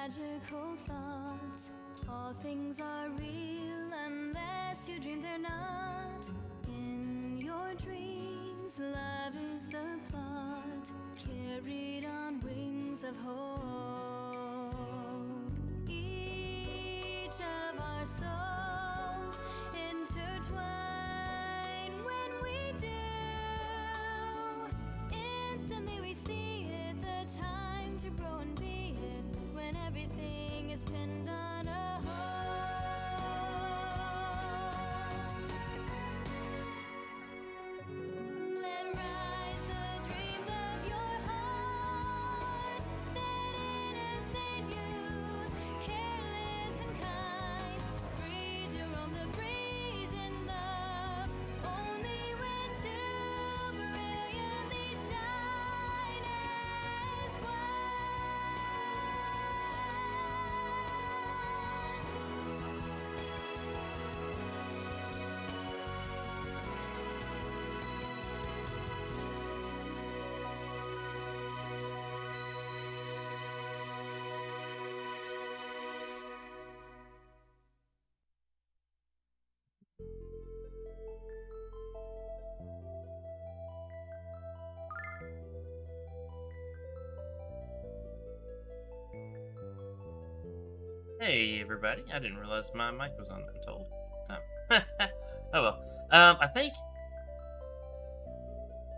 magical thoughts. All things are real unless you dream they're not. In your dreams, love is the plot, carried on wings of hope. Each of our souls intertwine when we do. Instantly we see it, the time to grow and be it, when everything is pinned on a hope. Let rise the dreams of your heart, that innocent youth, careless and kind, free to roam the breeze in love, only when two brilliantly shine as Hey everybody, I didn't realize my mic was on, I'm told. Oh, oh well. I think...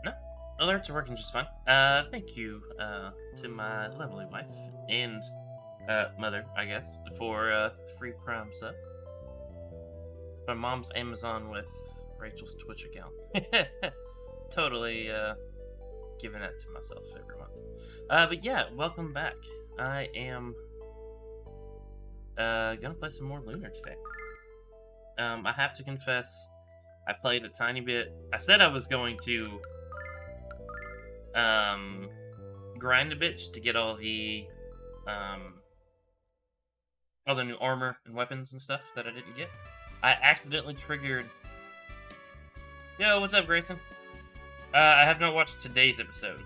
No, alerts are working just fine. Thank you, to my lovely wife and, mother, I guess, for, free Prime sub. My mom's Amazon with Rachel's Twitch account. Totally, giving that to myself every month. But yeah, welcome back. I am... gonna play some more Lunar today. I have to confess, I played a tiny bit. I said I was going to, grind a bit just to get all the new armor and weapons and stuff that I didn't get. I accidentally triggered... Yo, what's up, Grayson? I have not watched today's episode.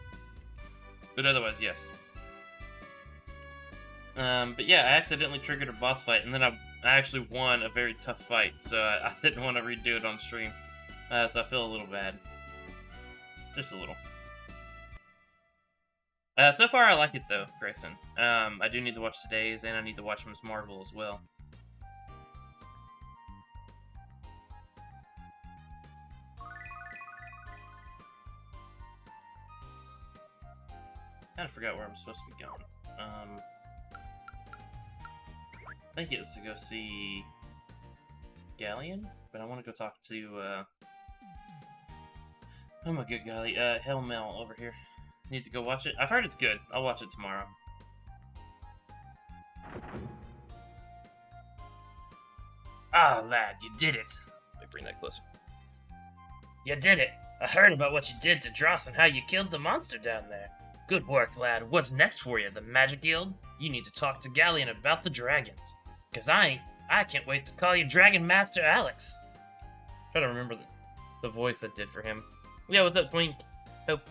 But otherwise, yes. But yeah, I accidentally triggered a boss fight, and then I actually won a very tough fight, so I didn't want to redo it on stream. So I feel a little bad. Just a little. So far I like it though, Grayson. I do need to watch today's, and I need to watch Miss Marvel as well. Kinda forgot where I'm supposed to be going. I think it was to go see Galleon, but I want to go talk to, oh my good golly, Hell Mel over here. Need to go watch it? I've heard it's good. I'll watch it tomorrow. Ah, lad, you did it. Let me bring that closer. You did it. I heard about what you did to Dross and how you killed the monster down there. Good work, lad. What's next for you? The Magic Guild? You need to talk to Galleon about the dragons. Cause I can't wait to call you Dragon Master Alex. Try to remember the voice I did for him. Yeah, what's up, Twink? Hope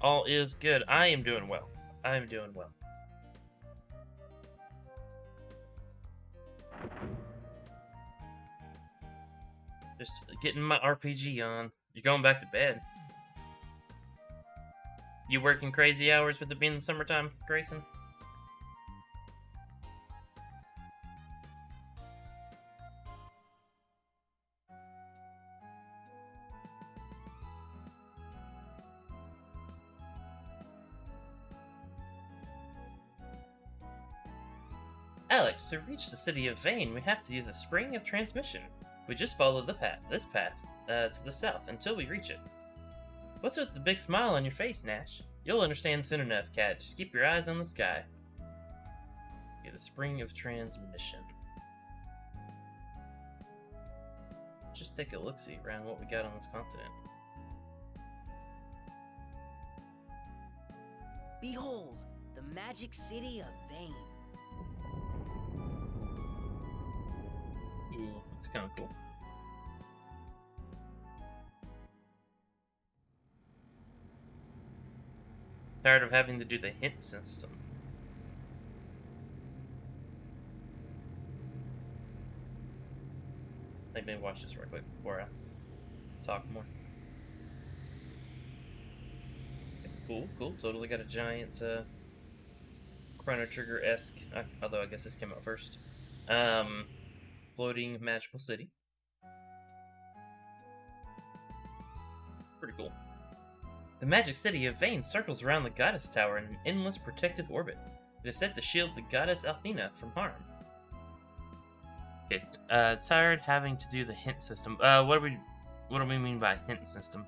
all is good. I am doing well. I am doing well. Just getting my RPG on. You're going back to bed. You working crazy hours with it being the summertime, Grayson? Alex, to reach the city of Vane, we have to use a spring of transmission. We just follow this path, to the south until we reach it. What's with the big smile on your face, Nash? You'll understand soon enough, Cat. Just keep your eyes on the sky. Okay, the spring of transmission. Just take a look-see around what we got on this continent. Behold, the magic city of Vane. Ooh, that's kind of cool. Tired of having to do the hint system. me watch this real quick before I talk more. Cool, cool. Totally got a giant Chrono Trigger-esque, although I guess this came out first. Floating magical city. Pretty cool. The magic city of Vane circles around the goddess tower in an endless protective orbit. It is said to shield the goddess Athena from harm. Okay, tired having to do the hint system. What do we mean by hint system?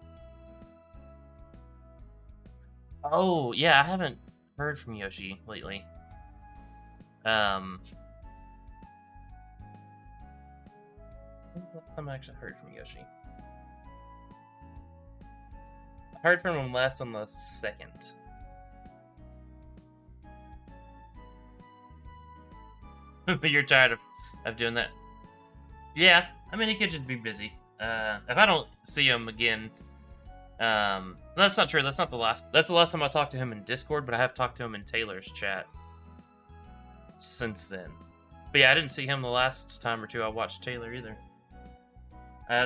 Oh, yeah, I haven't heard from Yoshi lately. I actually heard from Yoshi. I heard from him last on the 2nd. But you're tired of doing that? Yeah, I mean, he could just be busy. If I don't see him again, that's not true. That's the last time I talked to him in Discord, but I have talked to him in Taylor's chat since then. But yeah, I didn't see him the last time or two I watched Taylor either.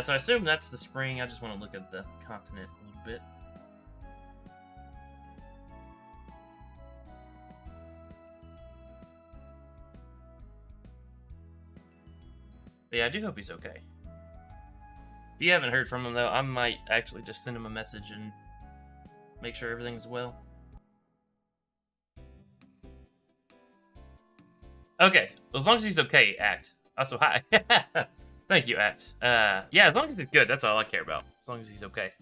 So I assume that's the spring. I just want to look at the continent a little bit. But yeah, I do hope he's okay. If you haven't heard from him, though, I might actually just send him a message and make sure everything's well. Okay, as long as he's okay, Act. Also, hi. Thank you, Act. Yeah, as long as he's good, that's all I care about. As long as he's okay.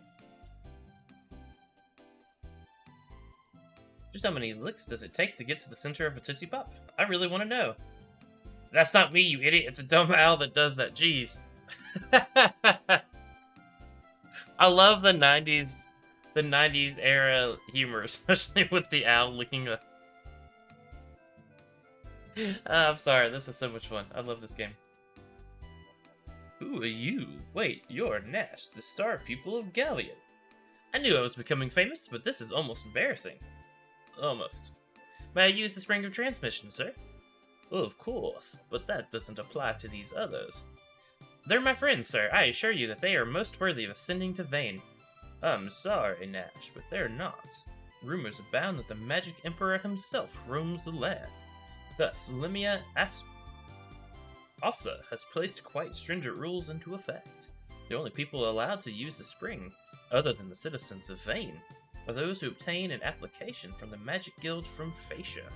Just how many licks does it take to get to the center of a Tootsie Pop? I really want to know. That's not me, you idiot. It's a dumb owl that does that. Jeez. I love the 90s era humor, especially with the owl licking a... I'm sorry, this is so much fun. I love this game. Who are you? Wait, you're Nash, the star pupil of Galleon. I knew I was becoming famous, but this is almost embarrassing. Almost. May I use the spring of transmission, sir? Oh, of course, but that doesn't apply to these others. They're my friends, sir. I assure you that they are most worthy of ascending to Vane. I'm sorry, Nash, but they're not. Rumors abound that the Magic Emperor himself roams the land. Thus, Limia Asa has placed quite stringent rules into effect. The only people allowed to use the spring, other than the citizens of Vane, are those who obtain an application from the Magic Guild from Phaecia.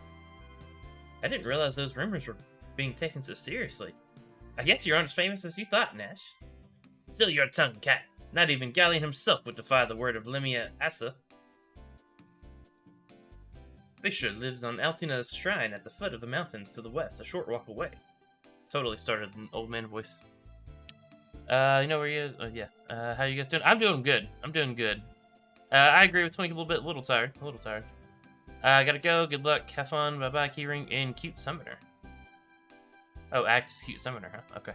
I didn't realize those rumors were being taken so seriously. I guess you aren't as famous as you thought, Nash. Still your tongue, cat. Not even Galleon himself would defy the word of Limia Asa. Phaecia lives on Athena's shrine at the foot of the mountains to the west, a short walk away. Totally started an old man voice. You know where you... yeah. How you guys doing? I'm doing good. I agree with Twink a little tired. Gotta go. Good luck. Have fun. Bye-bye, Keyring. And Cute Summoner. Oh, Act is Cute Summoner, huh? Okay.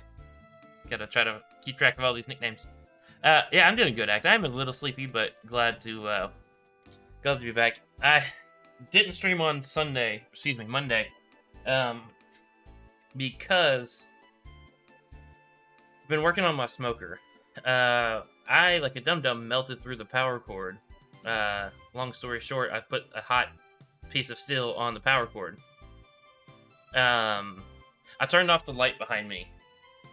Gotta try to keep track of all these nicknames. Yeah, I'm doing good, Act. I'm a little sleepy, but glad to be back. I didn't stream on Monday. Because I've been working on my smoker. I, like a dum-dum, melted through the power cord. Long story short, I put a hot piece of steel on the power cord. I turned off the light behind me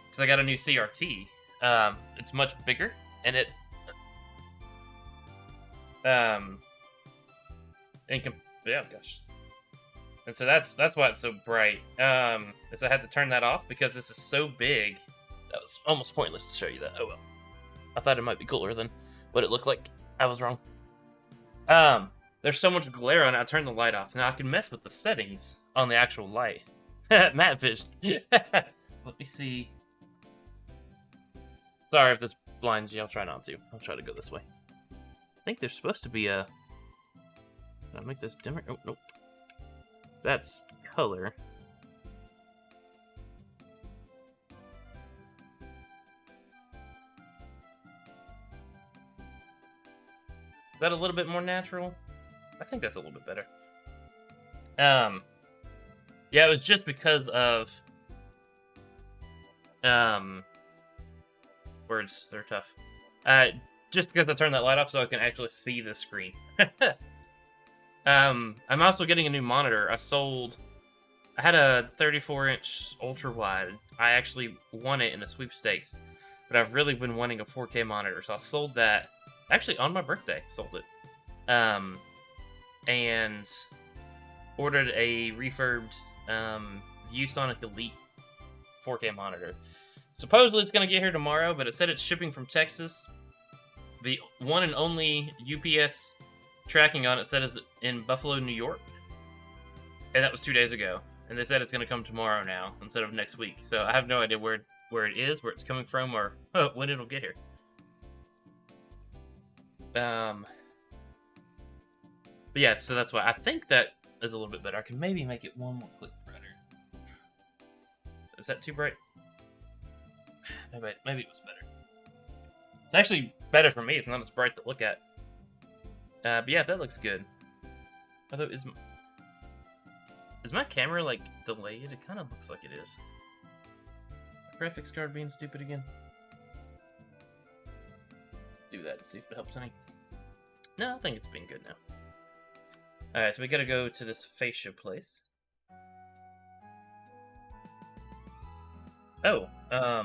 because I got a new CRT. It's much bigger, and it yeah, gosh. And so that's why it's so bright. Is I had to turn that off because this is so big. That was almost pointless to show you that. Oh well. I thought it might be cooler than what it looked like. I was wrong. There's so much glare on it, I turned the light off. Now I can mess with the settings on the actual light. Matt Fish. Let me see. Sorry if this blinds you, I'll try not to. I'll try to go this way. I think there's supposed to be a... Can I make this dimmer? Oh, nope. That's color. Is that a little bit more natural? I think that's a little bit better. Yeah, it was just because of Words, they're tough. Just because I turned that light off so I can actually see the screen. I'm also getting a new monitor. I had a 34-inch ultra-wide. I actually won it in the sweepstakes, but I've really been wanting a 4K monitor, so I sold that. Actually, on my birthday, sold it. And ordered a refurbed ViewSonic Elite 4K monitor. Supposedly it's going to get here tomorrow, but it said it's shipping from Texas. The one and only UPS tracking on it said it's in Buffalo, New York. And that was 2 days ago. And they said it's going to come tomorrow now instead of next week. So I have no idea where it is, where it's coming from, or when it'll get here. But yeah, so that's why I think that is a little bit better. I can maybe make it one more click brighter. Is that too bright? Maybe it was better. It's actually better for me. It's not as bright to look at. But yeah, that looks good. Although, is my camera, like, delayed? It kind of looks like it is. Graphics card being stupid again. Do that and see if it helps any. No, I think it's been good now. Alright, so we gotta go to this fascia place. Oh, I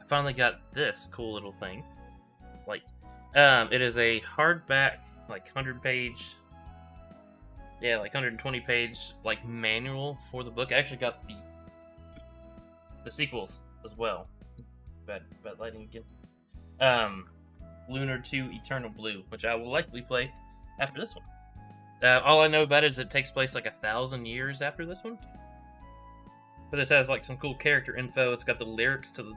finally got this cool little thing. Like, it is a hardback, like, 100-page... Yeah, like 120-page, like, manual for the book. I actually got the sequels as well. Bad lighting again. Lunar 2 Eternal Blue, which I will likely play after this one. All I know about it is it takes place like 1,000 years after this one. But this has like some cool character info. It's got the lyrics to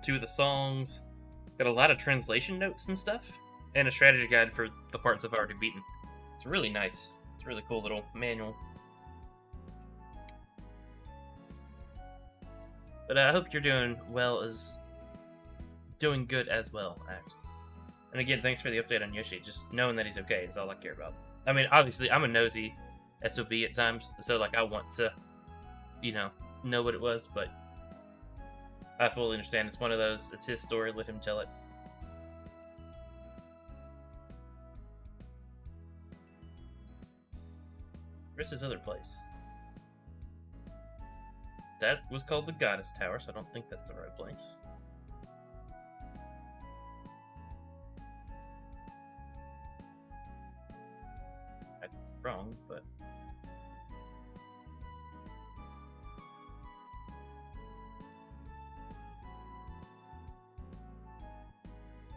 two of the songs. Got a lot of translation notes and stuff. And a strategy guide for the parts I've already beaten. It's really nice. It's a really cool little manual. But I hope you're doing good as well, Act. And again, thanks for the update on Yoshi. Just knowing that he's okay is all I care about. I mean, obviously, I'm a nosy SOB at times, so, like, I want to, know what it was, but I fully understand. It's one of those, it's his story, let him tell it. Where's his other place? That was called the Goddess Tower, so I don't think that's the right place. Wrong, but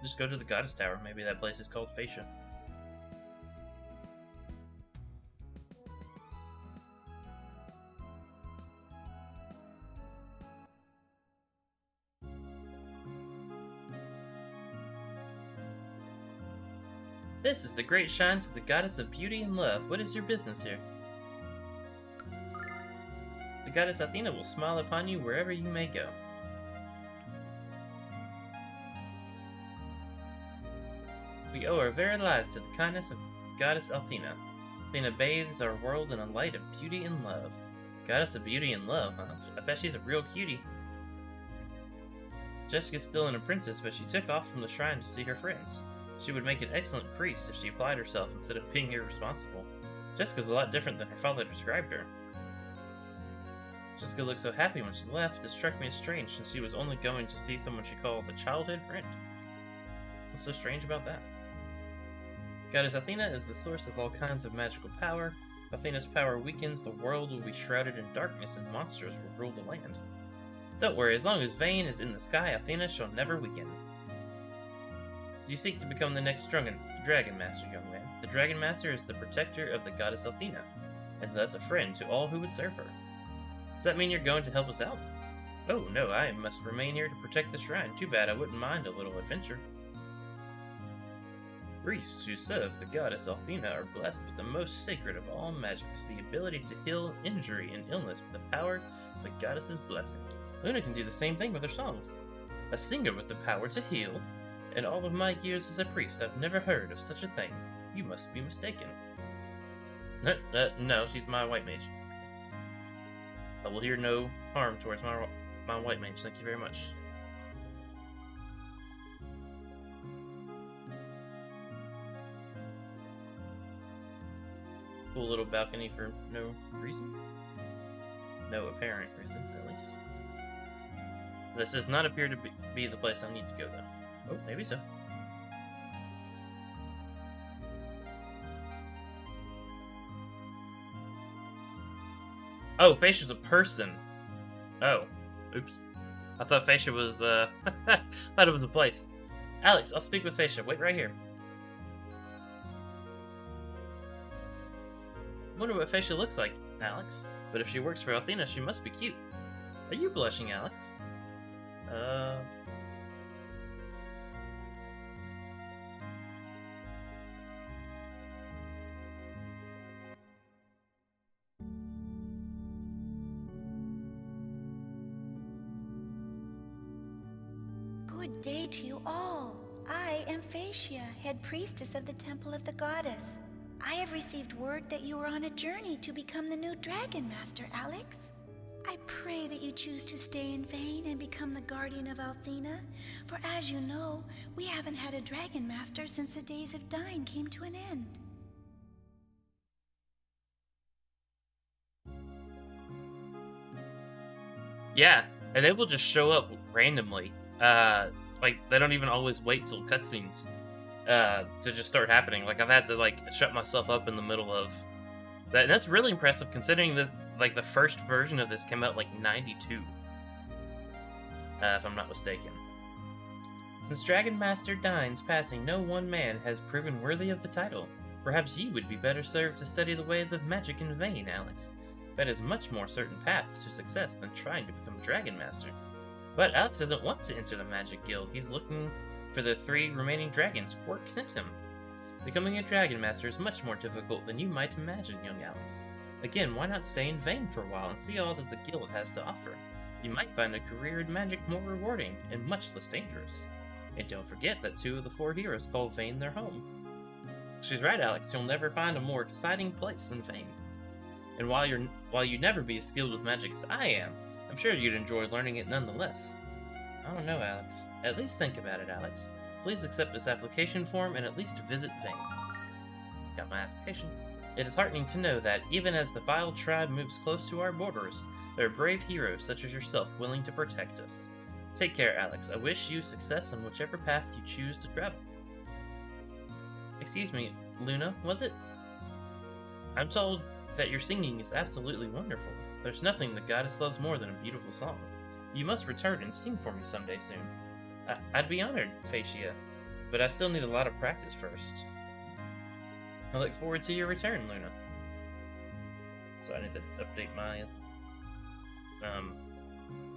just go to the Goddess Tower. Maybe that place is called Fascia. This is the great shrine to the goddess of beauty and love. What is your business here? The goddess Athena will smile upon you wherever you may go. We owe our very lives to the kindness of goddess Athena. Athena bathes our world in a light of beauty and love. Goddess of beauty and love, huh? I bet she's a real cutie. Jessica's still an apprentice, but she took off from the shrine to see her friends. She would make an excellent priest if she applied herself instead of being irresponsible. Jessica's a lot different than her father described her. Jessica looked so happy when she left, it struck me as strange since she was only going to see someone she called a childhood friend. What's so strange about that? Goddess Athena is the source of all kinds of magical power. If Athena's power weakens, the world will be shrouded in darkness and monsters will rule the land. Don't worry, as long as Vane is in the sky, Athena shall never weaken. You seek to become the next Dragon Master, young man. The Dragon Master is the protector of the goddess Athena, and thus a friend to all who would serve her. Does that mean you're going to help us out? Oh no, I must remain here to protect the shrine. Too bad, I wouldn't mind a little adventure. Priests who serve the goddess Athena are blessed with the most sacred of all magics, the ability to heal injury and illness with the power of the goddess's blessing. Luna can do the same thing with her songs. A singer with the power to heal. In all of my years as a priest, I've never heard of such a thing. You must be mistaken. No, she's my white mage. I will hear no harm towards my white mage, thank you very much. cool little balcony for no reason. No apparent reason, at least. This does not appear to be the place I need to go, though. Oh, maybe so. Oh, Phaedra's a person. Oh, oops. I thought Phaedra was, thought it was a place. Alex, I'll speak with Phaedra. Wait right here. I wonder what Phaedra looks like, Alex. But if she works for Athena, she must be cute. Are you blushing, Alex? Good day to you all. I am Phaedracia, head priestess of the Temple of the Goddess. I have received word that you are on a journey to become the new Dragon Master, Alex. I pray that you choose to stay in Vane and become the guardian of Athena, for as you know, we haven't had a Dragon Master since the days of Dyne came to an end. Yeah, and they will just show up randomly. Like, they don't even always wait till cutscenes to just start happening. Like, I've had to, like, shut myself up in the middle of that. And that's really impressive considering that, like, the first version of this came out, like, 92. If I'm not mistaken. Since Dragon Master Dyne's passing, no one man has proven worthy of the title. Perhaps you would be better served to study the ways of magic in Vane, Alex. That is much more certain path to success than trying to become Dragon Master. But Alex doesn't want to enter the Magic Guild. He's looking for the 3 remaining dragons Quark sent him. Becoming a Dragon Master is much more difficult than you might imagine, young Alex. Again, why not stay in Vane for a while and see all that the guild has to offer? You might find a career in magic more rewarding and much less dangerous. And don't forget that 2 of the 4 heroes call Vane their home. She's right, Alex. You'll never find a more exciting place than Vane. And while you never be as skilled with magic as I am, I'm sure you'd enjoy learning it nonetheless. I don't know, Alex. At least think about it, Alex. Please accept this application form and at least visit Vane. Got my application. It is heartening to know that, even as the vile tribe moves close to our borders, there are brave heroes such as yourself willing to protect us. Take care, Alex. I wish you success on whichever path you choose to travel. Excuse me, Luna, was it? I'm told that your singing is absolutely wonderful. There's nothing the goddess loves more than a beautiful song. You must return and sing for me someday soon. I'd be honored, Phaedracia, but I still need a lot of practice first. I look forward to your return, Luna. So I need to update my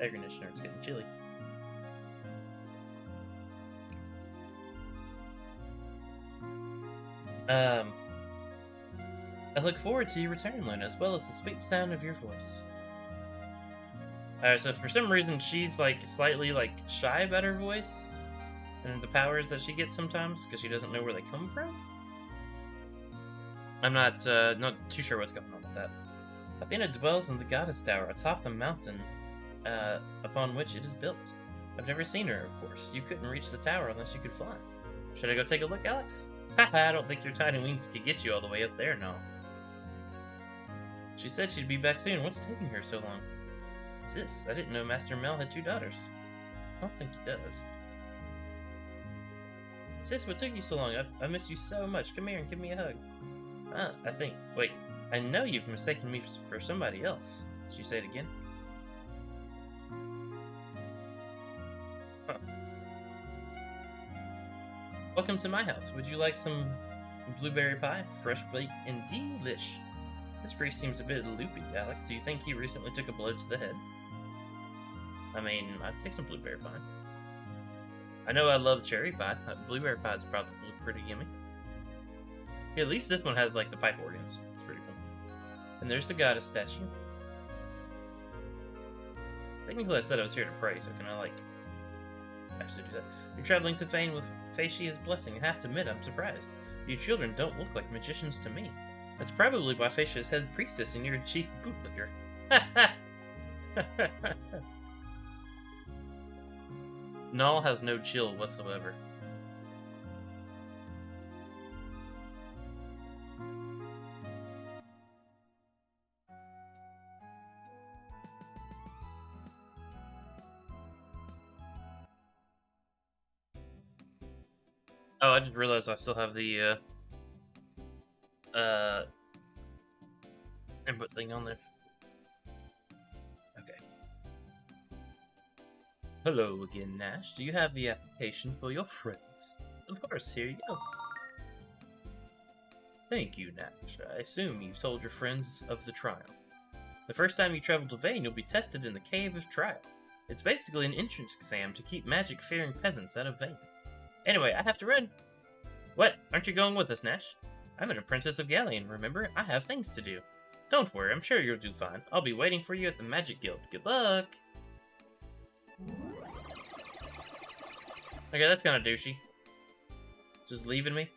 air conditioner. It's getting chilly. I look forward to your return, Luna, as well as the sweet sound of your voice. Alright, so for some reason she's, like, slightly, like, shy about her voice and the powers that she gets sometimes, because she doesn't know where they come from? I'm not too sure what's going on with that. Athena dwells in the Goddess Tower atop the mountain upon which it is built. I've never seen her, of course. You couldn't reach the tower unless you could fly. Should I go take a look, Alex? Haha, I don't think your tiny wings could get you all the way up there, no. She said she'd be back soon. What's taking her so long? Sis, I didn't know Master Mel had 2 daughters. I don't think he does. Sis, what took you so long? I miss you so much. Come here and give me a hug. Wait, I know you've mistaken me for somebody else. Did she say it again? Huh. Welcome to my house. Would you like some blueberry pie? Fresh baked and delish. This priest seems a bit loopy, Alex. Do you think he recently took a blow to the head? I mean, I'd take some blueberry pie. I know I love cherry pie. Blueberry pie is probably pretty yummy. Yeah, at least this one has, like, the pipe organs. It's pretty cool. And there's the goddess statue. Technically, I said I was here to pray, so can I, like, actually do that? You're traveling to Vane with Phaedracia's blessing. I have to admit, I'm surprised. You children don't look like magicians to me. That's probably why Phaedracia's head priestess and you're chief bootlicker. Null has no chill whatsoever. Oh, I just realized I still have the input thing on there. Okay. Hello again, Nash. Do you have the application for your friends? Of course, here you go. Thank you, Nash. I assume you've told your friends of the trial. The first time you travel to Vane, you'll be tested in the Cave of Trial. It's basically an entrance exam to keep magic-fearing peasants out of Vane. Anyway, I have to run. What? Aren't you going with us, Nash? I'm an apprentice of Galleon, remember? I have things to do. Don't worry, I'm sure you'll do fine. I'll be waiting for you at the Magic Guild. Good luck! Okay, that's kinda douchey. Just leaving me?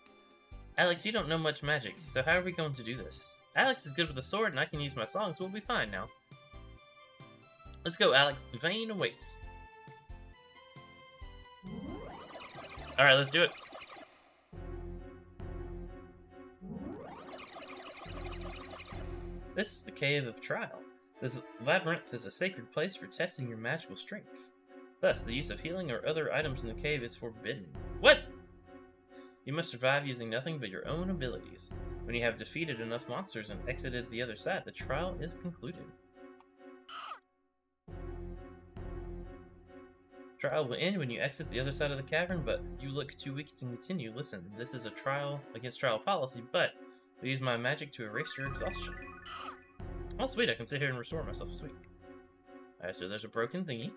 Alex, you don't know much magic, so how are we going to do this? Alex is good with a sword, and I can use my song, so we'll be fine now. Let's go, Alex. Vane awaits. Alright, let's do it. This is the Cave of Trial. This labyrinth is a sacred place for testing your magical strength. Thus, the use of healing or other items in the cave is forbidden. What? You must survive using nothing but your own abilities. When you have defeated enough monsters and exited the other side, the trial is concluded. Trial will end when you exit the other side of the cavern, but you look too weak to continue. Listen, this is a trial against trial policy, but I use my magic to erase your exhaustion. Oh, sweet, I can sit here and restore myself. Sweet. Alright, so there's a broken thingy.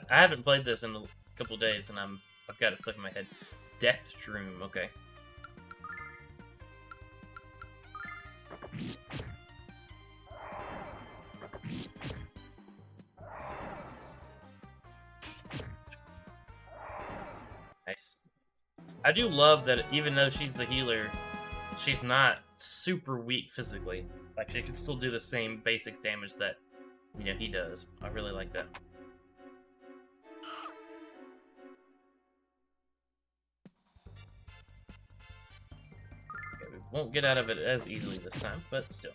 I haven't played this in a couple days, and I've got it stuck in my head. Death Room, okay. Nice. I do love that even though she's the healer, she's not super weak physically. Like, she can still do the same basic damage that, you know, he does. I really like that. Okay, we won't get out of it as easily this time, but still.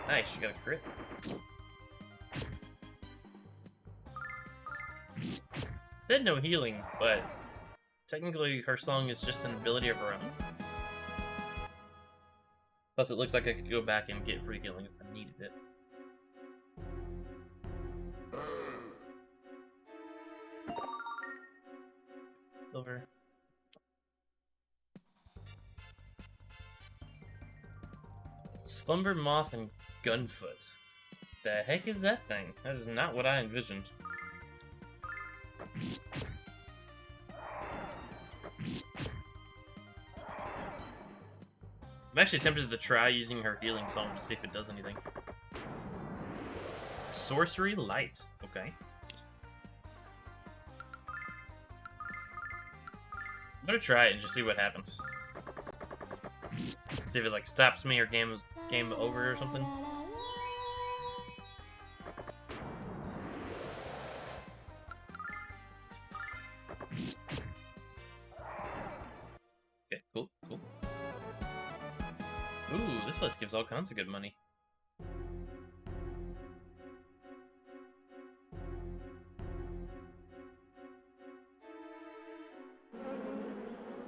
Nice, you got a crit. Said no healing, but technically her song is just an ability of her own. Plus, it looks like I could go back and get free healing if I needed it. Silver. Slumber Moth and Gunfoot. The heck is that thing? That is not what I envisioned. I'm actually tempted to try using her healing song to see if it does anything. Sorcery Light. Okay. I'm gonna try it and just see what happens. See if it like stops me or game over or something. Okay, cool. Ooh, this place gives all kinds of good money.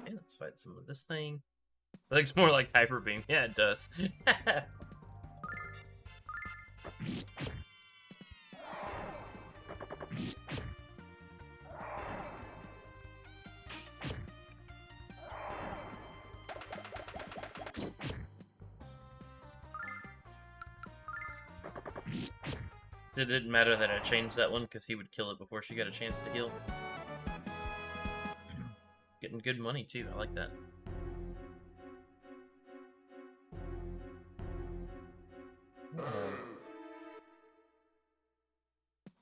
Okay, let's fight some of this thing. It looks more like Hyper Beam. Yeah, it does. It didn't matter that I changed that one because he would kill it before she got a chance to heal. Getting good money too. I like that.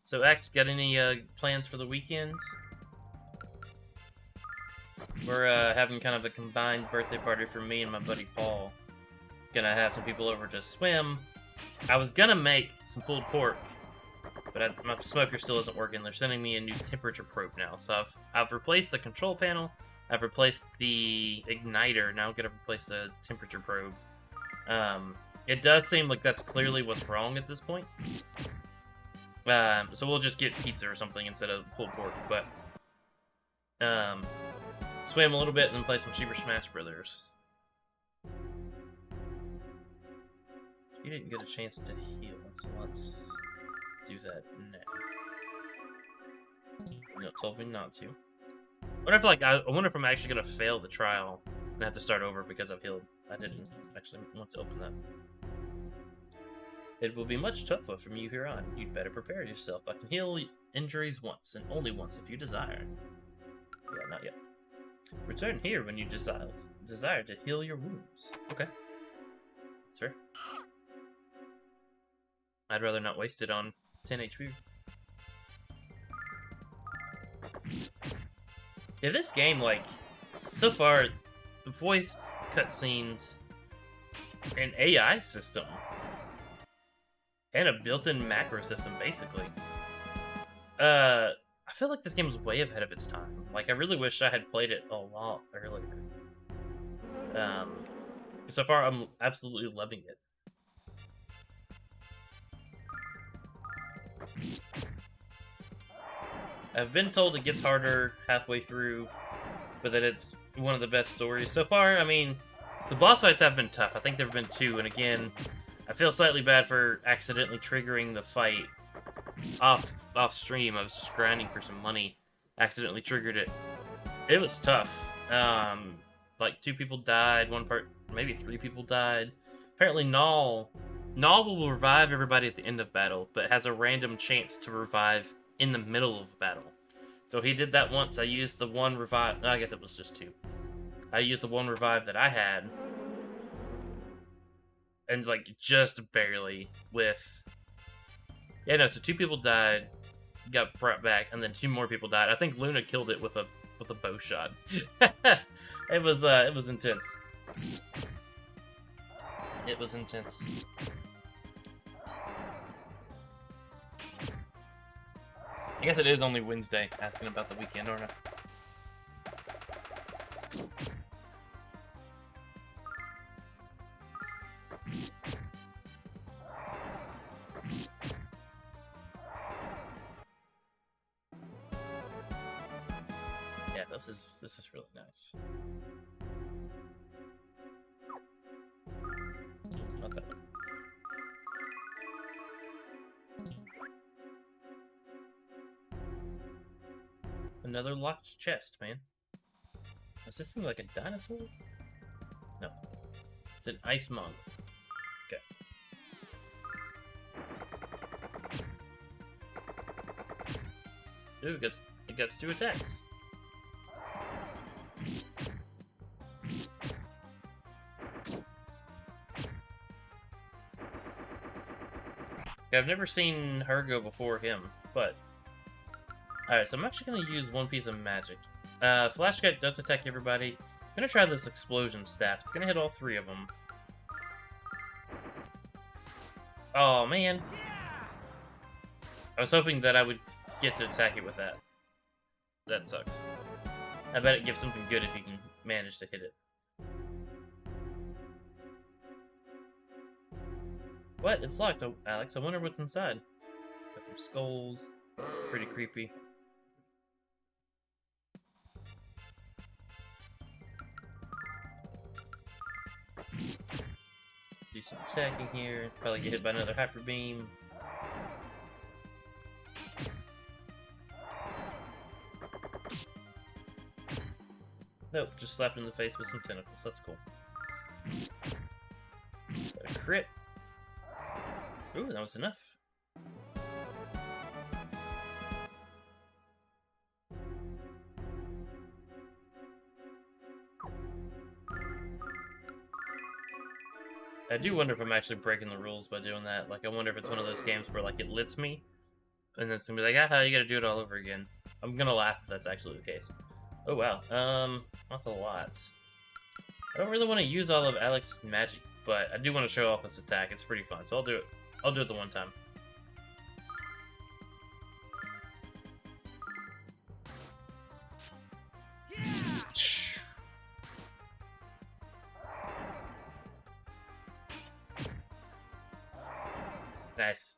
So, Axe, got any plans for the weekend? We're having kind of a combined birthday party for me and my buddy Paul. Gonna have some people over to swim. I was gonna make some pulled pork But my smoker still isn't working. They're sending me a new temperature probe now. So I've replaced the control panel. I've replaced the igniter. Now I'm gonna replace the temperature probe. It does seem like that's clearly what's wrong at this point. So we'll just get pizza or something instead of pulled pork. But swim a little bit and then play some Super Smash Brothers. You didn't get a chance to heal, so let's do that now. No, it told me not to. I wonder if I'm actually gonna fail the trial and have to start over because I've healed. I didn't actually want to open that. It will be much tougher from you here on. You'd better prepare yourself. I can heal injuries once, and only once if you desire. Yeah, not yet. Return here when you desire to heal your wounds. Okay. That's fair. I'd rather not waste it on 10 HP. Yeah, this game, like, so far, the voiced cutscenes, an AI system, and a built-in macro system, basically. I feel like this game was way ahead of its time. Like, I really wish I had played it a lot earlier. So far, I'm absolutely loving it. I've been told it gets harder halfway through, but that it's one of the best stories. So far, I mean, the boss fights have been tough. I think there have been 2, and again, I feel slightly bad for accidentally triggering the fight off stream. I was just grinding for some money, accidentally triggered it. It was tough. Like 2 people died, maybe 3 people died. Apparently Null will revive everybody at the end of battle, but has a random chance to revive in the middle of battle. So he did that once. I used the one revive. I guess it was just 2. I used the one revive that I had, and like just barely with. Yeah, no. So 2 people died, got brought back, and then 2 more people died. I think Luna killed it with a bow shot. It was intense. It was intense. I guess it is only Wednesday, asking about the weekend, aren't I? Yeah, this is really nice. Not that one. Another locked chest, man. Is this thing like a dinosaur? No. It's an ice monk. Okay. Ooh, it gets 2 attacks. Okay, I've never seen her go before him, but... Alright, so I'm actually going to use 1 piece of magic. Flashlight does attack everybody. I'm going to try this explosion staff. It's going to hit all 3 of them. Oh, man. I was hoping that I would get to attack it with that. That sucks. I bet it gives something good if you can manage to hit it. What? It's locked, Alex. I wonder what's inside. Got some skulls. Pretty creepy. Do some attacking here. Probably get hit by another hyper beam. Nope, just slapped in the face with some tentacles. That's cool. Got a crit. Ooh, that was enough. I do wonder if I'm actually breaking the rules by doing that. Like, I wonder if it's one of those games where, like, it lets me, and then it's gonna be like, ah, you gotta do it all over again. I'm gonna laugh if that's actually the case. Oh, wow. That's a lot. I don't really want to use all of Alex's magic, but I do want to show off this attack. It's pretty fun, so I'll do it. I'll do it the one time. Nice.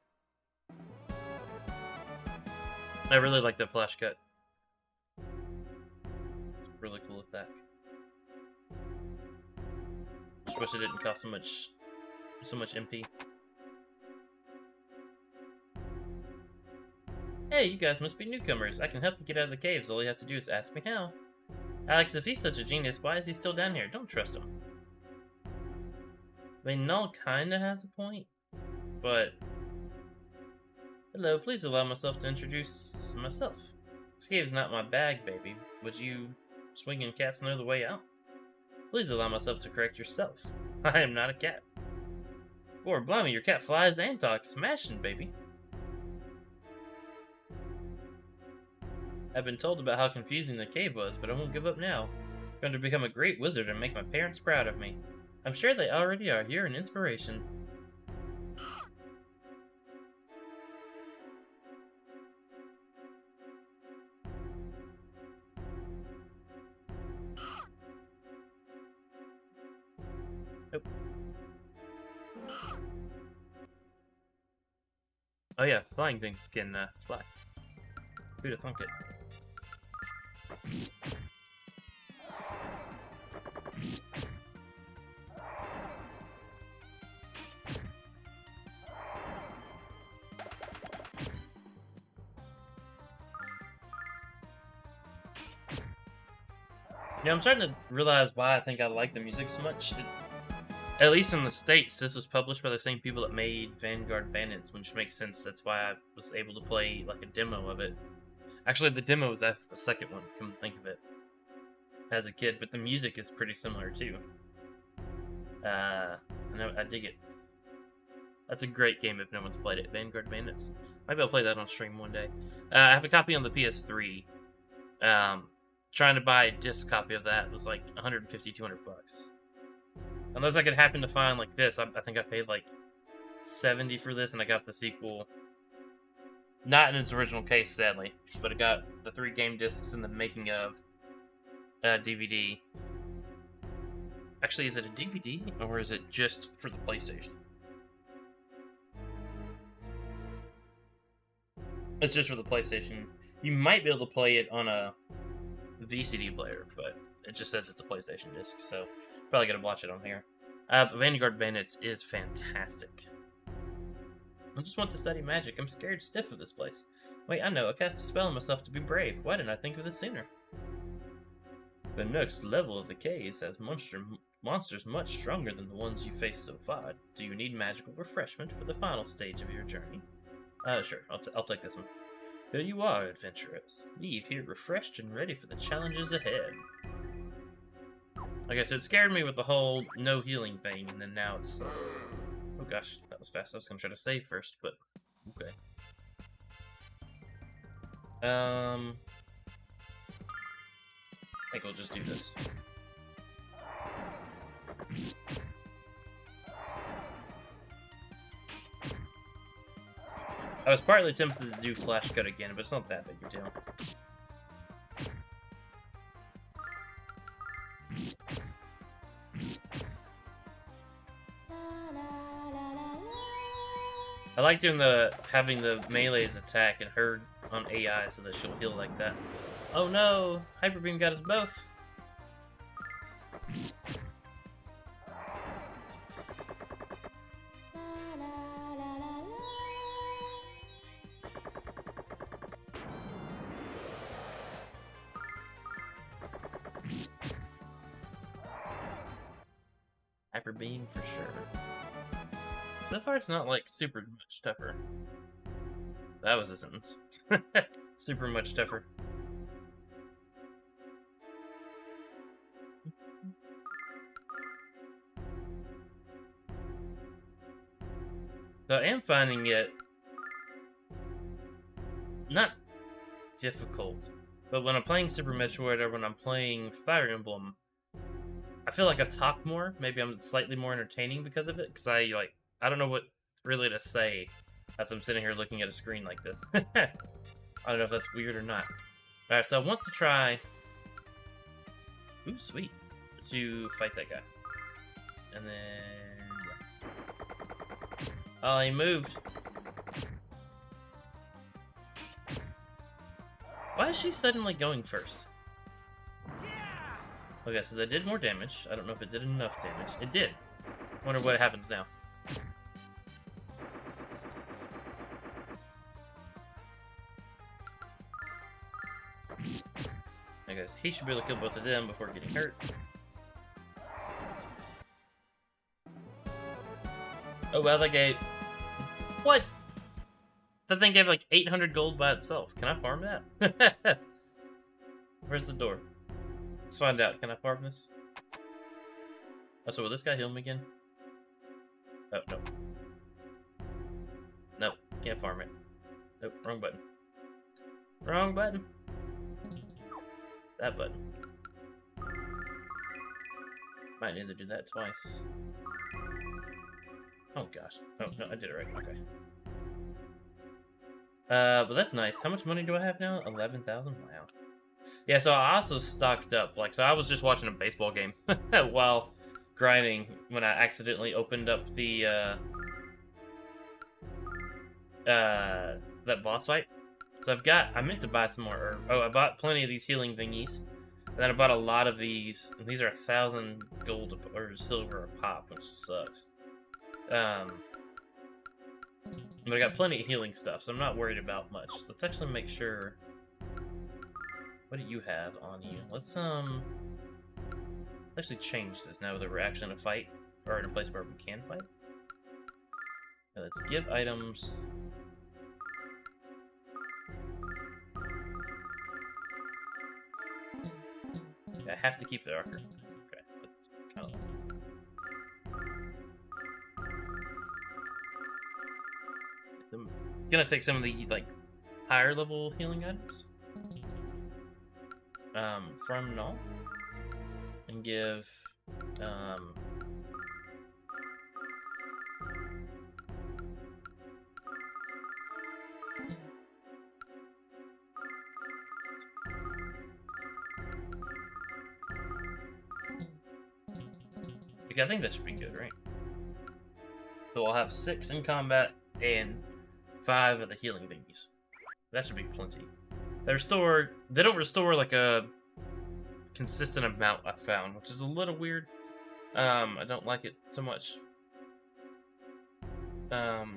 I really like that flash cut. It's a really cool effect. Just wish it didn't cost so much MP. Hey, you guys must be newcomers. I can help you get out of the caves. All you have to do is ask me how. Alex, if he's such a genius, why is he still down here? Don't trust him. I mean, Null kinda has a point, but... Hello, please allow myself to introduce myself. This cave's not my bag, baby. Would you swinging cats know the way out? Please allow myself to correct yourself. I am not a cat. Or, blimey, your cat flies and talks. Smashing, baby. I've been told about how confusing the cave was, but I won't give up now. I'm going to become a great wizard and make my parents proud of me. I'm sure they already are. You're an inspiration. Nope. Oh yeah, flying things can fly. Who'd have thunk it? You know, I'm starting to realize why I think I like the music so much. At least in the States, this was published by the same people that made Vanguard Bandits, which makes sense. That's why I was able to play, like, a demo of it. Actually, the demo was a second one, come to think of it, as a kid, but the music is pretty similar, too. I dig it. That's a great game if no one's played it, Vanguard Bandits. Maybe I'll play that on stream one day. I have a copy on the PS3. Trying to buy a disc copy of that was like 150, 200 bucks. Unless I could happen to find like this, I think I paid like 70 for this, and I got the sequel. Not in its original case, sadly, but I got the 3 game discs in the making of DVD. Actually, is it a DVD or is it just for the PlayStation? It's just for the PlayStation. You might be able to play it on a VCD player, but it just says it's a PlayStation disc, so probably gonna watch it on here. Vanguard Bandits is fantastic. I just want to study magic. I'm scared stiff of this place. Wait, I know. I cast a spell on myself to be brave. Why didn't I think of this sooner? The next level of the caves has monsters much stronger than the ones you faced so far. Do you need magical refreshment for the final stage of your journey? Sure. I'll take this one. Here you are, adventurers. Leave here refreshed and ready for the challenges ahead. Okay, so it scared me with the whole no healing thing, and then now it's... Oh gosh, that was fast. I was gonna try to save first, but... Okay. I think we'll just do this. I was partly tempted to do Flash Cut again, but it's not that big a deal. I like doing having the melees attack and her on AI so that she'll heal like that. Oh no! Hyper Beam got us both! Hyper Beam for sure. So far it's not like super much tougher. That was a sentence. Super much tougher. So I am finding it not difficult, but when I'm playing Super Metroid or when I'm playing Fire Emblem, I feel like I talk more. Maybe I'm slightly more entertaining because of it, because I don't know what really to say as I'm sitting here looking at a screen like this. I don't know if that's weird or not. Alright, so I want to try... Ooh, sweet. To fight that guy. And then... Yeah. Oh, he moved. Why is she suddenly going first? Okay, so that did more damage. I don't know if it did enough damage. It did. Wonder what happens now. I guess he should be able to kill both of them before getting hurt. Oh wow, that gave... What? That thing gave like 800 gold by itself. Can I farm that? Where's the door? Let's find out. Can I farm this? Oh, so will this guy heal me again? Oh, no. Nope, can't farm it. Nope, wrong button. Wrong button. That button. Might need to do that twice. Oh gosh. Oh, no, I did it right. Okay. But that's nice. How much money do I have now? 11,000? Wow. Yeah, so I also stocked up. Like, so I was just watching a baseball game while grinding when I accidentally opened up the, that boss fight. So I meant to buy some more herb. Oh, I bought plenty of these healing thingies. And then I bought a lot of these. And these are 1,000 gold or silver a pop, which sucks. But I got plenty of healing stuff, so I'm not worried about much. Let's actually make sure. What do you have on you? Let's actually change this now that we're actually in a fight, or in a place where we can fight. Let's give items. I have to keep the archer. Okay, let's count. I'm gonna take some of the like higher level healing items from Null and give okay, I think that should be good, right? So I'll have 6 in combat and 5 of the healing thingies. That should be plenty. They don't restore like a consistent amount, I found, which is a little weird. I don't like it so much. But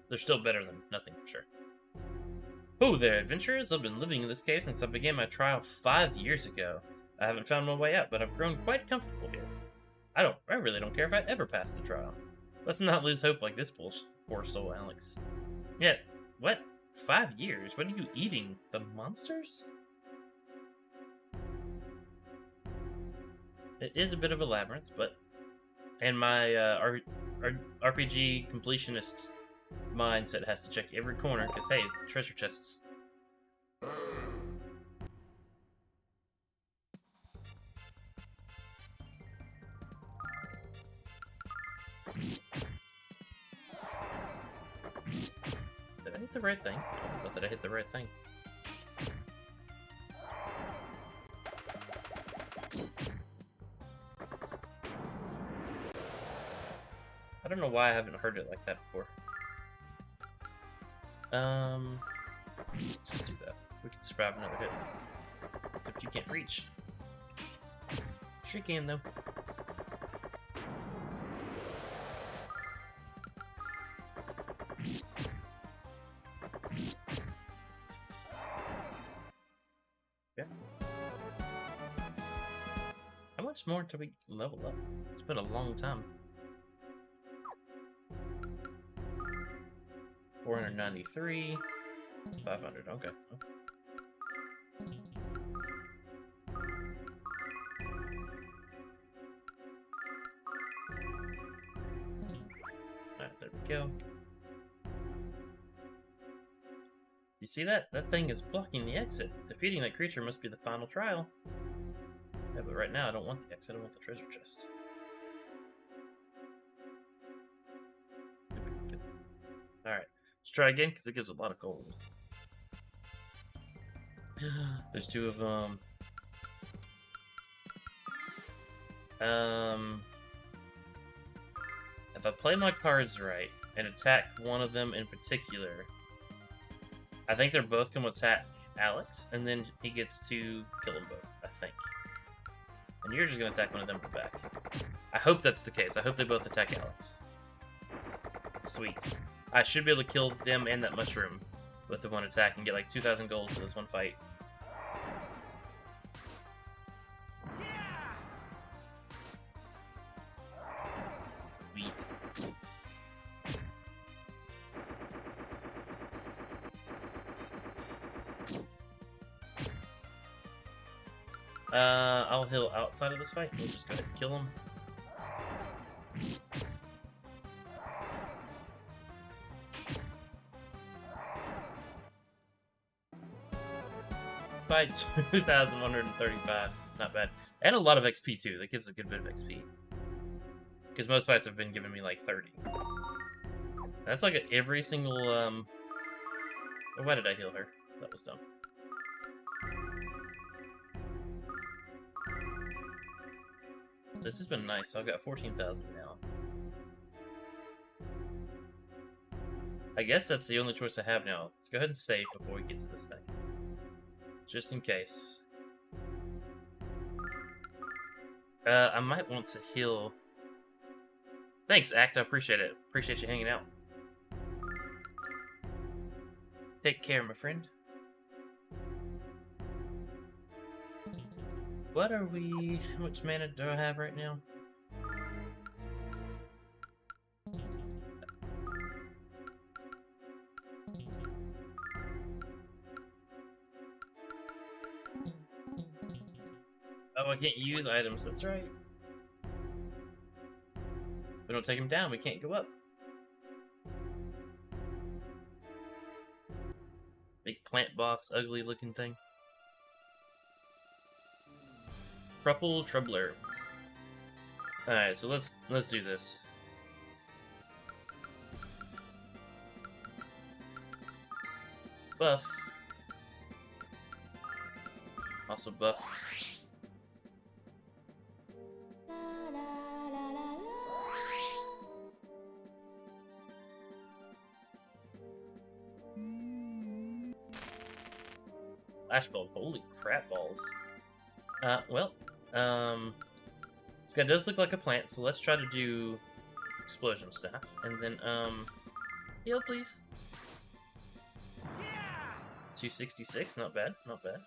they're still better than nothing for sure. Oh there, adventurers! I've been living in this cave since I began my trial 5 years ago. I haven't found my way out, but I've grown quite comfortable here. I really don't care if I ever pass the trial. Let's not lose hope like this poor soul, Alex. Yeah, what? 5 years? What are you eating? The monsters? It is a bit of a labyrinth, but... And my RPG completionist mindset has to check every corner, because hey, treasure chests. Did I hit the right thing? I thought that I hit the right thing. I don't know why I haven't heard it like that before. Let's just do that. We can survive another hit. Except you can't reach. Sure you can, though. Yeah. How much more until we level up? It's been a long time. 493, 500, okay. Alright, there we go. You see that? That thing is blocking the exit. Defeating that creature must be the final trial. Yeah, but right now I don't want the exit, I want the treasure chest. Alright. Let's try again, because it gives a lot of gold. There's 2 of them. If I play my cards right, and attack one of them in particular, I think they're both going to attack Alex, and then he gets to kill them both, I think. And you're just going to attack one of them in the back. I hope that's the case. I hope they both attack Alex. Sweet. I should be able to kill them and that mushroom with the one attack and get like 2,000 gold for this one fight. Sweet. I'll heal outside of this fight. We'll just go ahead and kill him. By 2,135. Not bad. And a lot of XP too. That gives a good bit of XP. Because most fights have been giving me like 30. That's like every single, oh, why did I heal her? That was dumb. This has been nice. I've got 14,000 now. I guess that's the only choice I have now. Let's go ahead and save before we get to this thing. Just in case. I might want to heal. Thanks, Act. I appreciate it. Appreciate you hanging out. Take care, my friend. What are we... How much mana do I have right now? Oh, I can't use items. That's right. If we don't take them down, we can't go up. Big plant boss, ugly looking thing. Truffle Troubler. Alright, so let's do this. Buff. Also buff. Flash bulb. Holy crap balls. Well, this guy does look like a plant, so let's try to do explosion staff, and then, heal, please. 266, not bad, not bad.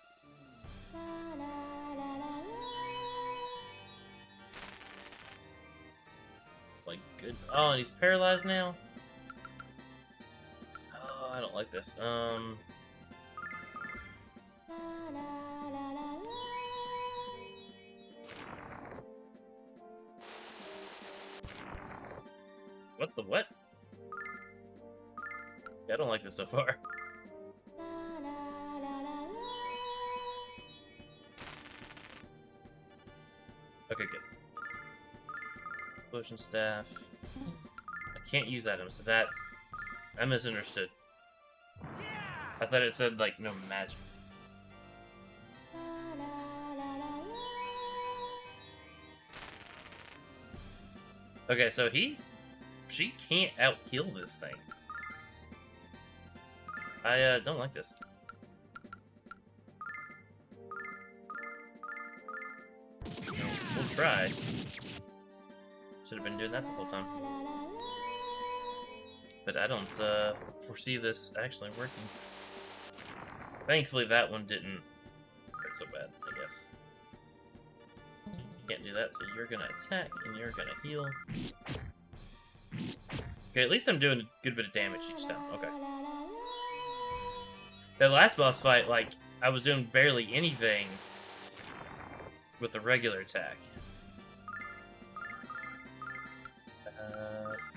Like, good. Oh, and he's paralyzed now? Oh, I don't like this. What the what? Yeah, I don't like this so far. Okay, good. Explosion staff. I can't use items, so that... I misunderstood. I thought it said, like, no magic. Okay, so she can't out-heal this thing. I, don't like this. So, we'll try. Should have been doing that the whole time. But I don't, foresee this actually working. Thankfully, that one didn't hurt so bad, I guess. Can't do that, so you're gonna attack, and you're gonna heal. Okay, at least I'm doing a good bit of damage each time. Okay. The last boss fight, like, I was doing barely anything with the regular attack.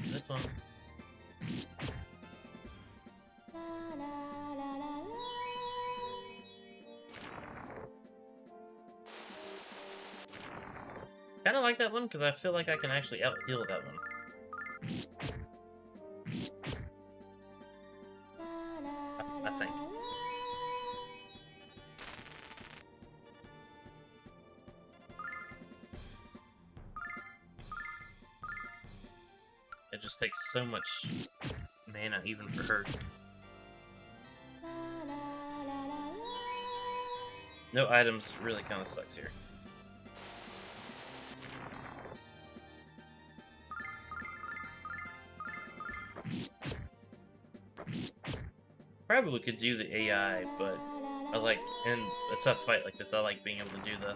This one. Kind of like that one, because I feel like I can actually out-heal that one. I think. It just takes so much mana even for her. No items really kind of sucks here. Probably could do the AI, but I like, in a tough fight like this, I like being able to do the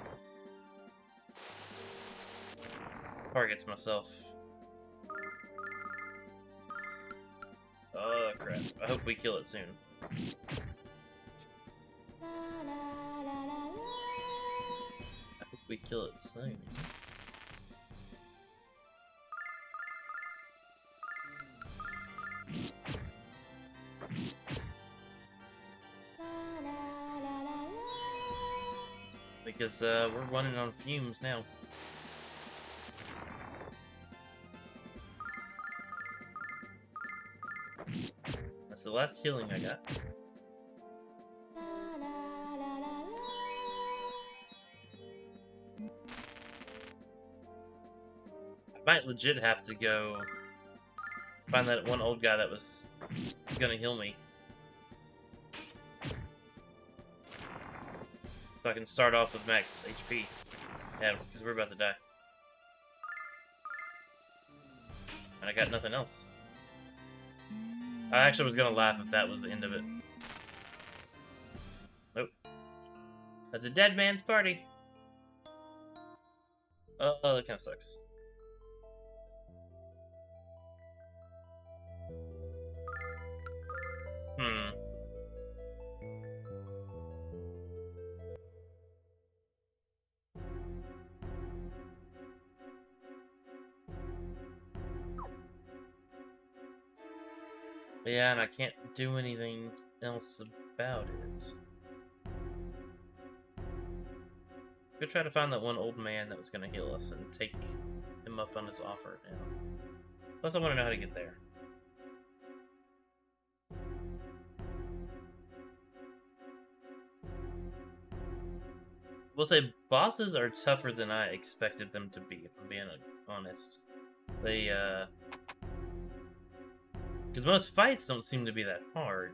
targets myself. Oh crap, I hope we kill it soon. I hope we kill it soon. Because we're running on fumes now. That's the last healing I got. I might legit have to go find that one old guy that was gonna heal me. So I can start off with max HP. Yeah, because we're about to die. And I got nothing else. I actually was gonna laugh if that was the end of it. Nope. That's a dead man's party. Oh, that kind of sucks. Yeah, and I can't do anything else about it. Go try to find that one old man that was gonna heal us and take him up on his offer now. Plus, I want to know how to get there. We'll say bosses are tougher than I expected them to be, if I'm being honest. They, because most fights don't seem to be that hard.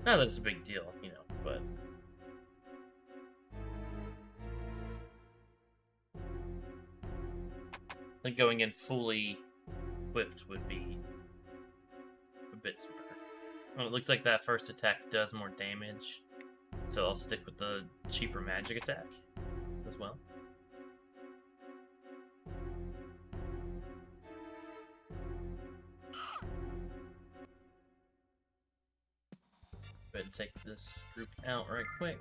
Not that it's a big deal, you know, but... I think going in fully equipped would be a bit smarter. Well, it looks like that first attack does more damage, so I'll stick with the cheaper magic attack as well. Go ahead and take this group out right quick.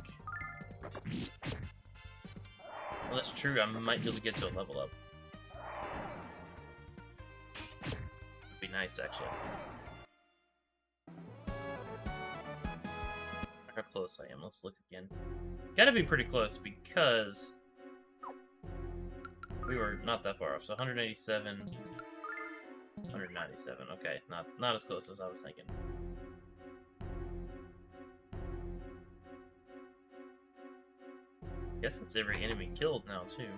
Well, that's true, I might be able to get to a level up. Would be nice, actually. How close I am, let's look again. Gotta be pretty close, because we were not that far off, so 187, 197, okay, not as close as I was thinking. Guess it's every enemy killed now, too.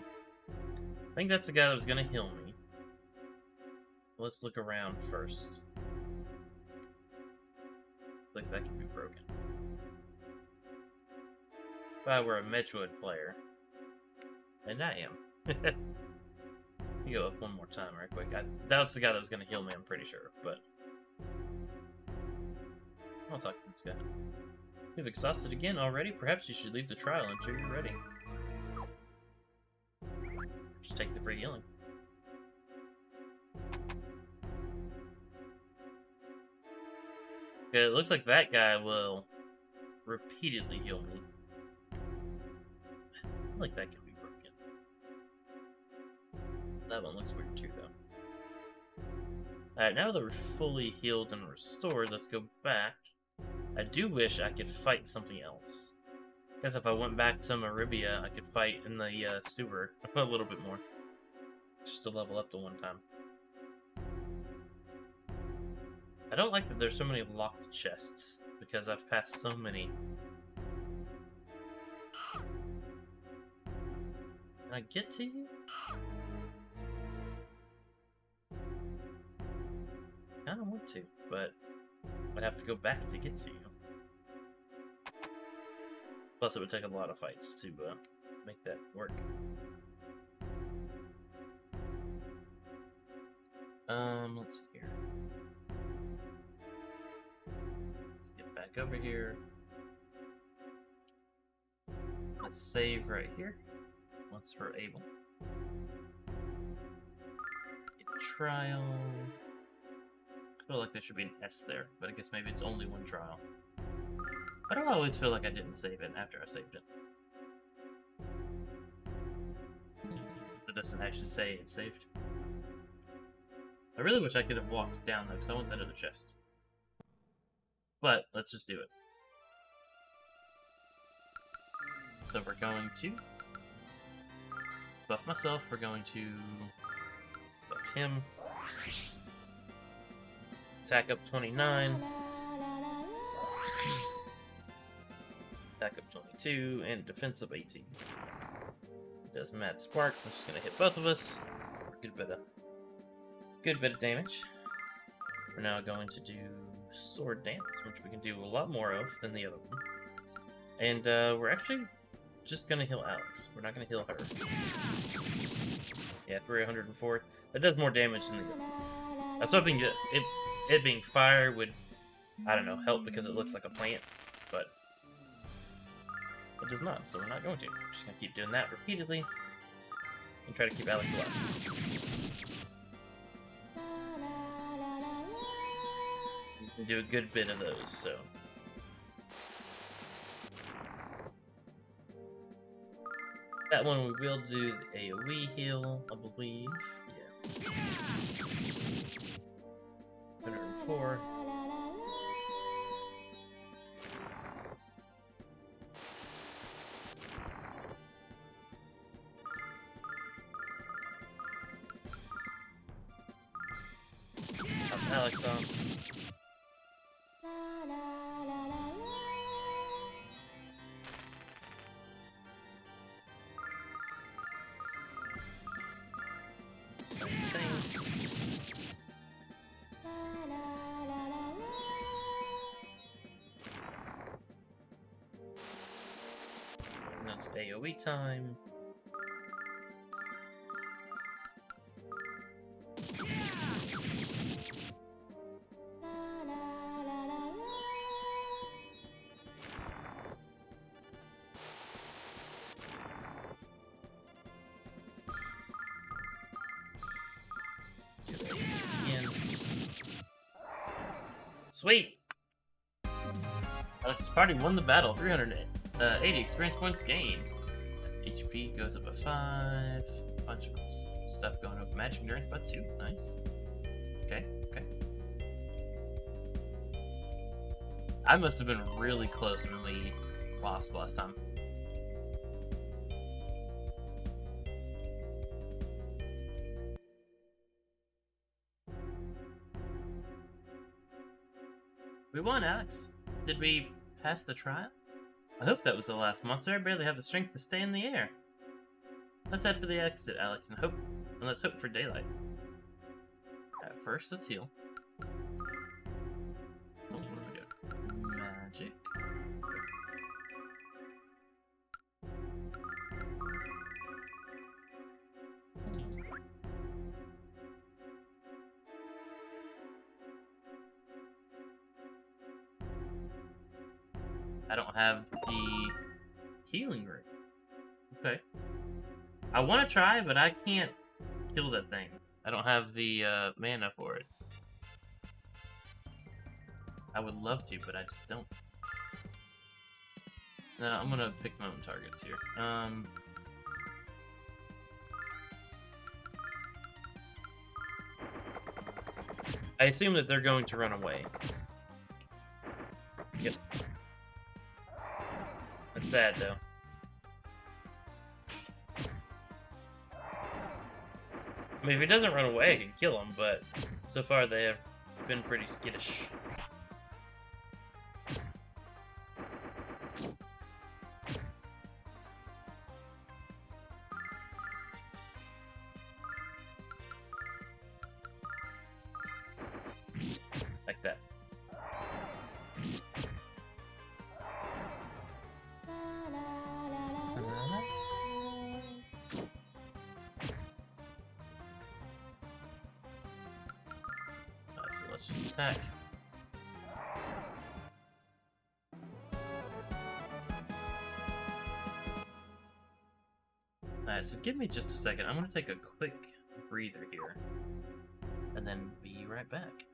I think that's the guy that was gonna heal me. Let's look around first. Looks like that could be broken. If I were a Metroid player, and I am. Let me go up one more time right quick. That was the guy that was gonna heal me, I'm pretty sure, but... I'll talk to this guy. You've exhausted again already? Perhaps you should leave the trial until you're ready. Just take the free healing. Okay, it looks like that guy will repeatedly heal me. I feel like that can be broken. That one looks weird too, though. Alright, now that we're fully healed and restored, let's go back. I do wish I could fight something else. I guess if I went back to Maribia, I could fight in the sewer a little bit more. Just to level up the one time. I don't like that there's so many locked chests, because I've passed so many. Can I get to you? I don't want to, but I'd have to go back to get to you. Plus, it would take a lot of fights to make that work. Let's see here. Let's get back over here. Let's save right here. Once we're able. Get trial. I feel like there should be an S there, but I guess maybe it's only one trial. I don't always feel like I didn't save it after I saved it. It doesn't actually say it's saved. I really wish I could have walked down though, because I want that other chest. But let's just do it. So we're going to buff myself, we're going to buff him. Attack up 29. Attack up 22, and defense up 18. Does Mad Spark, which is gonna hit both of us. Good bit of damage. We're now going to do Sword Dance, which we can do a lot more of than the other one. And we're actually just gonna heal Alex. We're not gonna heal her. Yeah, 304. That does more damage than the other one. I was hoping it being fire would, I don't know, help because it looks like a plant, but it does not, so we're not going to. We're just gonna keep doing that repeatedly and try to keep Alex alive. We can do a good bit of those, so. That one we will do the AoE heal, I believe. Yeah. 104. Top Alex off. Same thing. And that's AoE time. Again. Sweet! Alex's party won the battle. 380 experience points gained. HP goes up by 5. Bunch of stuff going up. Magic endurance by 2. Nice. Okay, okay. I must have been really close when we lost last time. We won, Alex. Did we pass the trial? I hope that was the last monster. I barely have the strength to stay in the air. Let's head for the exit, Alex, and let's hope for daylight. At first, let's heal. Oh, what do we do? Magic. I don't have the healing ring. Okay. I want to try, but I can't kill that thing. I don't have the mana for it. I would love to, but I just don't. No, I'm gonna pick my own targets here. I assume that they're going to run away. Yep. That's sad, though. I mean, if he doesn't run away, I can kill him, but so far they have been pretty skittish. Like that. attack. Alright, so give me just a second. I'm gonna take a quick breather here. And then be right back.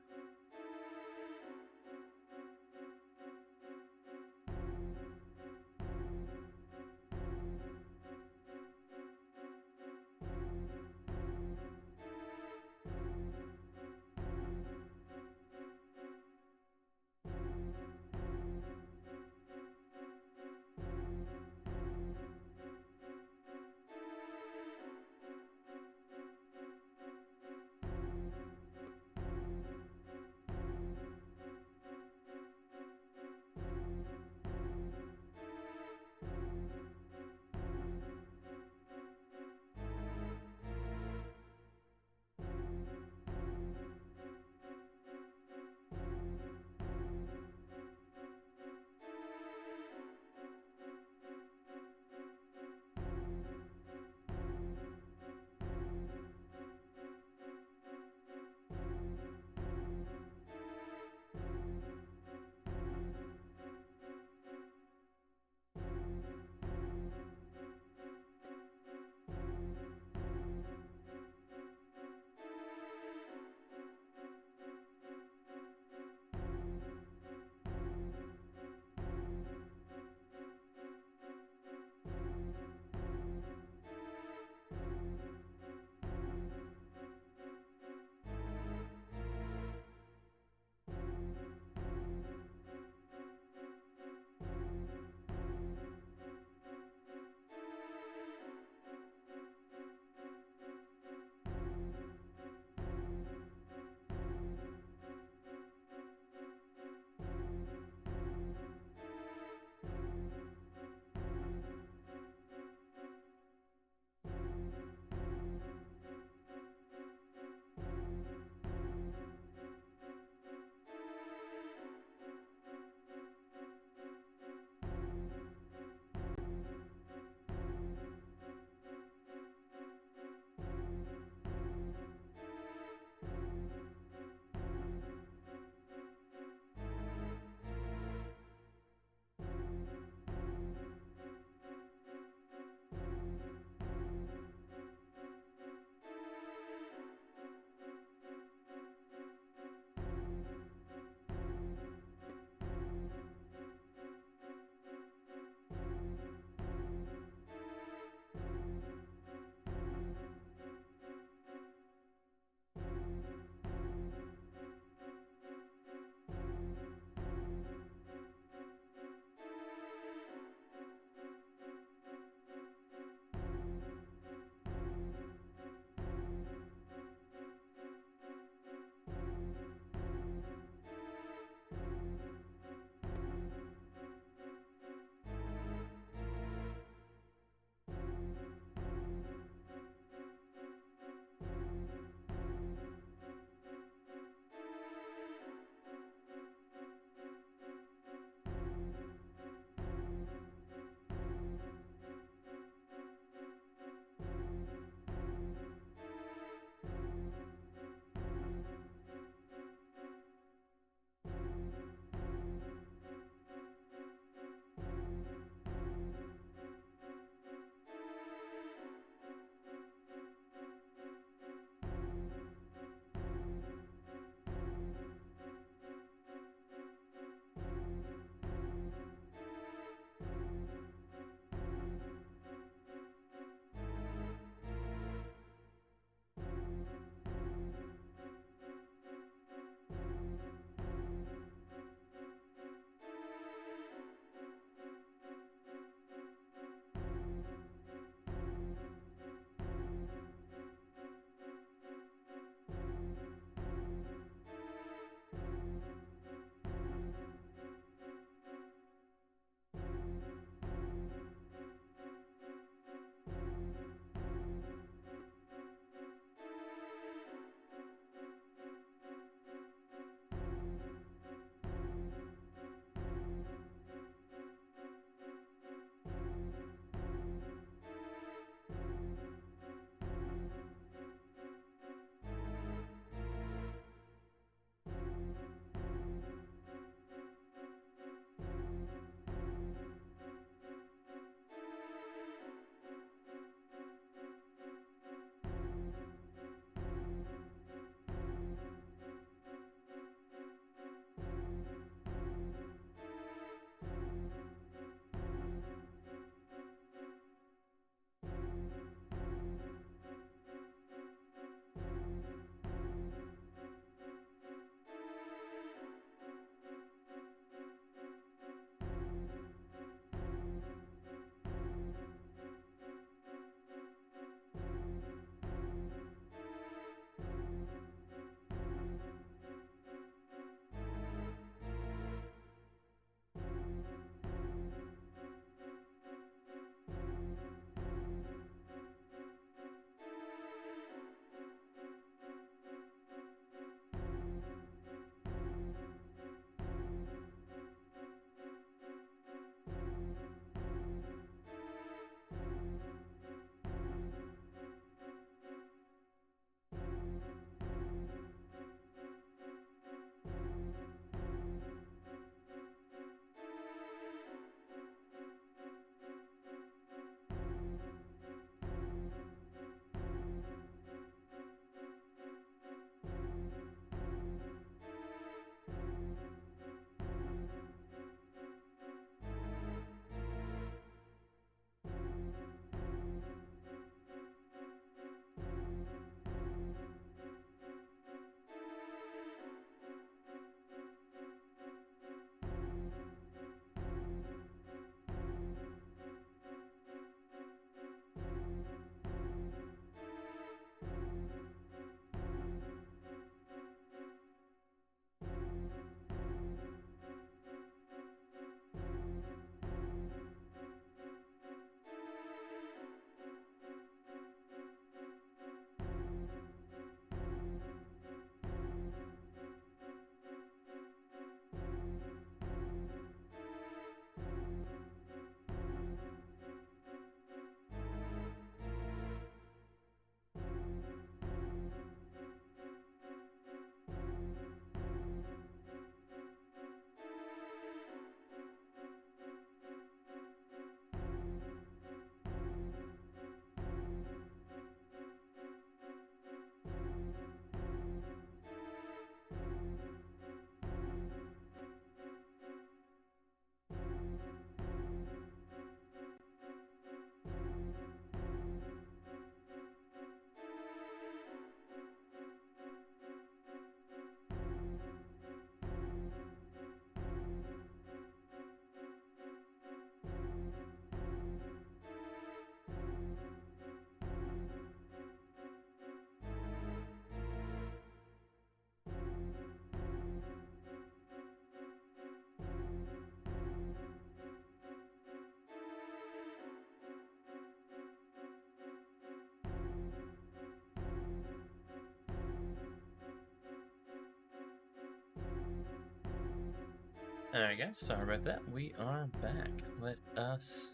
Alright guys, sorry about that. We are back. Let us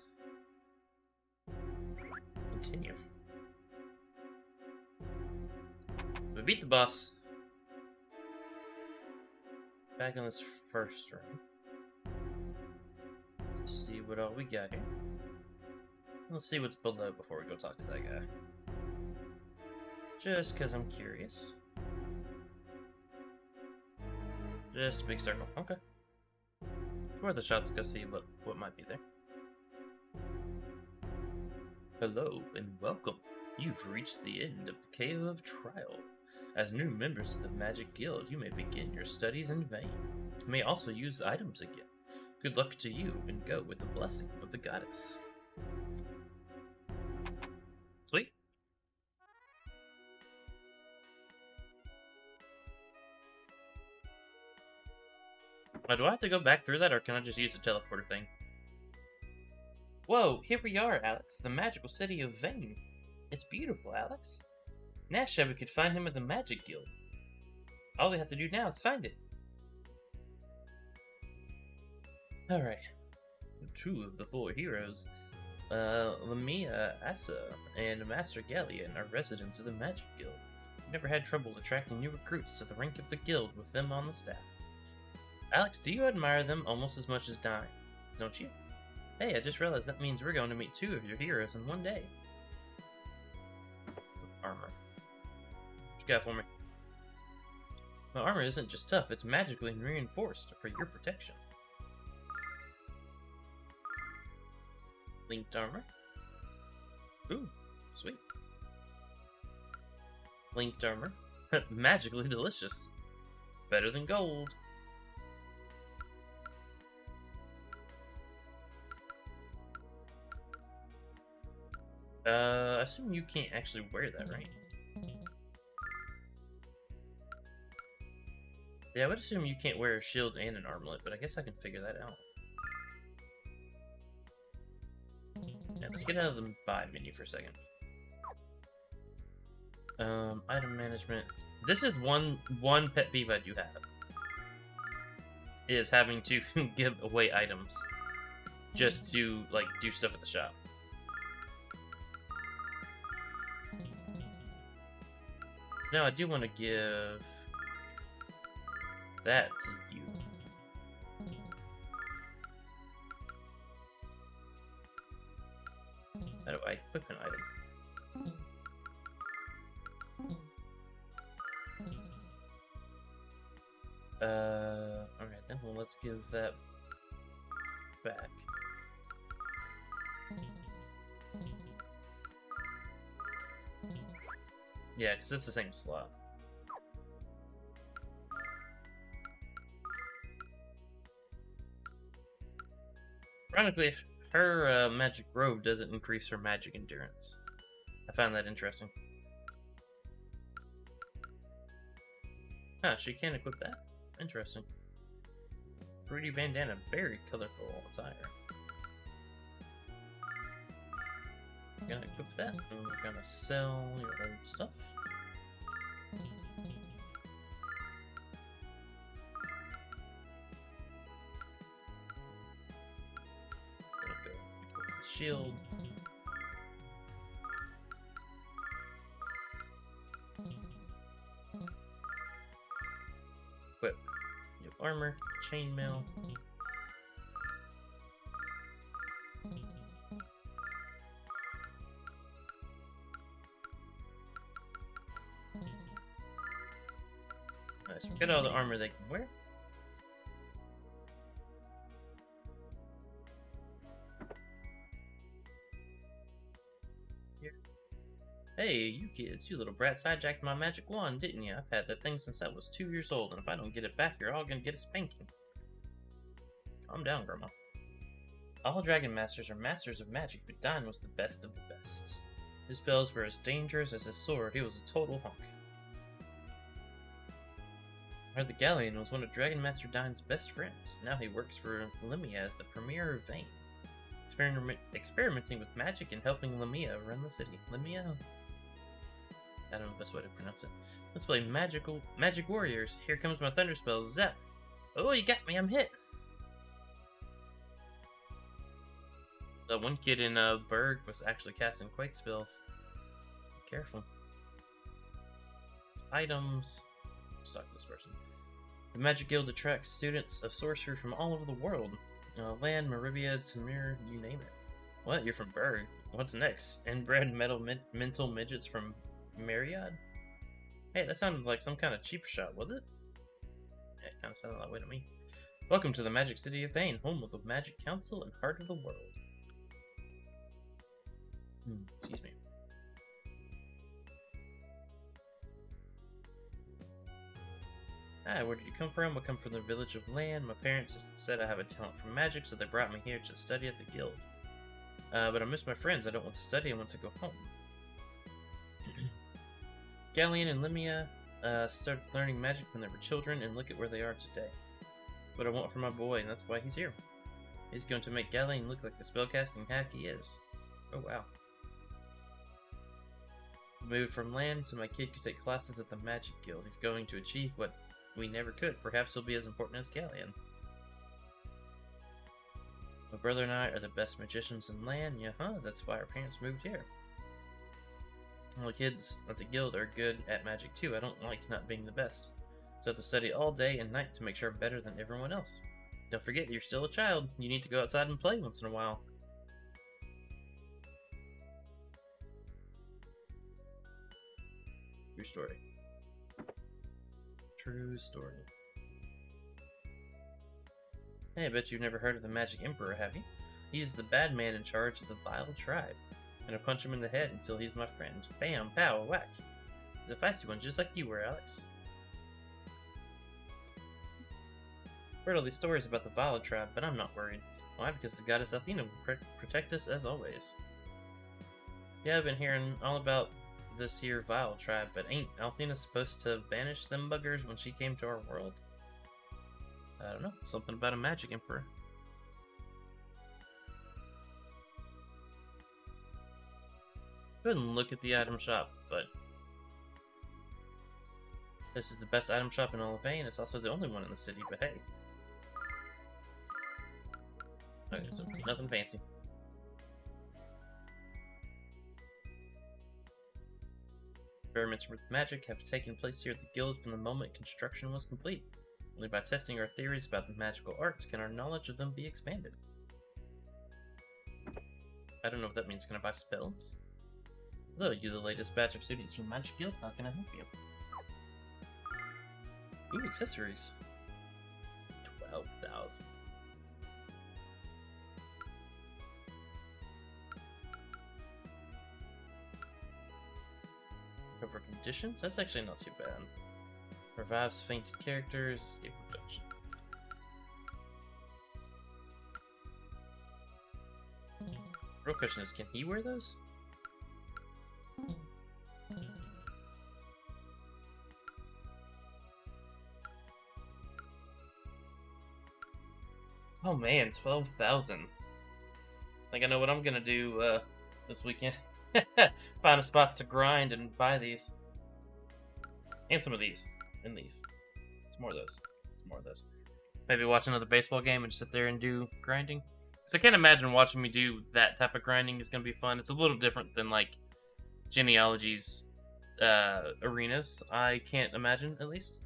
continue. We beat the boss. Back on this first room. Let's see what all we got here. Let's see what's below before we go talk to that guy. Just because I'm curious. Just a big circle. Okay. Worth a shot to go see what might be there. Hello and welcome. You've reached the end of the Chao of Trial. As new members of the Magic Guild, you may begin your studies in vain. You may also use items again. Good luck to you, and go with the blessing of the goddess. Sweet. Do I have to go back through that, or can I just use the teleporter thing? Whoa, here we are, Alex, the magical city of Vane. It's beautiful, Alex. Nash said we could find him at the Magic Guild. All we have to do now is find it. Alright. Two of the four heroes, Lamia, Asa, and Master Galleon are residents of the Magic Guild. We never had trouble attracting new recruits to the rank of the guild with them on the staff. Alex, do you admire them almost as much as Dine? Don't you? Hey, I just realized that means we're going to meet two of your heroes in one day. Some armor. What you got for me? My armor isn't just tough, it's magically reinforced for your protection. Linked armor. Ooh, sweet. Linked armor. Magically delicious. Better than gold. I assume you can't actually wear that, right? Yeah, I would assume you can't wear a shield and an armlet, but I guess I can figure that out. Yeah, let's get out of the buy menu for a second. Item management. This is one pet peeve I do have. Is having to give away items just to, like, do stuff at the shop. Now, I do want to give that to you. How do I equip an item? Alright then, well, let's give that back. Yeah, because it's the same slot. Ironically, her magic robe doesn't increase her magic endurance. I find that interesting. Huh, she can't equip that? Interesting. Fruity bandana, very colorful attire. Gonna equip that, and we're gonna sell your old stuff. Gonna go equip the shield. Equip your armor, chainmail. Nice, we got all the armor they can wear. Here. Hey, you kids, you little brats hijacked my magic wand, didn't you? I've had that thing since I was 2 years old, and if I don't get it back, you're all gonna get a spanking. Calm down, Grandma. All Dragon Masters are masters of magic, but Dine was the best of the best. His spells were as dangerous as his sword. He was a total hunk. I heard the Galleon was one of Dragon Master Dine's best friends. Now he works for Lamia as the Premier of Vane. Experimenting with magic and helping Lamia run the city. Lamia? I don't know the best way to pronounce it. Let's play Magic Warriors. Here comes my thunder spell, Zap. Oh, you got me, I'm hit. That one kid in Berg was actually casting quake spells. Be careful. Items. Let's talk to this person. The Magic Guild attracts students of sorcery from all over the world. Land, Maribia, Tamir, you name it. What? You're from Berg? What's next? Inbred mental midgets from Myriad? Hey, that sounded like some kind of cheap shot, was it? Yeah, it kind of sounded that way to me. Welcome to the Magic City of Vane, home of the Magic Council and heart of the world. Excuse me. Hi, where did you come from? I come from the village of Land. My parents said I have a talent for magic, so they brought me here to study at the guild. But I miss my friends. I don't want to study. I want to go home. Galleon and Limia started learning magic when they were children, and look at where they are today. What I want for my boy, and that's why he's here. He's going to make Galleon look like the spellcasting hack he is. Oh, wow. Moved from Land so my kid could take classes at the Magic Guild. He's going to achieve what we never could. Perhaps he'll be as important as Galleon. My brother and I are the best magicians in Land. Yeah, huh? That's why our parents moved here. All the kids at the guild are good at magic too. I don't like not being the best. So I have to study all day and night to make sure I'm better than everyone else. Don't forget, you're still a child. You need to go outside and play once in a while. True story. True story. Hey, I bet you've never heard of the Magic Emperor, have you? He's the bad man in charge of the Vile Tribe. I'm gonna punch him in the head until he's my friend. Bam, pow, whack. He's a feisty one, just like you were, Alex. Heard all these stories about the Vile Tribe, but I'm not worried. Why? Because the goddess Athena will protect us as always. Yeah, I've been hearing all about this here Vile Tribe, but ain't Athena supposed to banish them buggers when she came to our world? I don't know, something about a Magic Emperor. Couldn't look at the item shop, but this is the best item shop in all of Vane. It's also the only one in the city, but hey. Okay, so nothing fancy. Experiments with magic have taken place here at the guild from the moment construction was complete. Only by testing our theories about the magical arts can our knowledge of them be expanded. I don't know if that means can I buy spells? Hello, you the latest batch of students from Magic Guild. How can I help you? Ooh, accessories. 12,000. Over conditions? That's actually not too bad. Revives fainted characters, escape reduction. Real question is, can he wear those? Oh man, 12,000. I think I know what I'm gonna do this weekend. Find a spot to grind and buy these. And some of these. And these. Some more of those. Some more of those. Maybe watch another baseball game and just sit there and do grinding. Because I can't imagine watching me do that type of grinding is going to be fun. It's a little different than, like, Genealogy's arenas. I can't imagine, at least.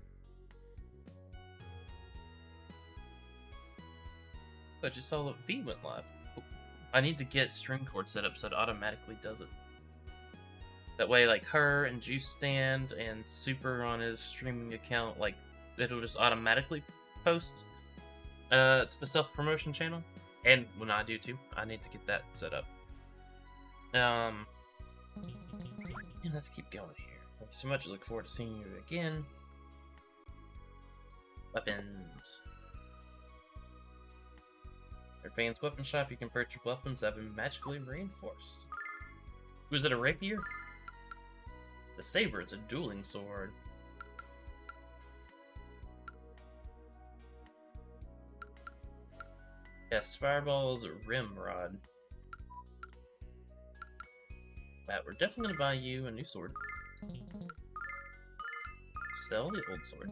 I just saw that V went live. I need to get string cord set up so it automatically does it. That way, like, her and Juice Stand and Super on his streaming account, like, it'll just automatically post to the self-promotion channel. And when I do too, I need to get that set up. And let's keep going here. Thank you so much. I look forward to seeing you again. Weapons. Advanced weapon shop, you can purchase weapons that have been magically reinforced. Was it a rapier? The saber, it's a dueling sword. Cast fireballs, rim rod. That we're definitely gonna buy you a new sword. Sell the old sword.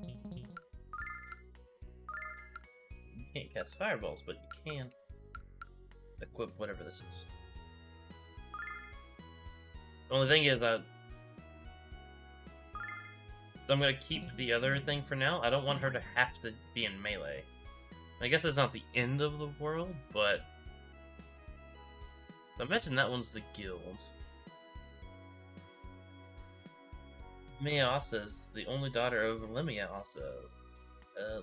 You can't cast fireballs, but you can. equip whatever this is. The only thing is, I'm gonna keep the other thing for now. I don't want her to have to be in melee. I guess it's not the end of the world, but I imagine that one's the guild. Miasa is the only daughter of Lemia, also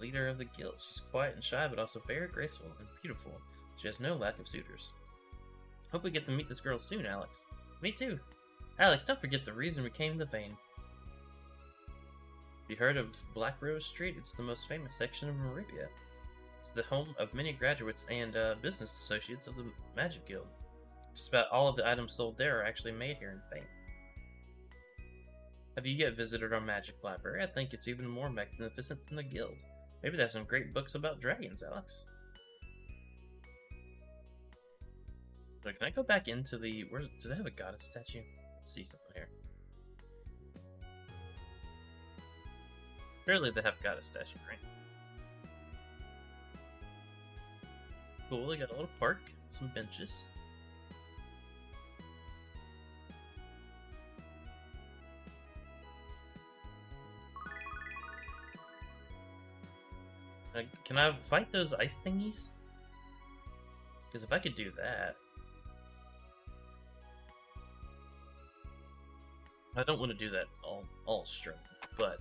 leader of the guild. She's quiet and shy, but also very graceful and beautiful. She has no lack of suitors. Hope we get to meet this girl soon, Alex. Me too. Alex, don't forget the reason we came to Vane. You heard of Black Rose Street? It's the most famous section of Maribia. It's the home of many graduates and business associates of the Magic Guild. Just about all of the items sold there are actually made here in Vane. Have you yet visited our magic library? I think it's even more magnificent than the guild. Maybe they have some great books about dragons, Alex. So can I go back into the... Where do they have a goddess statue? Let's see something here. Surely they have a goddess statue, right? Cool, they got a little park, some benches. Can I fight those ice thingies? Because if I could do that... I don't want to do that all straight, but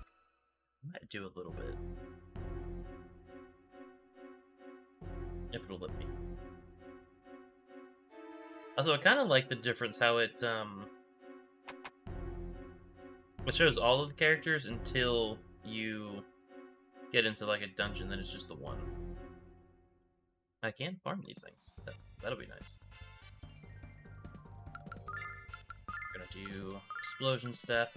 I might do a little bit. If it'll let me. Also, I kind of like the difference how it shows all of the characters until you get into like a dungeon, then it's just the one. I can farm these things. That'll be nice. We're gonna do explosion stuff.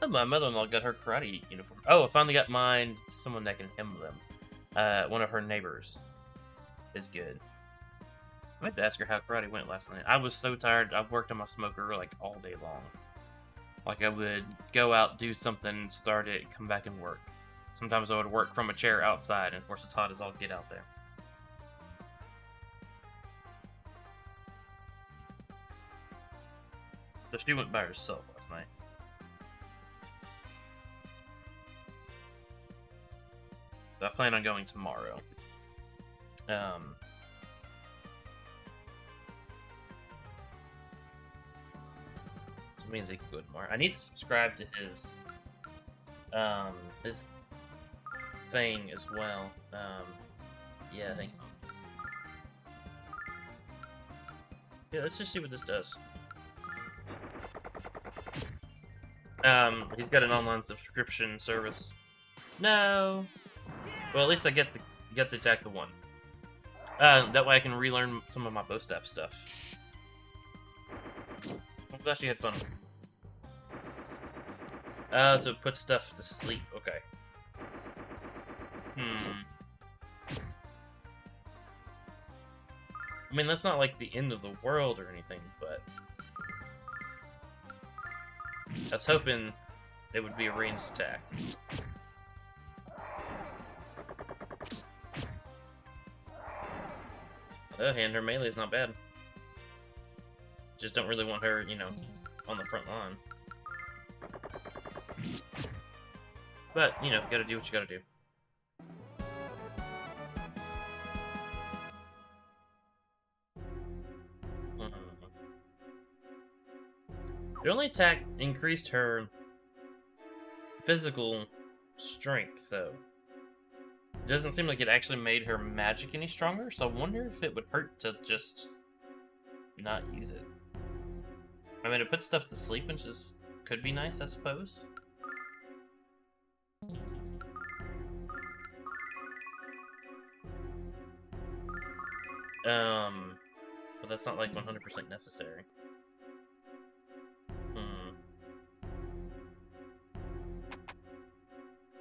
Oh, my mother-in-law got her karate uniform. Oh, I finally got mine. Someone that can hem them. One of her neighbors is good. I meant to ask her how karate went last night. I was so tired. I worked on my smoker like all day long. Like I would go out, do something, start it, come back and work. Sometimes I would work from a chair outside, and of course it's hot as all get out there. So she went by herself last night. So I plan on going tomorrow. So it means he can go tomorrow. I need to subscribe to his thing as well. Yeah, I think. Yeah, let's just see what this does. He's got an online subscription service. No. Well, at least I get to attack the one. That way I can relearn some of my bow staff stuff. I'm glad she had fun. So put stuff to sleep. Okay. I mean, that's not like the end of the world or anything, but I was hoping it would be a ranged attack. On the other hand, her melee is not bad. Just don't really want her, you know, on the front line. But, you know, gotta do what you gotta do. The only attack increased her physical strength, though. It doesn't seem like it actually made her magic any stronger, so I wonder if it would hurt to just not use it. I mean, it puts stuff to sleep, which just could be nice, I suppose. But that's not like 100% necessary.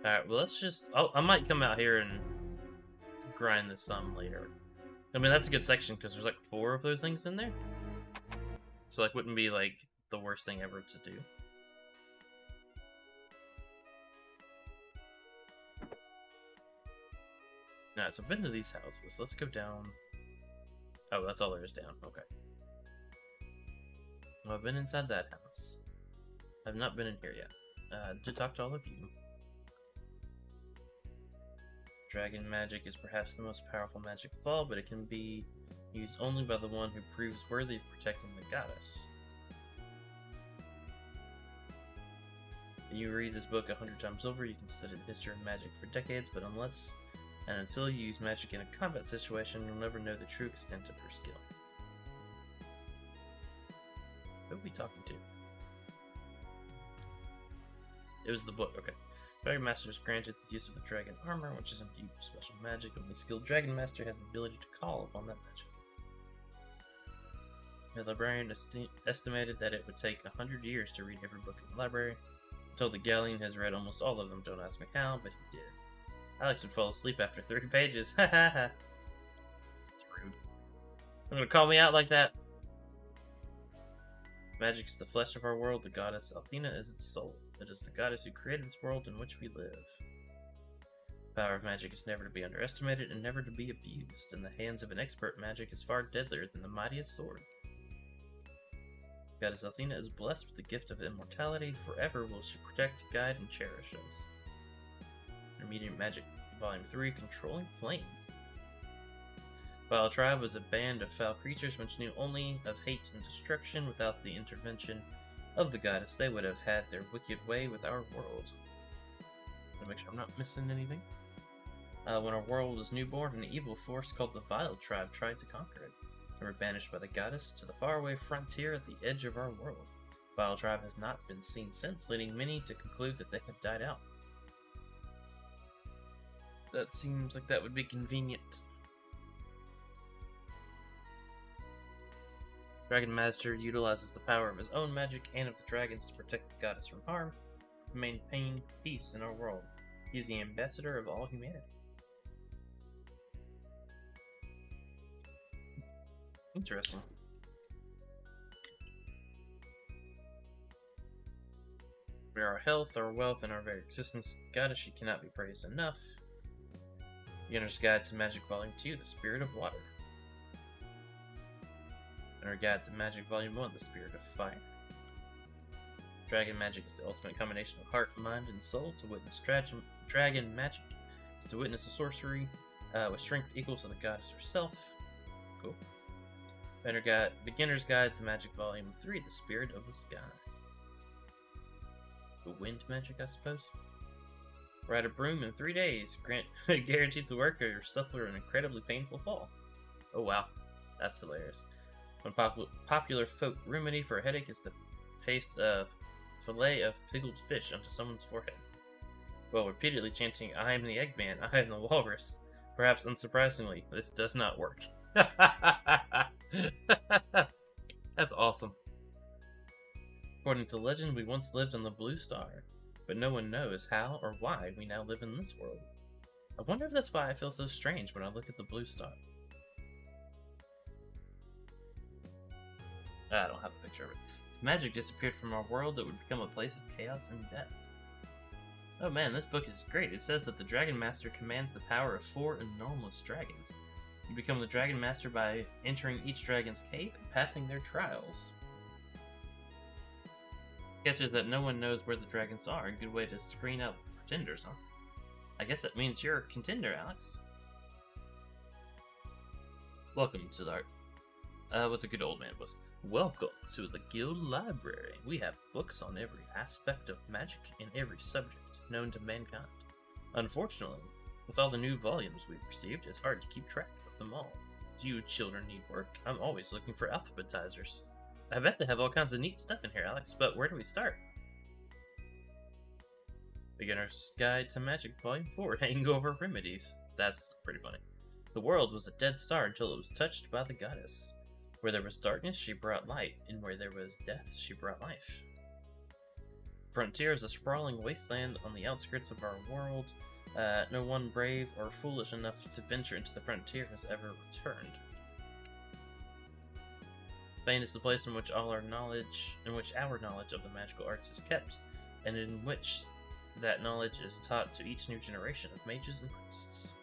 Alright, well let's just... I might come out here and grind this some later. I mean, that's a good section, because there's like 4 of those things in there. So, like, wouldn't be, like, the worst thing ever to do. Alright, so I've been to these houses. Let's go down. Oh, that's all there is down. Okay. Well, I've been inside that house. I've not been in here yet. To talk to all of you. Dragon magic is perhaps the most powerful magic of all, but it can be used only by the one who proves worthy of protecting the goddess. When you read this book 100 times over, you can study the history of magic for decades, but unless and until you use magic in a combat situation, you'll never know the true extent of your skill. Who are we talking to? It was the book, okay. Dragon Master is granted the use of the dragon armor, which is imbued with special magic. Only skilled Dragon Master has the ability to call upon that magic. The librarian estimated that it would take 100 years to read every book in the library. I'm told the Galleon has read almost all of them, don't ask me how, but he did. Alex would fall asleep after 30 pages, ha ha ha. It's rude. I'm gonna call me out like that. Magic is the flesh of our world, the goddess Athena is its soul. It is the goddess who created this world in which we live. The power of magic is never to be underestimated and never to be abused. In the hands of an expert, magic is far deadlier than the mightiest sword. Goddess Athena is blessed with the gift of immortality. Forever will she protect, guide, and cherish us. Intermediate Magic, Volume 3, Controlling Flame. Vile Tribe was a band of foul creatures which knew only of hate and destruction. Without the intervention of the goddess, they would have had their wicked way with our world. To make sure I'm not missing anything. When our world was newborn, an evil force called the Vile Tribe tried to conquer it. They were banished by the goddess to the faraway frontier at the edge of our world. Vile Tribe has not been seen since, leading many to conclude that they have died out. That seems like that would be convenient. Dragon Master utilizes the power of his own magic and of the dragons to protect the goddess from harm, to maintain peace in our world. He is the ambassador of all humanity. Interesting. For our health, our wealth, and our very existence, goddess, she cannot be praised enough. Beginner's Guide to Magic Volume 2, The Spirit of Water. And our Guide to Magic Volume 1, The Spirit of Fire. Dragon magic is the ultimate combination of heart, mind, and soul. To witness dragon magic is to witness a sorcery with strength equal to the goddess herself. Cool. Beginner's Guide to Magic Volume 3, The Spirit of the Sky. The wind magic, I suppose? Ride a broom in 3 days. Guaranteed to work or suffer an incredibly painful fall. Oh wow, that's hilarious. One popular folk remedy for a headache is to paste a fillet of pickled fish onto someone's forehead, while repeatedly chanting, "I am the Eggman, I am the Walrus." Perhaps unsurprisingly, this does not work. That's awesome. According to legend, we once lived on the Blue Star, but no one knows how or why we now live in this world. I wonder if that's why I feel so strange when I look at the Blue Star. I don't have a picture of it. If magic disappeared from our world, it would become a place of chaos and death. Oh man, this book is great. It says that the Dragon Master commands the power of 4 enormous dragons. You become the Dragon Master by entering each dragon's cave and passing their trials. Catch is that no one knows where the dragons are. A good way to screen out pretenders, huh? I guess that means you're a contender, Alex. Welcome to the what's a good old man was? Welcome to the Guild Library. We have books on every aspect of magic in every subject known to mankind. Unfortunately, with all the new volumes we've received, it's hard to keep track of them all. Do you children need work? I'm always looking for alphabetizers. I bet they have all kinds of neat stuff in here, Alex, but where do we start? Beginner's Guide to Magic Volume 4, Hangover Remedies. That's pretty funny. The world was a dead star until it was touched by the goddess. Where there was darkness, she brought light, and where there was death, she brought life. Frontier is a sprawling wasteland on the outskirts of our world. No one brave or foolish enough to venture into the frontier has ever returned. Bane is the place in which our knowledge of the magical arts is kept, and in which that knowledge is taught to each new generation of mages and priests.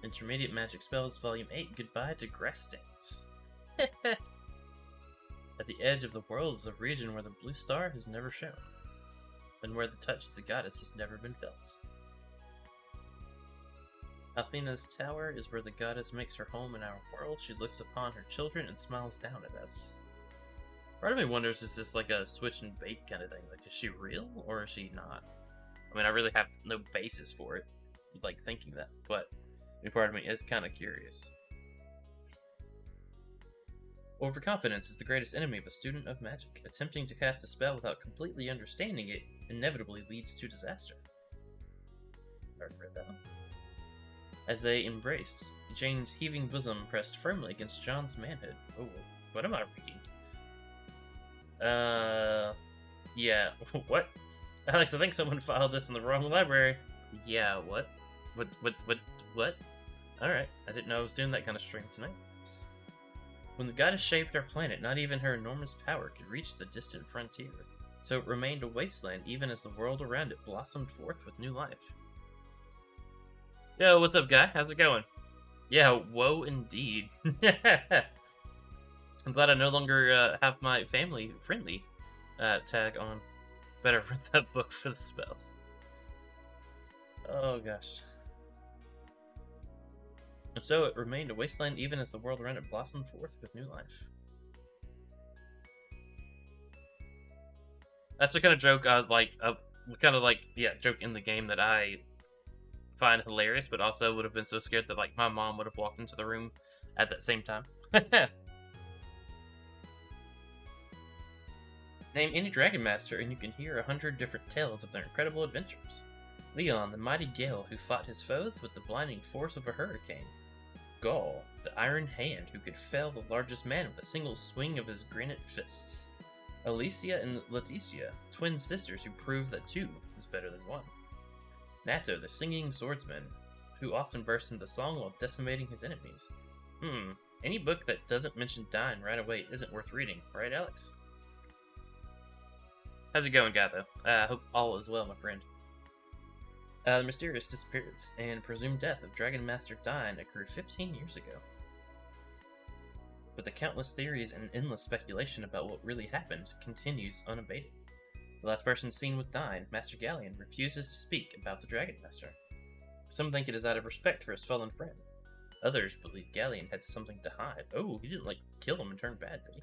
Intermediate Magic Spells, Volume 8, Goodbye to Grass Stains. At the edge of the world is a region where the blue star has never shone, and where the touch of the goddess has never been felt. Athena's tower is where the goddess makes her home in our world. She looks upon her children and smiles down at us. Part of me wonders, is this like a switch and bait kind of thing? Like, is she real, or is she not? I mean, I really have no basis for it, like, thinking that, but part of me is kind of curious. Overconfidence is the greatest enemy of a student of magic. Attempting to cast a spell without completely understanding it inevitably leads to disaster. Already read that one. As they embraced, Jane's heaving bosom pressed firmly against John's manhood. Oh, what am I reading? Yeah, what? Alex, I think someone filed this in the wrong library. Yeah, what? What? Alright, I didn't know I was doing that kind of stream tonight. When the goddess shaped our planet, not even her enormous power could reach the distant frontier, so it remained a wasteland even as the world around it blossomed forth with new life. Yo, what's up, guy? How's it going? Yeah, whoa, indeed. I'm glad I no longer have my family-friendly tag on. Better read that book for the spells. Oh, gosh. And so it remained a wasteland even as the world around it blossomed forth with new life. That's the kind of joke joke in the game that I find hilarious, but also would have been so scared that, like, my mom would have walked into the room at that same time. Name any Dragon Master and you can hear 100 different tales of their incredible adventures. Leon, the mighty Gale who fought his foes with the blinding force of a hurricane. Gaul, the Iron Hand who could fell the largest man with a single swing of his granite fists. Alicia and Leticia, twin sisters who prove that two is better than one. Nato, the singing swordsman, who often bursts into song while decimating his enemies. Any book that doesn't mention Dine right away isn't worth reading, right, Alex? How's it going, guy, though? I hope all is well, my friend. The mysterious disappearance and presumed death of Dragon Master Dine occurred 15 years ago. But the countless theories and endless speculation about what really happened continues unabated. The last person seen with Dine, Master Galleon, refuses to speak about the Dragon Master. Some think it is out of respect for his fallen friend. Others believe Galleon had something to hide. Oh, he didn't, like, kill him and turn bad, did he?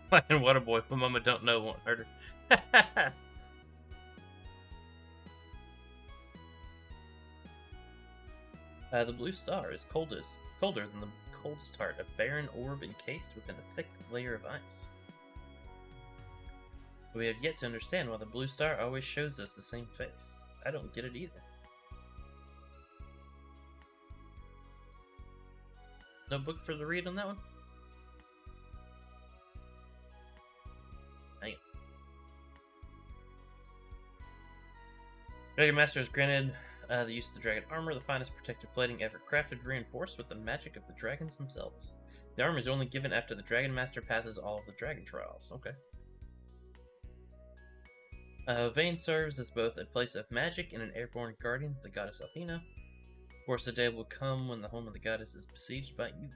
Fucking Waterboy, my mama don't know won't hurt her. The blue star is colder than the coldest heart, a barren orb encased within a thick layer of ice. We have yet to understand why the blue star always shows us the same face. I don't get it either. No book for the read on that one? Dang it. Dragon Master is granted the use of the dragon armor, the finest protective plating ever crafted, reinforced with the magic of the dragons themselves. The armor is only given after the Dragon Master passes all of the dragon trials. Okay. Vane serves as both a place of magic and an airborne guardian of the goddess Athena. Of course, the day will come when the home of the goddess is besieged by you.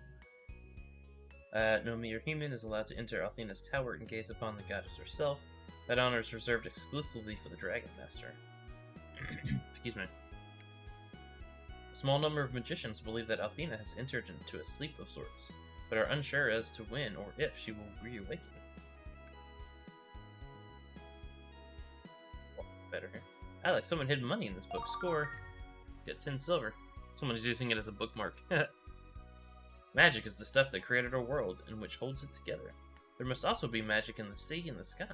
No mere human is allowed to enter Athena's tower and gaze upon the goddess herself. That honor is reserved exclusively for the Dragon Master. Excuse me. A small number of magicians believe that Athena has entered into a sleep of sorts, but are unsure as to when or if she will reawaken. Oh, better here. Alex, someone hid money in this book. Score. Get 10 silver. Someone is using it as a bookmark. Magic is the stuff that created our world and which holds it together. There must also be magic in the sea and the sky.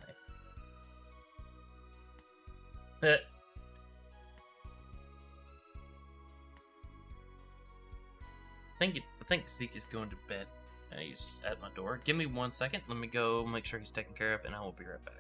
I think Zeke is going to bed. He's at my door. Give me 1 second. Let me go make sure he's taken care of, and I will be right back.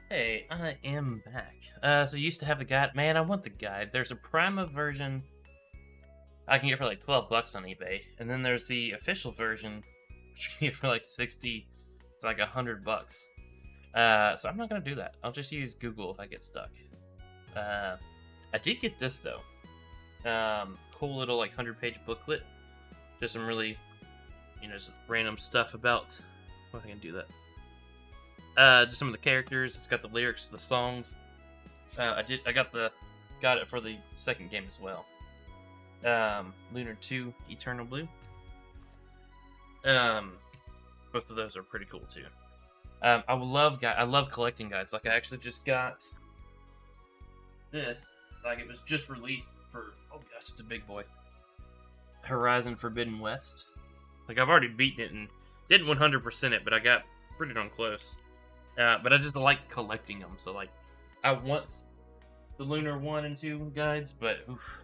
Hey, I am back. So you used to have the guide. Man, I want the guide. There's a Prima version I can get for like $12 on eBay, and then there's the official version, which you can get for like 60 to like $100. So I'm not gonna do that. I'll just use Google if I get stuck. I did get this though. Cool little like 100-page booklet. Just some really, just random stuff about. What if I can do that? Just some of the characters. It's got the lyrics to the songs. I got it for the second game as well. Lunar 2, Eternal Blue. Both of those are pretty cool too. I love collecting guides. Like I actually just got this. Like it was just released for, oh gosh, it's a big boy. Horizon Forbidden West. Like I've already beaten it and didn't 100% it, but I got pretty darn close. But I just like collecting them. So like, I want the Lunar 1 and 2 guides, but oof,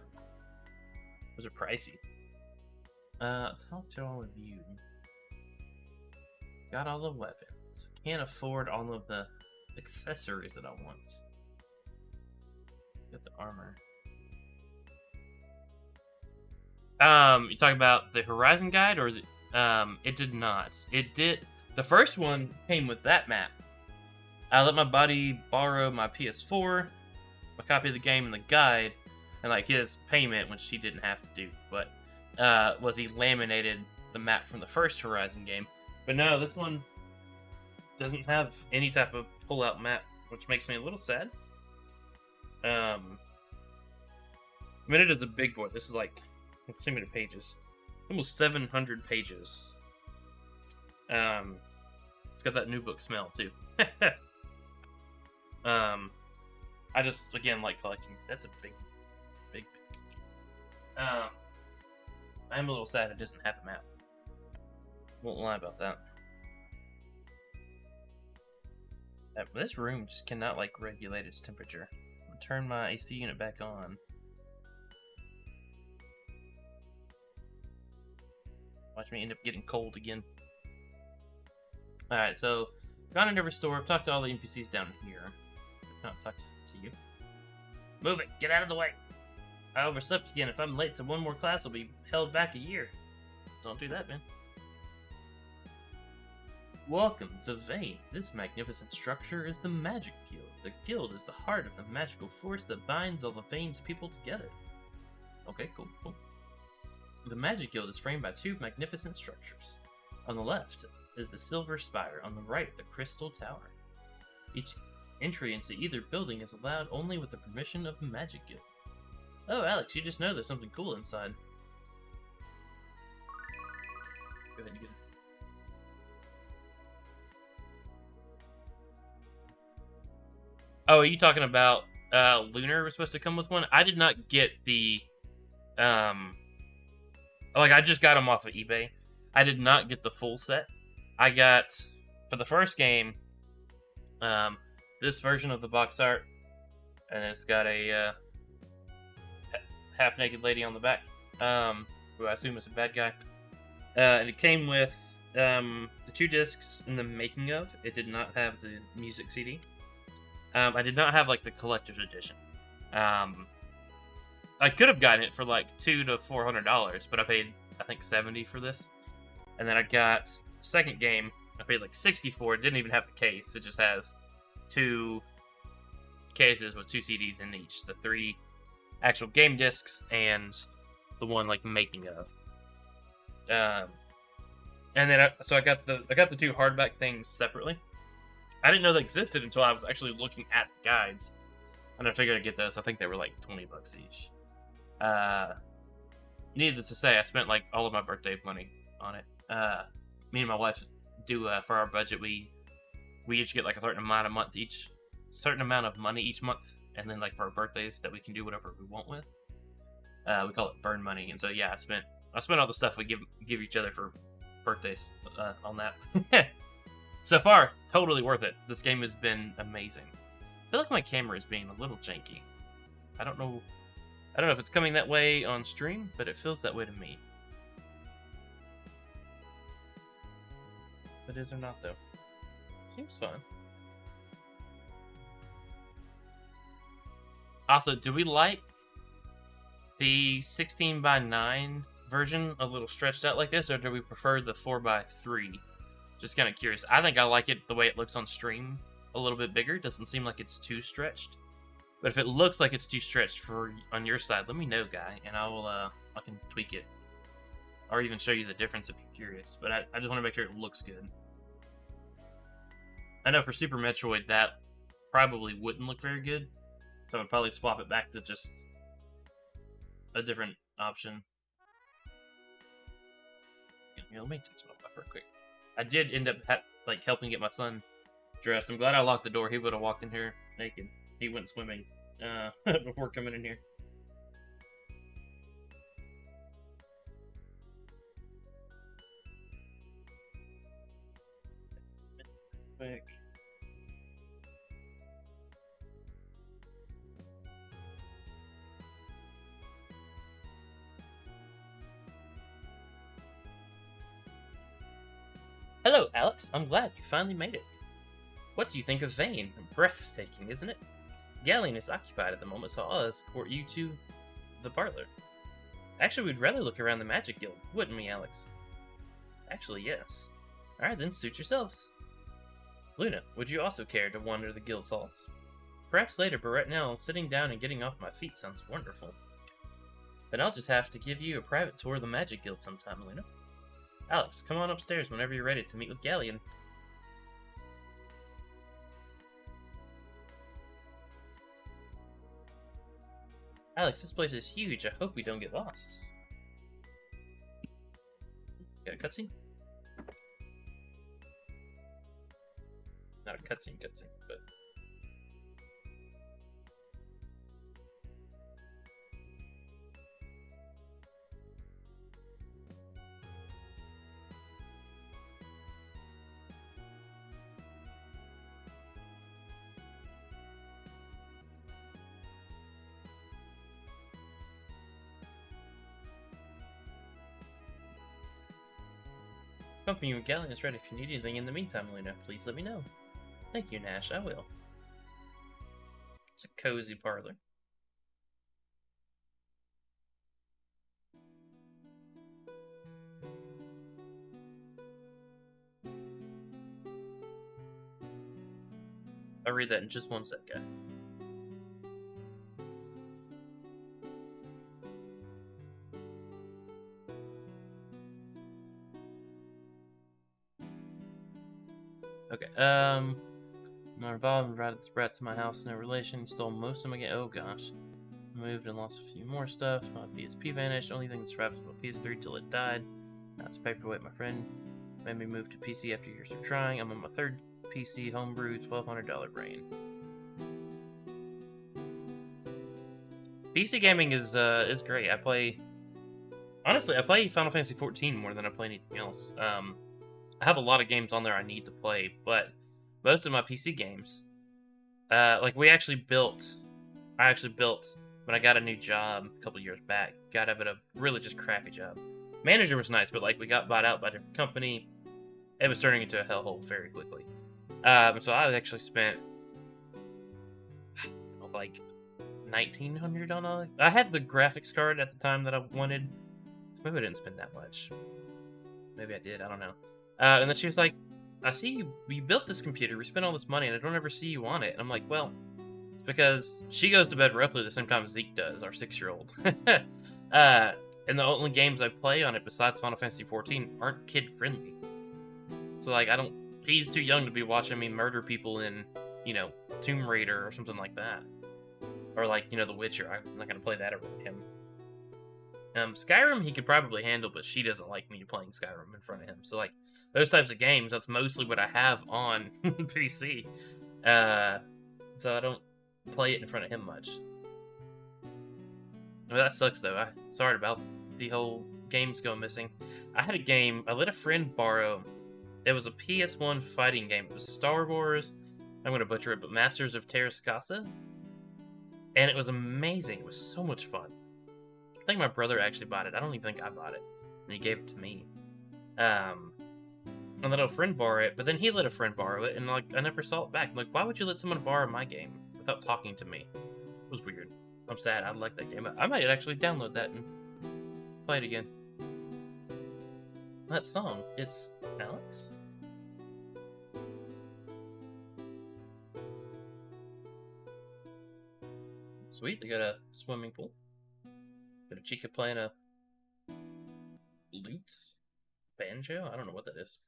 those are pricey. Talk to all of you. Got all the weapons. Can't afford all of the accessories that I want. Got the armor. You talking about the Horizon guide or the, it did not. It did. The first one came with that map. I let my buddy borrow my PS4, a copy of the game and the guide, and like his payment, which he didn't have to do, but was he laminated the map from the first Horizon game. But no, this one doesn't have any type of pull-out map, which makes me a little sad. I mean, it is a big boy. This is like, how many pages? Almost 700 pages. It's got that new book smell too. I just again like collecting. That's a big. I'm a little sad it doesn't have a map. Won't lie about that. This room just cannot like regulate its temperature. I'm gonna turn my AC unit back on. Watch me end up getting cold again. Alright, so gone into restore. I've talked to all the NPCs down here. Not talked to you. Move it! Get out of the way! I overslept again. If I'm late to one more class, I'll be held back a year. Don't do that, man. Welcome to Vane. This magnificent structure is the Magic Guild. The guild is the heart of the magical force that binds all the Vane's people together. Okay, cool. The Magic Guild is framed by two magnificent structures. On the left is the Silver Spire, on the right the Crystal Tower. Each entry into either building is allowed only with the permission of the Magic Guild. Oh, Alex, you just know there's something cool inside. Go ahead and get it. Oh, are you talking about Lunar was supposed to come with one? I did not get the like I just got them off of eBay. I did not get the full set. I got for the first game this version of the box art, and it's got a half-naked lady on the back, who I assume is a bad guy. And it came with the 2 discs in the making of. It did not have the music CD. I did not have like the collector's edition. I could have gotten it for like $200 to $400, but I paid I think $70 for this. And then I got the second game. I paid like $60 for it. Didn't even have the case. It just has 2 cases with 2 CDs in each. The 3 actual game discs and the one like making of. And then I got the 2 hardback things separately. I didn't know they existed until I was actually looking at the guides, and I figured I'd get those. I think they were like $20 each. Needless to say, I spent like all of my birthday money on it. Me and my wife do for our budget. We each get like a certain amount of money each month, and then like for our birthdays that we can do whatever we want with. We call it burn money, and so yeah, I spent all the stuff we give each other for birthdays on that. So far, totally worth it. This game has been amazing. I feel like my camera is being a little janky. I don't know if it's coming that way on stream, but it feels that way to me. But is or not though? Seems fun. Also, do we like the 16 by 9 version a little stretched out like this, or do we prefer the 4 by 3? Just kind of curious. I think I like it the way it looks on stream, a little bit bigger. Doesn't seem like it's too stretched. But if it looks like it's too stretched on your side, let me know, guy, and I can tweak it. Or even show you the difference if you're curious. But I just want to make sure it looks good. I know for Super Metroid that probably wouldn't look very good. So I'd probably swap it back to just a different option. Yeah, let me take some off real quick. I did end up helping get my son dressed. I'm glad I locked the door. He would have walked in here naked. He went swimming before coming in here. Quick. Hello, Alex. I'm glad you finally made it. What do you think of Vane? Breathtaking, isn't it? Galleon is occupied at the moment, so I'll escort you to the parlor. Actually, we'd rather look around the Magic Guild, wouldn't we, Alex? Actually, yes. Alright then, suit yourselves. Luna, would you also care to wander the guild's halls? Perhaps later, but right now, sitting down and getting off my feet sounds wonderful. Then I'll just have to give you a private tour of the Magic Guild sometime, Luna. Alex, come on upstairs whenever you're ready to meet with Galleon. Alex, this place is huge. I hope we don't get lost. Got a cutscene? Not a cutscene, but... Company with Galleon is ready if you need anything in the meantime, Luna. Please let me know. Thank you, Nash. I will. It's a cozy parlor. I'll read that in just one sec, guy. Okay, my revolver invited this brat to my house, no relation. He stole most of my game. Oh gosh. Moved and lost a few more stuff. My PSP vanished. Only thing that survived was my PS3 till it died. Now it's paperweight. My friend made me move to PC after years of trying. I'm on my third PC, homebrew, $1,200 brain. PC gaming is great. Honestly, I play Final Fantasy 14 more than I play anything else. I have a lot of games on there I need to play, but most of my PC games, like I actually built when I got a new job a couple years back. Got out of a really just crappy job. Manager was nice, but like we got bought out by a different company. It was turning into a hellhole very quickly. So I actually spent like $1,900 on it. I had the graphics card at the time that I wanted, so maybe I didn't spend that much. Maybe I did. I don't know. And then she was like, I see you built this computer, we spent all this money, and I don't ever see you on it. And I'm like, well, it's because she goes to bed roughly the same time Zeke does, our 6-year-old. And the only games I play on it besides Final Fantasy 14 aren't kid-friendly. So, like, he's too young to be watching me murder people in, Tomb Raider or something like that. Or, like, The Witcher. I'm not going to play that around him. Skyrim he could probably handle, but she doesn't like me playing Skyrim in front of him. So, like, those types of games, that's mostly what I have on PC. So I don't play it in front of him much. Well, that sucks, though. Sorry about the whole games going missing. I had a game, I let a friend borrow. It was a PS1 fighting game. It was Star Wars, I'm going to butcher it, but Masters of Terrascasa. And it was amazing. It was so much fun. I think my brother actually bought it. I don't even think I bought it. And he gave it to me. And let a friend borrow it, but then he let a friend borrow it, and like I never saw it back. I'm like, why would you let someone borrow my game without talking to me? was weird. I'm sad. I like that game. I might actually download that and play it again. That song, it's Alex? Sweet, they got a swimming pool. Got a chica playing a lute? Banjo? I don't know what that is.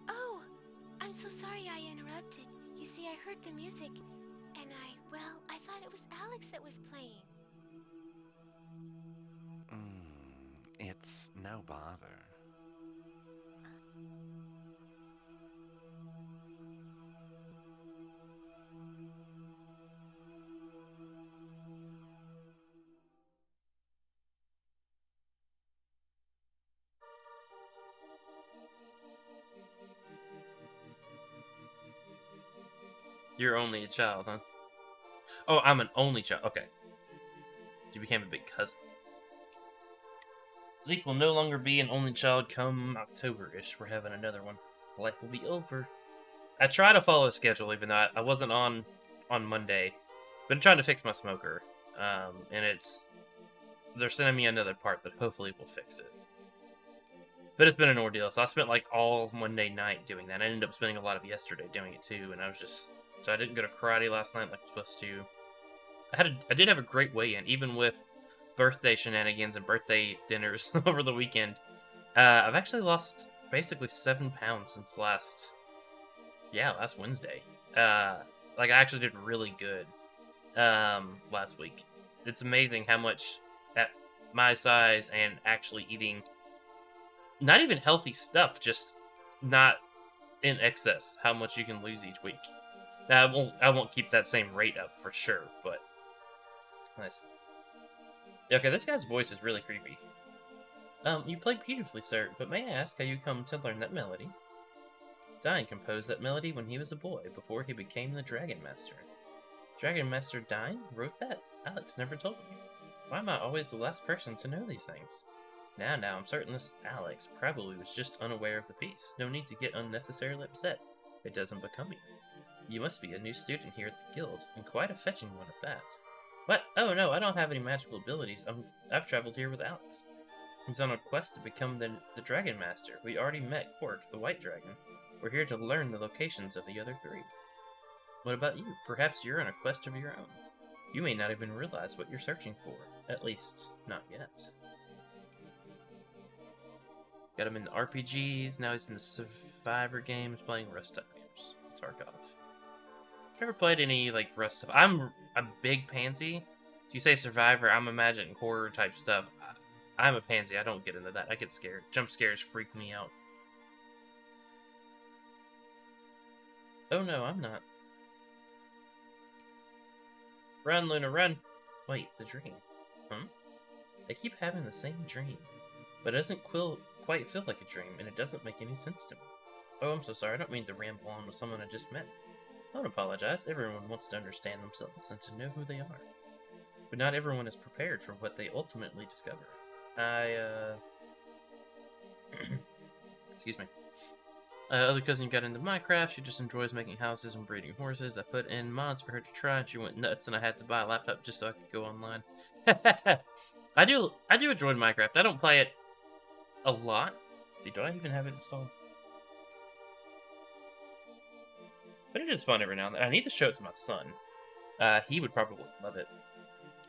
Oh, I'm so sorry I interrupted. You see, I heard the music, and I thought it was Alex that was playing. It's no bother. You're only a child, huh? Oh, I'm an only child. Okay. You became a big cousin. Zeke will no longer be an only child come October-ish. We're having another one. Life will be over. I try to follow a schedule, even though I wasn't on Monday. Been trying to fix my smoker. And they're sending me another part that hopefully will fix it. But it's been an ordeal, so I spent like all of Monday night doing that. I ended up spending a lot of yesterday doing it too, and so I didn't go to karate last night like I was supposed to. I did have a great weigh-in, even with birthday shenanigans and birthday dinners over the weekend. I've actually lost basically 7 pounds since last Wednesday. Like I actually did really good last week. It's amazing how much at my size and actually eating not even healthy stuff, just not in excess, how much you can lose each week. Now, I won't keep that same rate up for sure, but nice. Okay, this guy's voice is really creepy. You played beautifully, sir, but may I ask how you come to learn that melody? Dine composed that melody when he was a boy, before he became the Dragon Master. Dragon Master Dine wrote that? Alex never told me. Why am I always the last person to know these things? Now, I'm certain this Alex probably was just unaware of the piece. No need to get unnecessarily upset. It doesn't become you. You must be a new student here at the guild, and quite a fetching one at that. What? Oh no, I don't have any magical abilities. I've traveled here with Alex. He's on a quest to become the Dragon Master. We already met Quark, the White Dragon. We're here to learn the locations of the other three. What about you? Perhaps you're on a quest of your own. You may not even realize what you're searching for. At least, not yet. Got him in the RPGs, now he's in the Survivor games, playing Rust games. Tarkov. You ever played any, like, Rust stuff? I'm a big pansy. If you say Survivor, I'm imagining horror-type stuff. I'm a pansy, I don't get into that. I get scared. Jump scares freak me out. Oh no, I'm not. Run, Luna, run! Wait, the dream. I keep having the same dream, but it doesn't quite feel like a dream, and it doesn't make any sense to me. Oh, I'm so sorry, I don't mean to ramble on with someone I just met. Don't apologize, everyone wants to understand themselves and to know who they are. But not everyone is prepared for what they ultimately discover. Excuse me. Other cousin got into Minecraft. She just enjoys making houses and breeding horses. I put in mods for her to try, and she went nuts, and I had to buy a laptop just so I could go online. I do enjoy Minecraft. I don't play it a lot. Do I even have it installed? But it is fun every now and then. I need to show it to my son. He would probably love it.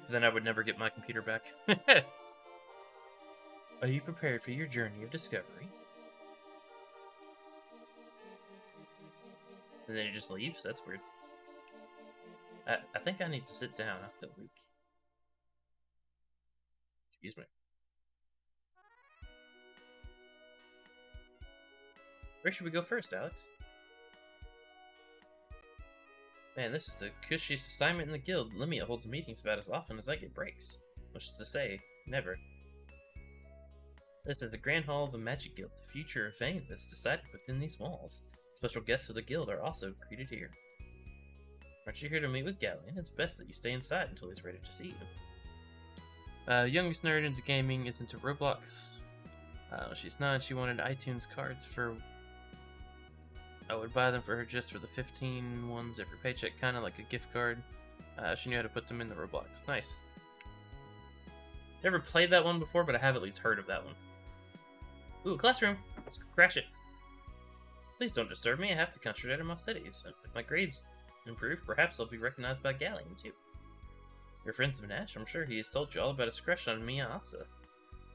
Then I would never get my computer back. Are you prepared for your journey of discovery? And then he just leaves? That's weird. I think I need to sit down. I feel weak. Excuse me. Where should we go first, Alex? Man, this is the cushiest assignment in the guild. Lemia holds meetings about as often as I get breaks. Which is to say, never. This is the Grand Hall of the Magic Guild. The future of Vane is decided within these walls. Special guests of the guild are also greeted here. Aren't you here to meet with Galleon? It's best that you stay inside until he's ready to see you. Youngest nerd into gaming is into Roblox. She's 9. She wanted iTunes cards for... I would buy them for her just for the 15 ones every paycheck, kind of like a gift card. She knew how to put them in the Roblox. Nice. Never played that one before, but I have at least heard of that one. Ooh, classroom! Let's crash it. Please don't disturb me. I have to concentrate on my studies. If my grades improve, perhaps I'll be recognized by Galleon, too. You're friends of Nash. I'm sure he has told you all about his crush on Mia Asa.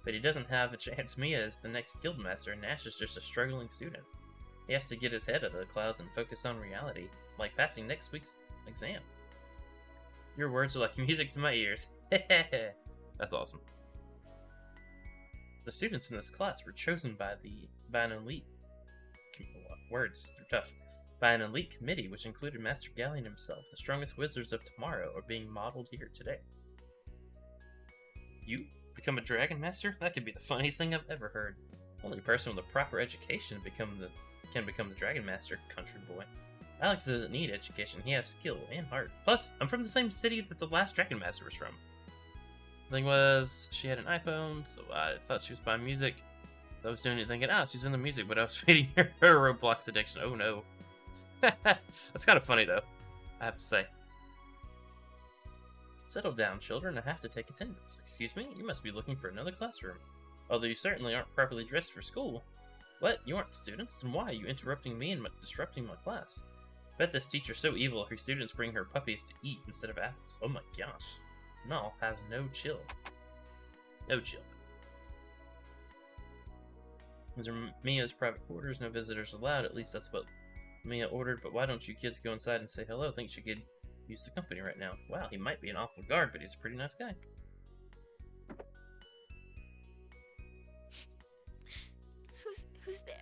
But he doesn't have a chance. Mia is the next guildmaster, and Nash is just a struggling student. He has to get his head out of the clouds and focus on reality, like passing next week's exam. Your words are like music to my ears. That's awesome. The students in this class were chosen by an elite... Words, they're tough. By an elite committee, which included Master Galleon himself. The strongest wizards of tomorrow are being modeled here today. You become a dragon master? That could be the funniest thing I've ever heard. Only a person with a proper education can become the dragon master, country boy. Alex doesn't need education, he has skill and heart. Plus, I'm from the same city that the last dragon master was from. The thing was, she had an iPhone, so I thought she was buying music. I was doing it thinking, she's into music, but I was feeding her Roblox addiction. Oh no. That's kind of funny though, I have to say. Settle down, children. I have to take attendance. Excuse me? You must be looking for another classroom. Although you certainly aren't properly dressed for school. What? You aren't students? Then why are you interrupting me and disrupting my class? Bet this teacher's so evil her students bring her puppies to eat instead of apples. Oh my gosh. Null has no chill. No chill. These are Mia's private quarters. No visitors allowed. At least that's what Mia ordered. But why don't you kids go inside and say hello? Think she could use the company right now. Wow, he might be an awful guard, but he's a pretty nice guy. Who's there?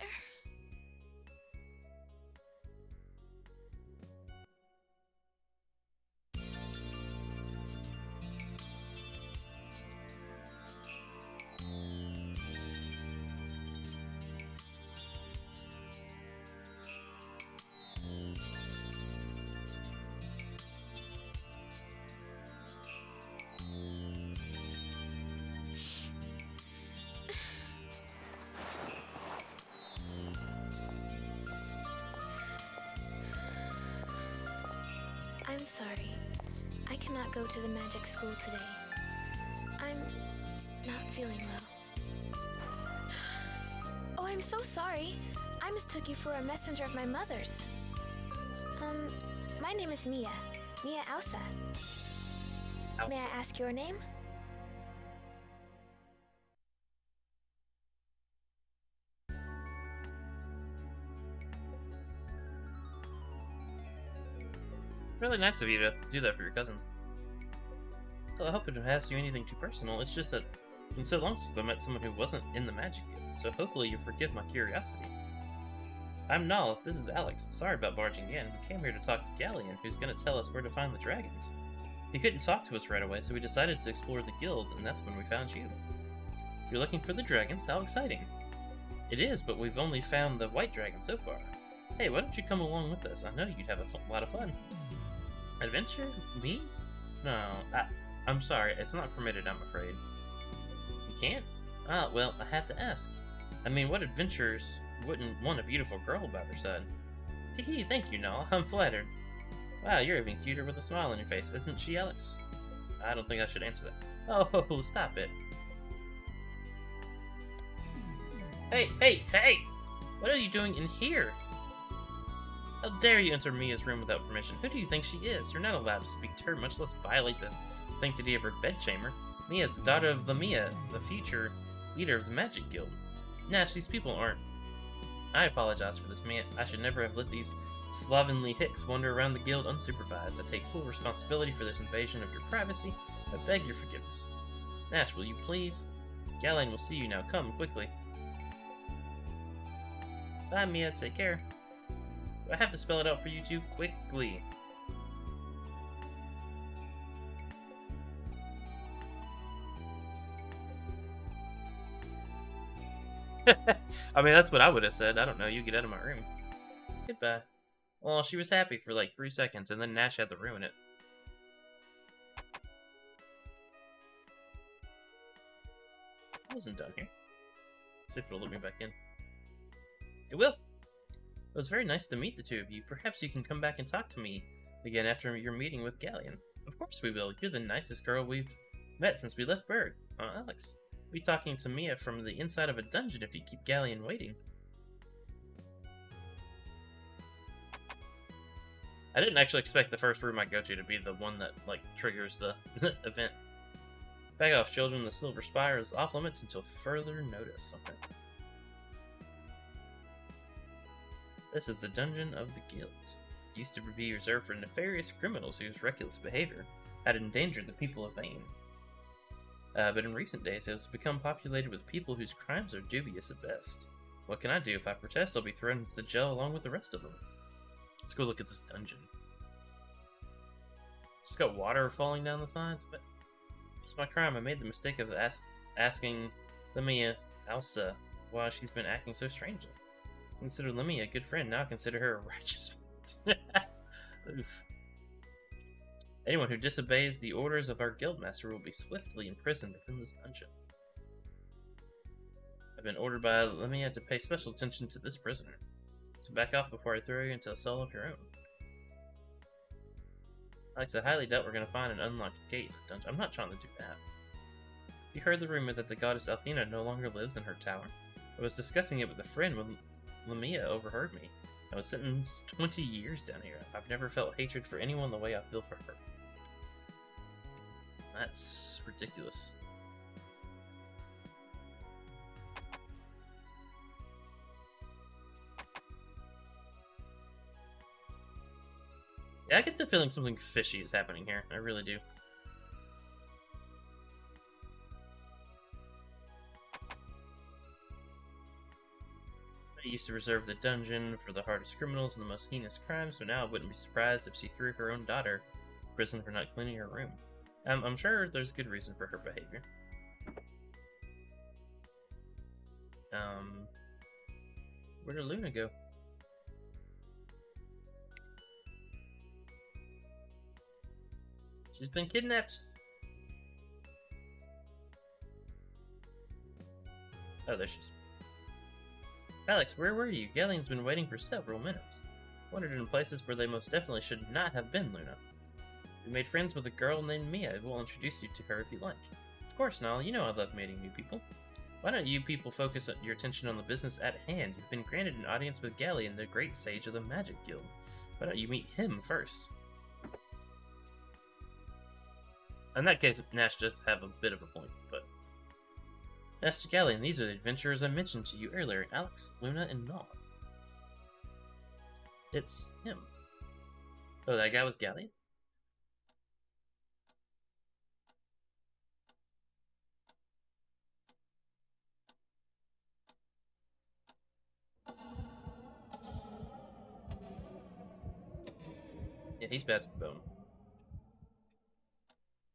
I'm sorry. I cannot go to the magic school today. I'm not feeling well. Oh, I'm so sorry. I mistook you for a messenger of my mother's. My name is Mia. Mia Ausa. May I ask your name? Really nice of you to do that for your cousin. Well, I hope it didn't ask you anything too personal. It's just that it's been so long since I met someone who wasn't in the magic guild, so hopefully you forgive my curiosity. I'm Null. This is Alex. Sorry about barging in. We came here to talk to Galleon, who's going to tell us where to find the dragons. He couldn't talk to us right away, so we decided to explore the guild, and that's when we found you. You're looking for the dragons? How exciting! It is, but we've only found the white dragon so far. Hey, why don't you come along with us? I know you'd have a lot of fun. Adventure? Me? No, I'm sorry, it's not permitted, I'm afraid. You can't? Ah, well, I have to ask. I mean, what adventurers wouldn't want a beautiful girl by their side? Tee, thank you, Null. I'm flattered. Wow, you're even cuter with a smile on your face, isn't she, Alex? I don't think I should answer that. Oh, stop it. Hey! What are you doing in here? How dare you enter Mia's room without permission? Who do you think she is? You're not allowed to speak to her, much less violate the sanctity of her bedchamber. Mia is the daughter of Lamia, the future leader of the Magic Guild. Nash, these people aren't... I apologize for this, Mia. I should never have let these slovenly hicks wander around the guild unsupervised. I take full responsibility for this invasion of your privacy. I beg your forgiveness. Nash, will you please? Galleon will see you now. Come, quickly. Bye, Mia. Take care. Do I have to spell it out for you two? Quickly. I mean, that's what I would have said. I don't know. You get out of my room. Goodbye. Well, she was happy for like 3 seconds, and then Nash had to ruin it. isn't done here. See if it'll let me back in. It will! It was very nice to meet the two of you. Perhaps you can come back and talk to me again after your meeting with Galleon. Of course we will. You're the nicest girl we've met since we left Berg. Alex, we'll be talking to Mia from the inside of a dungeon if you keep Galleon waiting. I didn't actually expect the first room I go to be the one that, like, triggers the event. Back off, children. The Silver Spire is off limits until further notice. Okay. This is the Dungeon of the Guild. It used to be reserved for nefarious criminals whose reckless behavior had endangered the people of Vane. But in recent days, it has become populated with people whose crimes are dubious at best. What can I do? If I protest, I'll be thrown into the jail along with the rest of them. Let's go look at this dungeon. Just got water falling down the sides, but it's my crime. I made the mistake of asking Lemia Elsa why she's been acting so strangely. Consider Lemia a good friend, now consider her a righteous one. Oof. Anyone who disobeys the orders of our guildmaster will be swiftly imprisoned within this dungeon. I've been ordered by Lemia to pay special attention to this prisoner. So back off before I throw you into a cell of your own. Alex, I highly doubt we're going to find an unlocked gate in the dungeon. I'm not trying to do that. You heard the rumor that the goddess Athena no longer lives in her tower. I was discussing it with a friend when Lemia overheard me. I was sentenced 20 years down here. I've never felt hatred for anyone the way I feel for her. That's ridiculous. Yeah, I get the feeling something fishy is happening here. I really do. I used to reserve the dungeon for the hardest criminals and the most heinous crimes, so now I wouldn't be surprised if she threw her own daughter in prison for not cleaning her room. I'm sure there's good reason for her behavior. Where did Luna go? She's been kidnapped. Oh, there she is. Alex, where were you? Galleon's been waiting for several minutes. Wandered in places where they most definitely should not have been, Luna. We made friends with a girl named Mia. We'll introduce you to her if you like. Of course, Nala, you know I love meeting new people. Why don't you people focus your attention on the business at hand? You've been granted an audience with Galleon, the great sage of the Magic Guild. Why don't you meet him first? In that case, Nash does have a bit of a point, but... Master Galleon, these are the adventurers I mentioned to you earlier, Alex, Luna, and Nala. It's him. Oh, that guy was Galleon? Yeah, he's bad to the bone.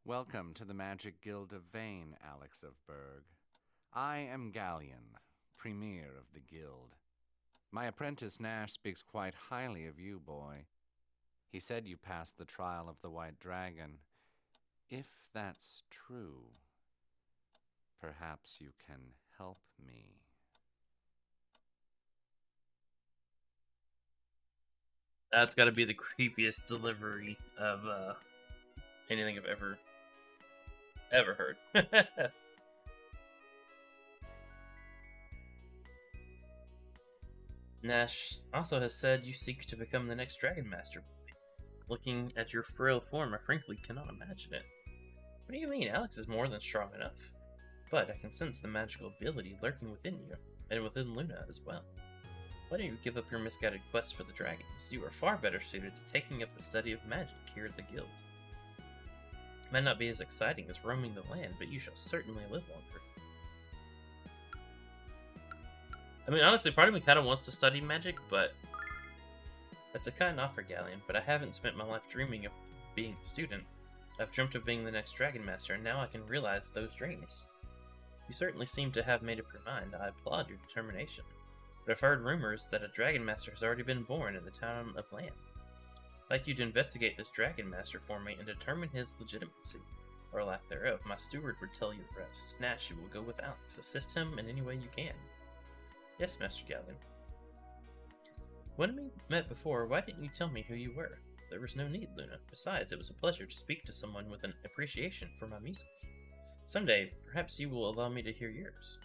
Welcome to the Magic Guild of Vane, Alex of Berg. I am Galleon, premier of the guild. My apprentice Nash speaks quite highly of you, boy. He said you passed the trial of the White Dragon. If that's true, perhaps you can help me. That's got to be the creepiest delivery of anything I've ever heard. Nash also has said you seek to become the next Dragon Master. Looking at your frail form, I frankly cannot imagine it. What do you mean? Alex is more than strong enough. But I can sense the magical ability lurking within you, and within Luna as well. Why don't you give up your misguided quest for the dragons? You are far better suited to taking up the study of magic here at the guild. It might not be as exciting as roaming the land, but you shall certainly live longer. I mean, honestly, part of me kind of wants to study magic, but that's a kind offer, Galleon. But I haven't spent my life dreaming of being a student. I've dreamt of being the next Dragon Master, and now I can realize those dreams. You certainly seem to have made up your mind. I applaud your determination. But I've heard rumors that a Dragon Master has already been born in the town of Land. I'd like you to investigate this Dragon Master for me and determine his legitimacy. or lack thereof, my steward would tell you the rest. Nash, you will go with Alex. Assist him in any way you can. Yes, Master Galleon. When we met before, why didn't you tell me who you were? There was no need, Luna. Besides, it was a pleasure to speak to someone with an appreciation for my music. Someday, perhaps you will allow me to hear yours.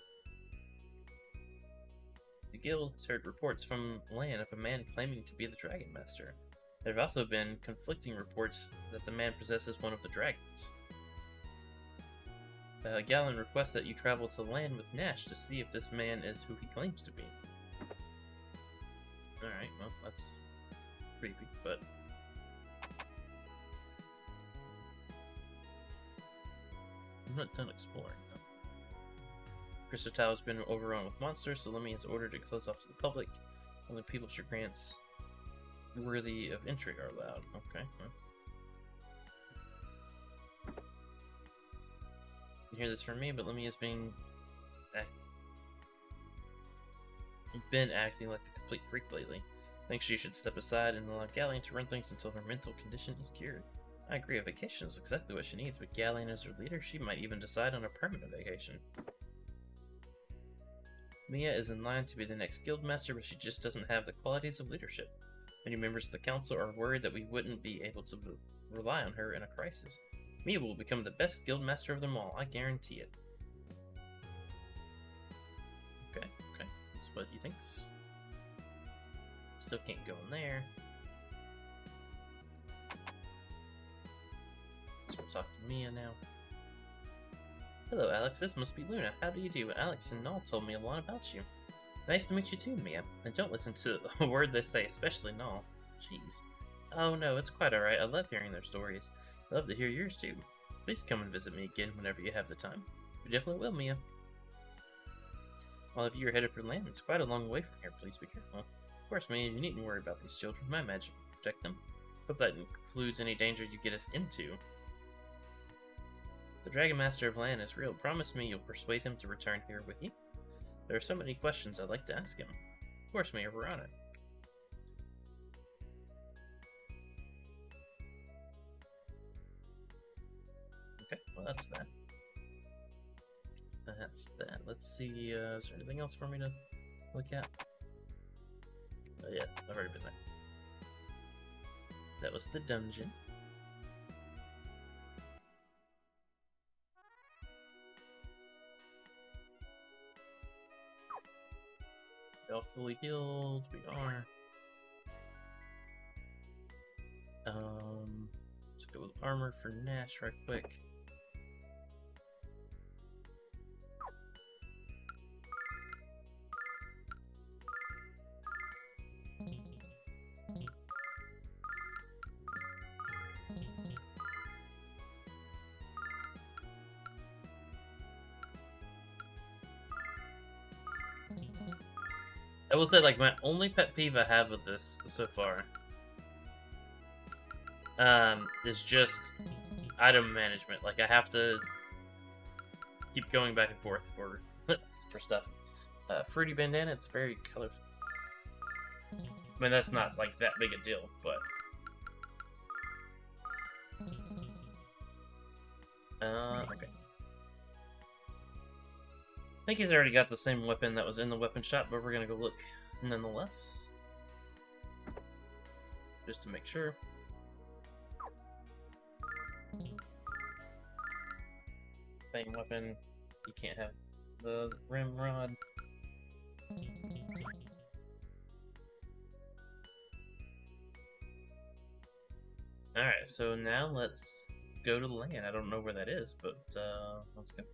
The guild has heard reports from Lan of a man claiming to be the Dragon Master. There have also been conflicting reports that the man possesses one of the dragons. Galen requests that you travel to Lan with Nash to see if this man is who he claims to be. Alright, well, that's creepy, but... I'm not done exploring, though. Crystal Tower has been overrun with monsters, so Lemmy has ordered it closed off to the public. Only people's grants worthy of entry are allowed. Okay, well. You hear this from me, but Lemmy has been acting like a complete freak lately. I think she should step aside and allow Galleon to run things until her mental condition is cured. I agree, a vacation is exactly what she needs, but Galleon as her leader, she might even decide on a permanent vacation. Mia is in line to be the next guildmaster, but she just doesn't have the qualities of leadership. Many members of the council are worried that we wouldn't be able to rely on her in a crisis. Mia will become the best guildmaster of them all, I guarantee it. Okay, that's what he thinks. Still can't go in there. Let's go talk to Mia now. Hello, Alex. This must be Luna. How do you do? Alex and Null told me a lot about you. Nice to meet you too, Mia. And don't listen to a word they say, especially Null. Jeez. Oh no, it's quite alright. I love hearing their stories. I love to hear yours too. Please come and visit me again whenever you have the time. We definitely will, Mia. All of you are headed for land. It's quite a long way from here. Please be careful. Of course, Mia, you needn't worry about these children. My magic will protect them. Hope that includes any danger you get us into. The Dragon Master of Lan is real. Promise me you'll persuade him to return here with you. There are so many questions I'd like to ask him. Of course, Mia, we're on it. Okay, well that's that. That's that. Let's see, is there anything else for me to look at? Oh yeah, I've already been there. That was the dungeon. All fully healed, we are. Let's go with armor for Nash right quick. I will say, like, my only pet peeve I have with this so far is just item management. Like, I have to keep going back and forth for stuff. Fruity bandana, it's very colorful. I mean, that's not, like, that big a deal, but... okay. I think he's already got the same weapon that was in the weapon shop, but we're gonna go look nonetheless. Just to make sure. Same weapon. You can't have the rim rod. Alright, so now let's go to the land. I don't know where that is, but let's go.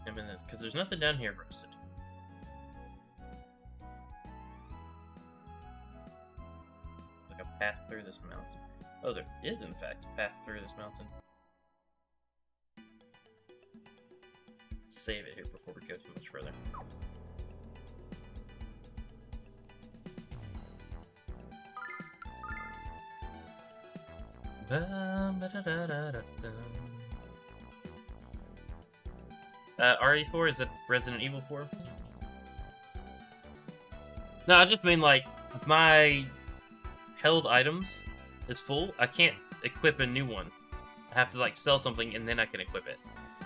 I mean, because there's nothing down here for us to do. Like a path through this mountain. Oh, there is, in fact, a path through this mountain. Let's save it here before we go too much further. RE4? Is that Resident Evil 4? No, I just mean like if my held items is full, I can't equip a new one. I have to like sell something and then I can equip it.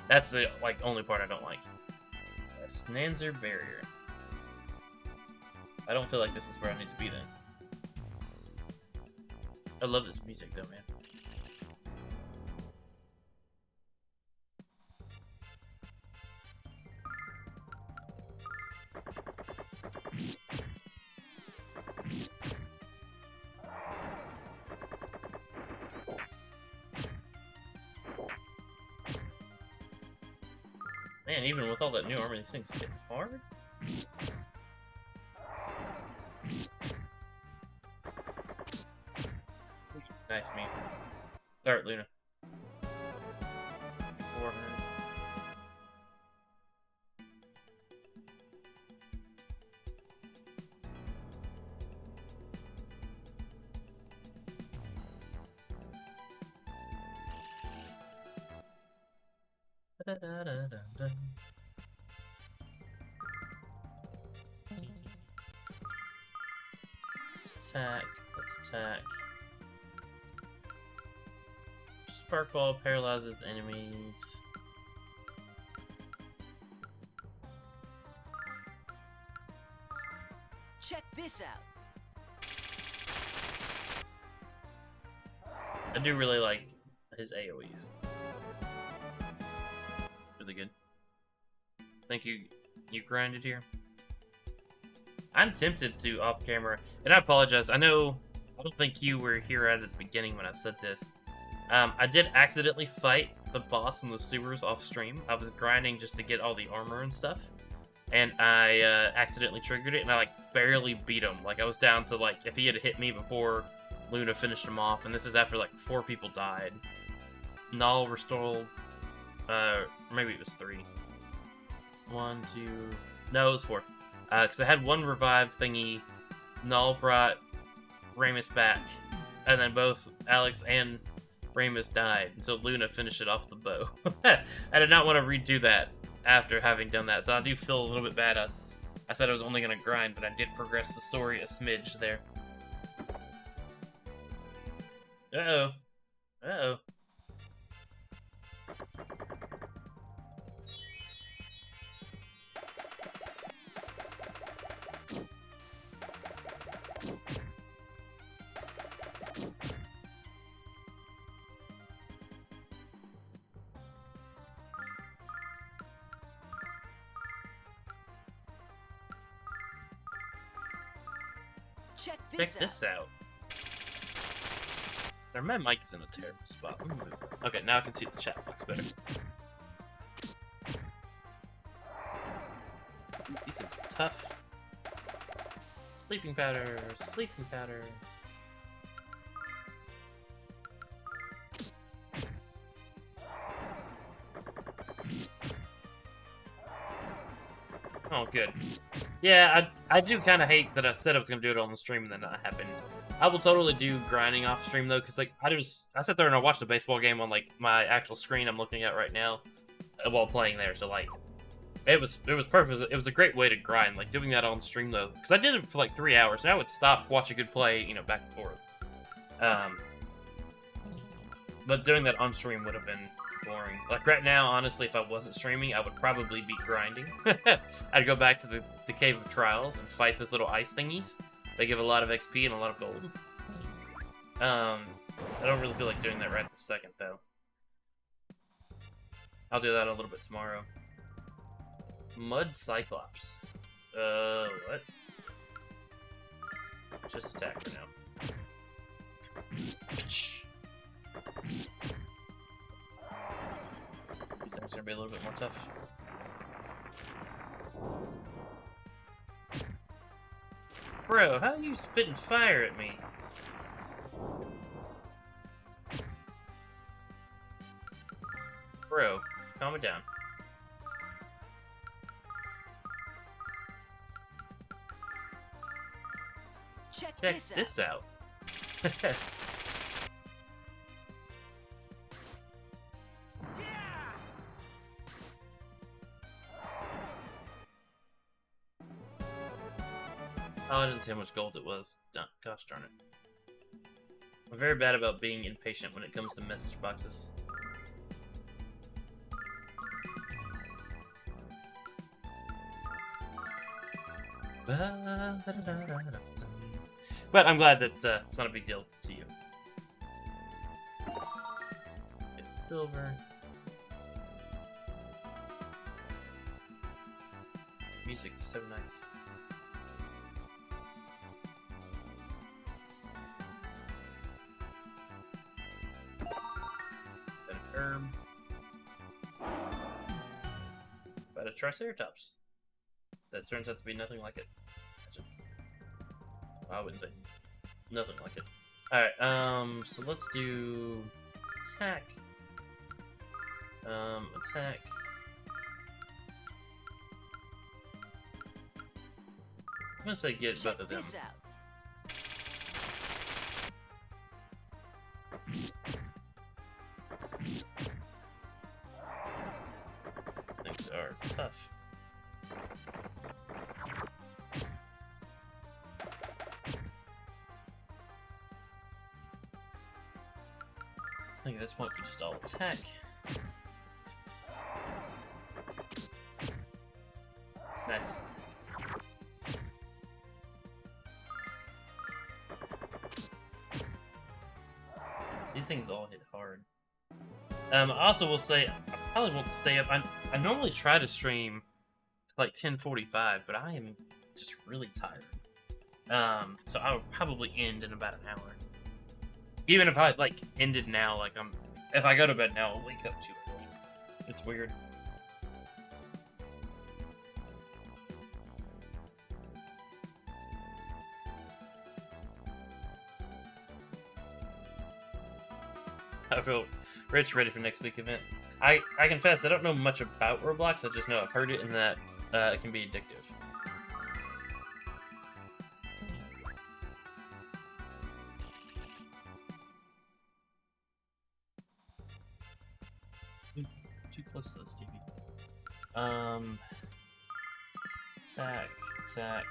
That's the like only part I don't like. Snanzer barrier. I don't feel like this is where I need to be then. I love this music though, man. Man, even with all that new armor, these things get hard. Nice me. Start, Luna. 400. Da-da-da-da-da. Let's attack. Let's attack. Spark Ball paralyzes the enemies. Check this out. I do really like his AoEs. Really good. Thank you. You grinded here. I'm tempted to off camera, and I apologize. I don't think you were here at the beginning when I said this. I did accidentally fight the boss in the sewers off stream. I was grinding just to get all the armor and stuff, and I accidentally triggered it, and I like barely beat him. Like I was down to like if he had hit me before Luna finished him off, and this is after like 4 people died. Null restored. Maybe it was 3. 1, 2. No, it was 4. Because I had 1 revive thingy. Null brought Ramus back, and then both Alex and Ramus died, and so Luna finished it off with the bow. I did not want to redo that after having done that, so I do feel a little bit bad. I said I was only going to grind, but I did progress the story a smidge there. Uh-oh. Uh-oh. Check Check this out. Now, my mic is in a terrible spot. Okay, now I can see the chat box better. These things are tough. Sleeping powder, sleeping powder. Oh, good. Yeah, I do kind of hate that I said I was going to do it on the stream and then that happened. I will totally do grinding off stream though, because like I sat there and I watched a baseball game on like my actual screen I'm looking at right now while playing there. So like it was perfect. It was a great way to grind, like doing that on stream though, because I did it for like 3 hours and I would stop, watch a good play, you know, back and forth. But doing that on stream would have been boring. Like right now, honestly, if I wasn't streaming, I would probably be grinding. I'd go back to the Cave of Trials and fight those little ice thingies. They give a lot of XP and a lot of gold. I don't really feel like doing that right this second, though. I'll do that a little bit tomorrow. Mud Cyclops. What? Just attack for now. These things are gonna be a little bit more tough. Bro, how are you spitting fire at me? Bro, calm it down. Check this out. Oh, I didn't see how much gold it was. Gosh darn it. I'm very bad about being impatient when it comes to message boxes. But I'm glad that it's not a big deal to you. Silver. Music's so nice. An herb. But a Triceratops. That turns out to be nothing like it. I wouldn't say nothing like it. Alright, so let's do attack. Attack. I'm gonna say get both of them. This out. Things are tough. I think at this point we just all attack. Nice. These things all hit hard. I also will say, I probably won't stay up. I normally try to stream to like 10:45, but I am just really tired. So I will probably end in about an hour. Even if I like ended now, like if I go to bed now, I'll wake up too early. It's weird. I feel rich, ready for next week's event. I confess, I don't know much about Roblox. I just know I've heard it and that it can be addictive. Too close to this TV. Attack, attack,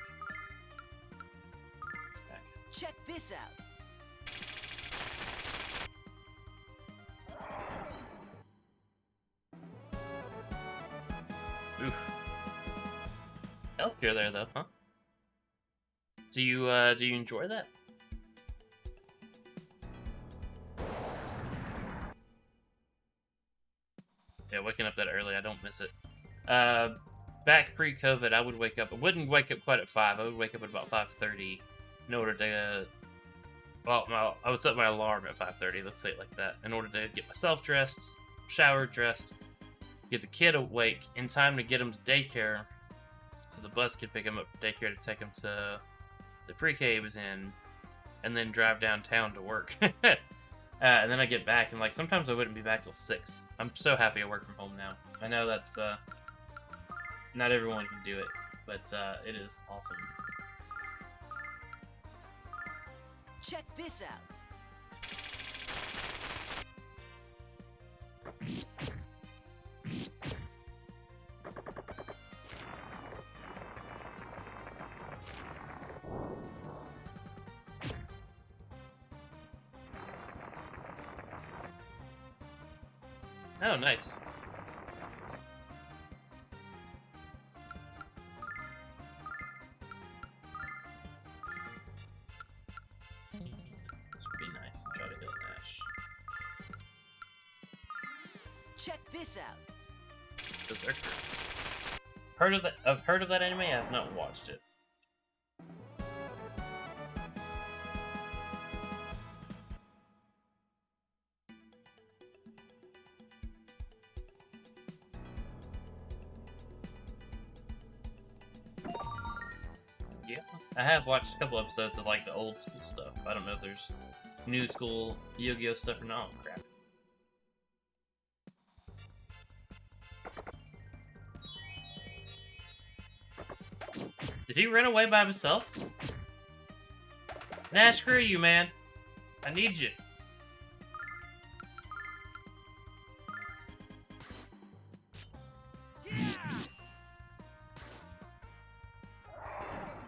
attack. Check this out. Oof. Healthcare there though, huh? Do you enjoy that? Yeah, waking up that early, I don't miss it. Back pre-COVID, I would wake up. I wouldn't wake up quite at 5. I would wake up at about 5:30 in order to. Well, I would set my alarm at 5:30. Let's say it like that, in order to get myself dressed, showered, dressed, get the kid awake in time to get him to daycare, so the bus could pick him up from daycare to take him to the pre-K he was in, and then drive downtown to work. And then I get back, and like sometimes I wouldn't be back till 6. I'm so happy I work from home now. I know that's not everyone can do it, but it is awesome. Check this out. Oh, nice. This would be nice. Try to hit Nash. Check this out. Berserker. Heard of that? I've heard of that anime. I have not watched it. Yeah, I have watched a couple episodes of like the old school stuff. I don't know if there's new school Yu-Gi-Oh stuff or not. Oh, crap. Did he run away by himself? Nah, screw you, man. I need you.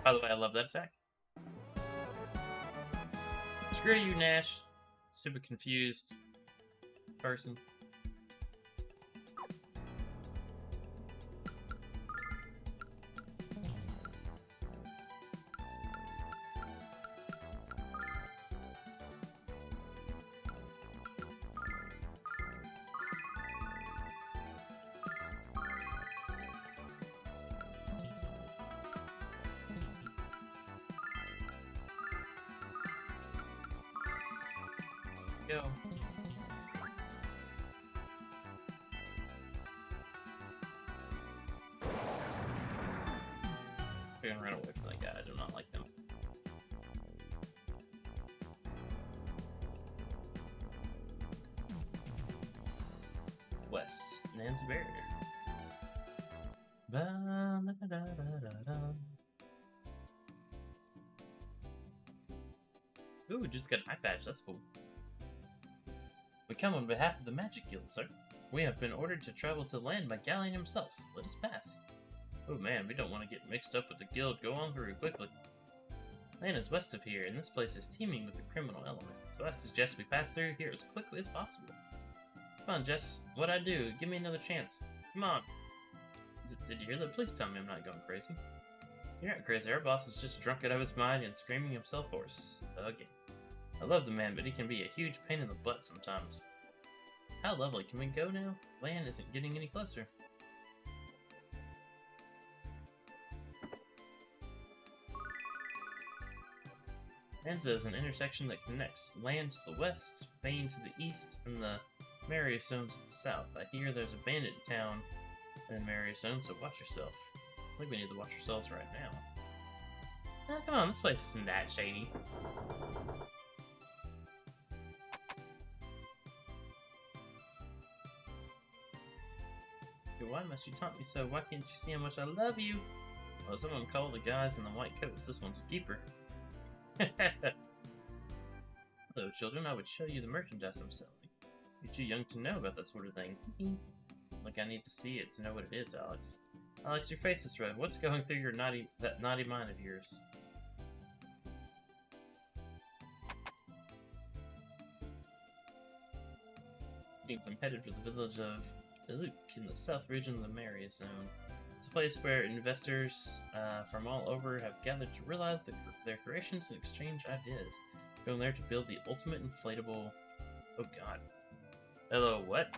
By the way, I love that attack. Screw you, Nash. Stupid confused person. Go. We're gonna run away from that guy. I do not like them. West. Nan's Barrier. Ooh, just got an eye patch. That's cool. We come on behalf of the Magic Guild, sir. We have been ordered to travel to land by Galleon himself. Let us pass. Oh man, we don't want to get mixed up with the guild. Go on through quickly. Land is west of here, and this place is teeming with the criminal element. So I suggest we pass through here as quickly as possible. Come on, Jess. What'd I do? Give me another chance. Come on. Did you hear that? Please tell me I'm not going crazy. You're not crazy. Our boss is just drunk out of his mind and screaming himself hoarse. Again. I love the man, but he can be a huge pain in the butt sometimes. How lovely. Can we go now? Land isn't getting any closer. Anza is an intersection that connects land to the west, Vane to the east, and the Marius Zone to the south. I hear there's a bandit town in Marius Zone, so watch yourself. I think we need to watch ourselves right now. Oh, come on, this place isn't that shady. Why must you taunt me so? Why can't you see how much I love you? Well, someone called the guys in the white coats. This one's a keeper. Hello, children. I would show you the merchandise I'm selling. You're too young to know about that sort of thing. Look, I need to see it to know what it is, Alex. Alex, your face is red. What's going through that naughty mind of yours? Means I'm headed for the village of Iluk in the south region of the Marius Zone. It's a place where investors from all over have gathered to realize their creations and exchange ideas. Going there to build the ultimate inflatable... Oh god. Hello, what?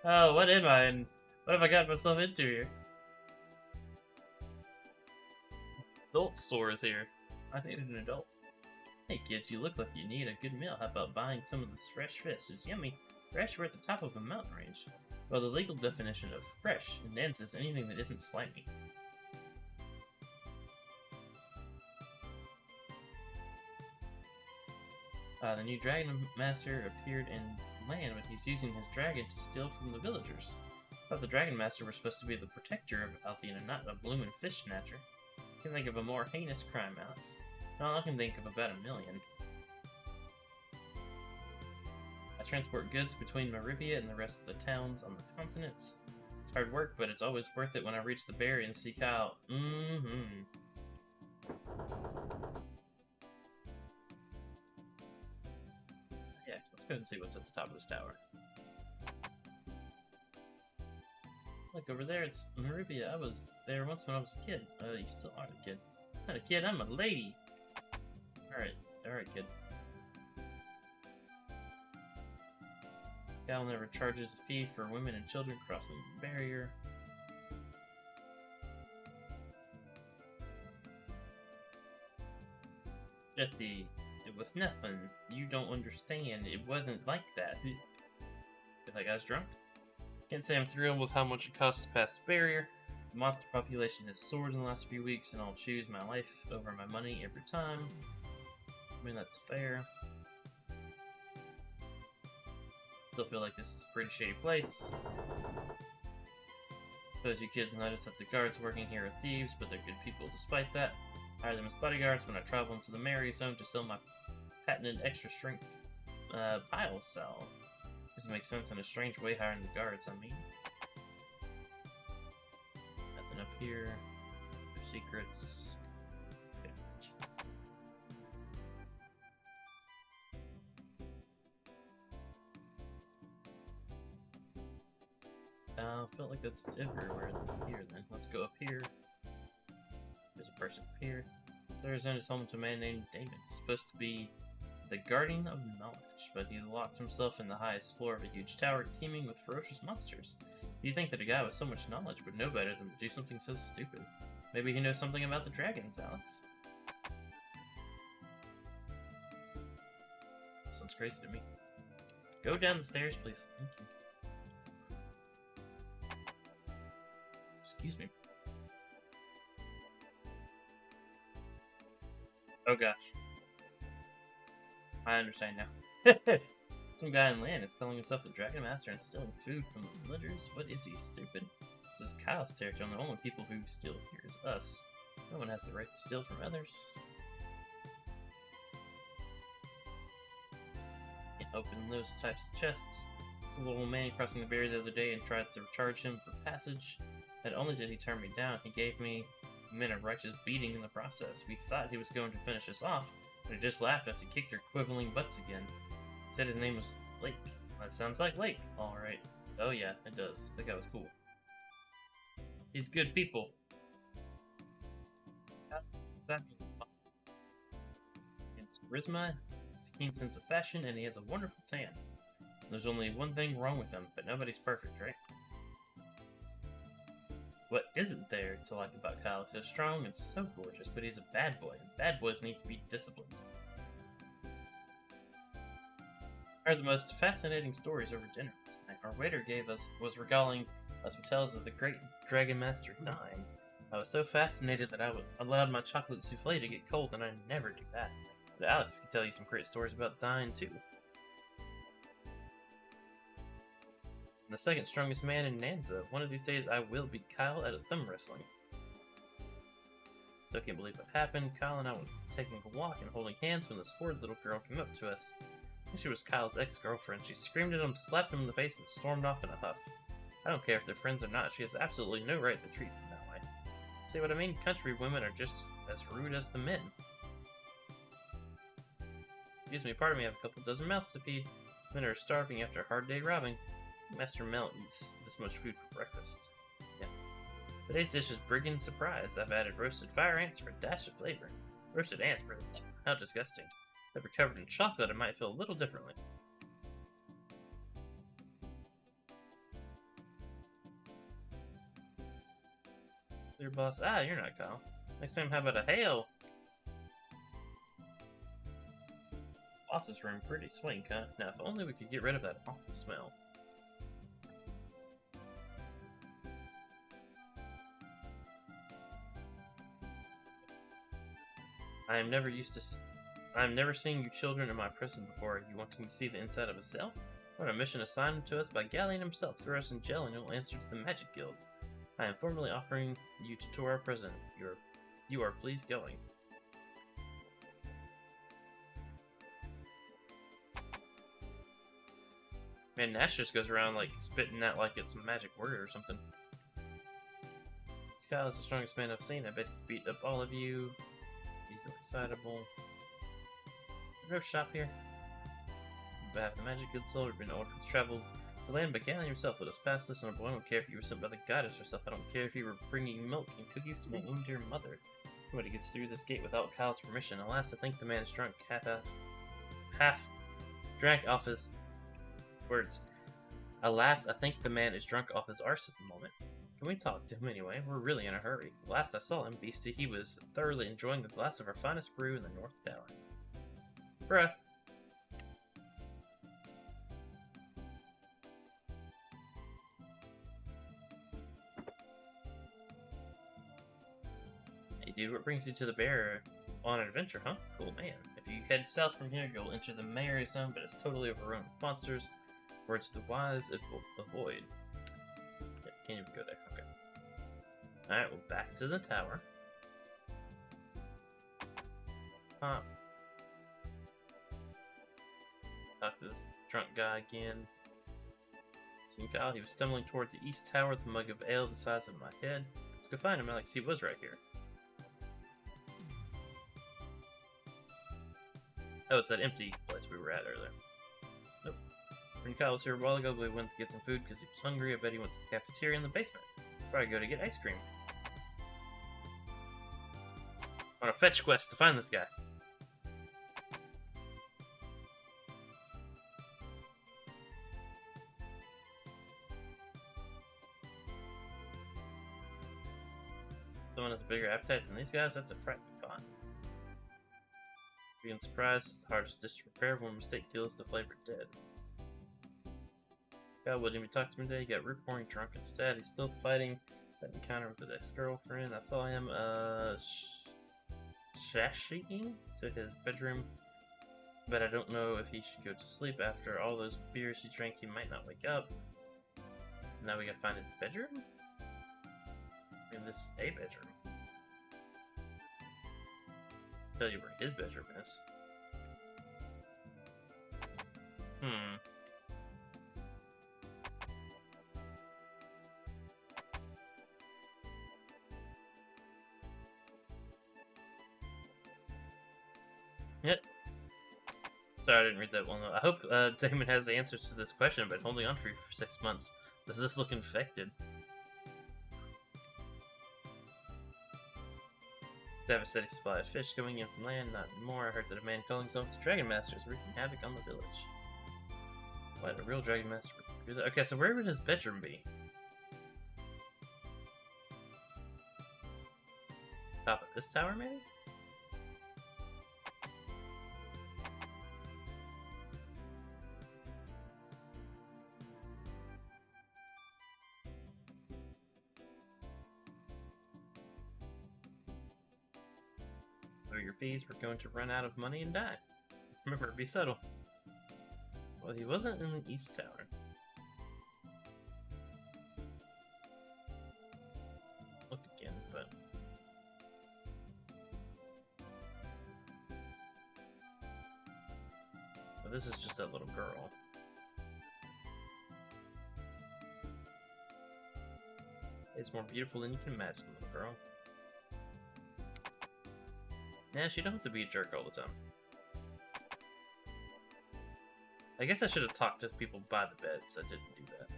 Oh, what am I and what have I got myself into here? Adult store is here. I needed an adult. Hey kids, you look like you need a good meal. How about buying some of this fresh fish? It's yummy. Fresh, we're at the top of a mountain range. Well, the legal definition of fresh in Nance is anything that isn't slimy. The new Dragon Master appeared in land, but he's using his dragon to steal from the villagers. I thought the Dragon Master was supposed to be the protector of Athena, not a bloomin' fish snatcher. I can think of a more heinous crime, Alex. No, I can think of about 1,000,000. I transport goods between Maribia and the rest of the towns on the continent. It's hard work, but it's always worth it when I reach the barrier and see Kyle. Yeah, let's go and see what's at the top of this tower. Look, over there, it's Maribia. I was there once when I was a kid. You still are a kid. I'm not a kid, I'm a lady. Alright, kid. Gal never charges a fee for women and children crossing the barrier. Jetty, it was nothing. You don't understand. It wasn't like that. If that guy's drunk? Can't say I'm thrilled with how much it costs to pass the barrier. The monster population has soared in the last few weeks, and I'll choose my life over my money every time. I mean, that's fair. Still feel like this is a pretty shady place. Suppose you kids notice that the guards working here are thieves, but they're good people despite that. I hire them as bodyguards when I travel into the Marius Zone to sell my patented extra strength pile salve. Doesn't make sense in a strange way hiring the guards, I mean. Nothing up here. No secrets. Okay. Felt like that's everywhere here then. Let's go up here. There's a person up here. Arizona is home to a man named Damon. He's supposed to be the guardian of knowledge, but he locked himself in the highest floor of a huge tower teeming with ferocious monsters. You'd think that a guy with so much knowledge would know better than to do something so stupid. Maybe he knows something about the dragons, Alex. Sounds crazy to me. Go down the stairs, please. Thank you. Excuse me. Oh gosh. I understand now. Some guy in land is calling himself the Dragon Master and stealing food from the villagers. What is he, stupid? This is Kyle's territory, and the only people who steal here is us. No one has the right to steal from others. Can't open those types of chests. Some little man crossing the barrier the other day and tried to charge him for passage. Not only did he turn me down, he gave me a righteous beating in the process. We thought he was going to finish us off, but he just laughed as he kicked our quibbling butts again. He said his name was Lake. That sounds like Lake. Alright. Oh yeah, it does. That guy was cool. He's good people. It's charisma, his keen sense of fashion, and he has a wonderful tan. There's only one thing wrong with him, but nobody's perfect, right? What isn't there to like about Kyle? He's so strong and so gorgeous, but he's a bad boy, and bad boys need to be disciplined. I heard the most fascinating stories over dinner last night. Our waiter was regaling us with tales of the great Dragon Master dying. I was so fascinated that I allowed my chocolate souffle to get cold, and I never do that. But Alex could tell you some great stories about dying too. The second strongest man in Nanza. One of these days I will beat Kyle at a thumb wrestling. Still can't believe what happened. Kyle and I were taking a walk and holding hands when this horrid little girl came up to us. I think she was Kyle's ex-girlfriend. She screamed at him, slapped him in the face, and stormed off in a huff. I don't care if they're friends or not. She has absolutely no right to treat them that way. See what I mean? Country women are just as rude as the men. Excuse me, pardon me, I have a couple dozen mouths to feed. Men are starving after a hard day robbing. Master Mel eats this much food for breakfast. Yeah. Today's dish is Brigand Surprise. I've added roasted fire ants for a dash of flavor. Roasted ants, bro. How disgusting. If they're covered in chocolate, it might feel a little differently. Your boss. Ah, you're not Kyle. Next time, how about a hail? Boss's room, pretty swank, huh? Now, if only we could get rid of that awful smell. I'm never seen you children in my prison before. You wanting to see the inside of a cell? What a mission assigned to us by Galleon himself. Throw us in jail and you'll answer to the Magic Guild. I am formally offering you to tour our prison. You are pleased going. Man, Nash just goes around like spitting out like it's a magic word or something. Kyle is the strongest man I've seen. I bet he beat up all of you. He's excitable. No shop here. On behalf of the Magic Guild Soul, we've been ordered to travel the land, but Galleon yourself let us pass this, and I don't care if you were sent by the goddess herself. I don't care if you were bringing milk and cookies to my own dear mother. Nobody gets through this gate without Kyle's permission. Alas, I think the man is drunk. Half drank off his words. Alas, I think the man is drunk off his arse at the moment. Can we talk to him anyway? We're really in a hurry. Last I saw him, Beastie, he was thoroughly enjoying a glass of our finest brew in the North Tower. Bruh. Hey dude, what brings you to the bear on an adventure, huh? Cool man. If you head south from here, you'll enter the Maori zone, but it's totally overrun with monsters. Words the wise avoid. Yeah, can't even go there. Okay. Alright, well, back to the tower. Talk to this drunk guy again. Seen Kyle, he was stumbling toward the east tower with a mug of ale the size of my head. Let's go find him, Alex. He was right here. Oh, it's that empty place we were at earlier. Nope. When Kyle was here a while ago, we went to get some food because he was hungry. I bet he went to the cafeteria in the basement. Probably go to get ice cream. On a fetch quest to find this guy. Someone has a bigger appetite than these guys? That's a cracking pot. Being surprised is the hardest dish to prepare. One mistake kills the flavor dead. God wouldn't even talk to me today. He got root pouring drunk instead. He's still fighting that encounter with his ex-girlfriend. I saw him, shashing to his bedroom. But I don't know if he should go to sleep after all those beers he drank. He might not wake up. Now we gotta find his bedroom? In this a bedroom. Tell you where his bedroom is. Yep. Sorry, I didn't read that one. I hope Damon has the answers to this question. I've been holding on for you for 6 months. Does this look infected? They have a steady supply of fish going in from land, not anymore. I heard that a man calling himself the Dragon Master is wreaking havoc on the village. Why, a real Dragon Master would do that? Okay, so where would his bedroom be? Top of this tower, maybe? Your fees, we're going to run out of money and die. Remember, be subtle. Well, he wasn't in the East Tower. Look again, but... Well, this is just that little girl. It's more beautiful than you can imagine, little girl. Yeah, she don't have to be a jerk all the time. I guess I should have talked to people by the bed, so I didn't do that.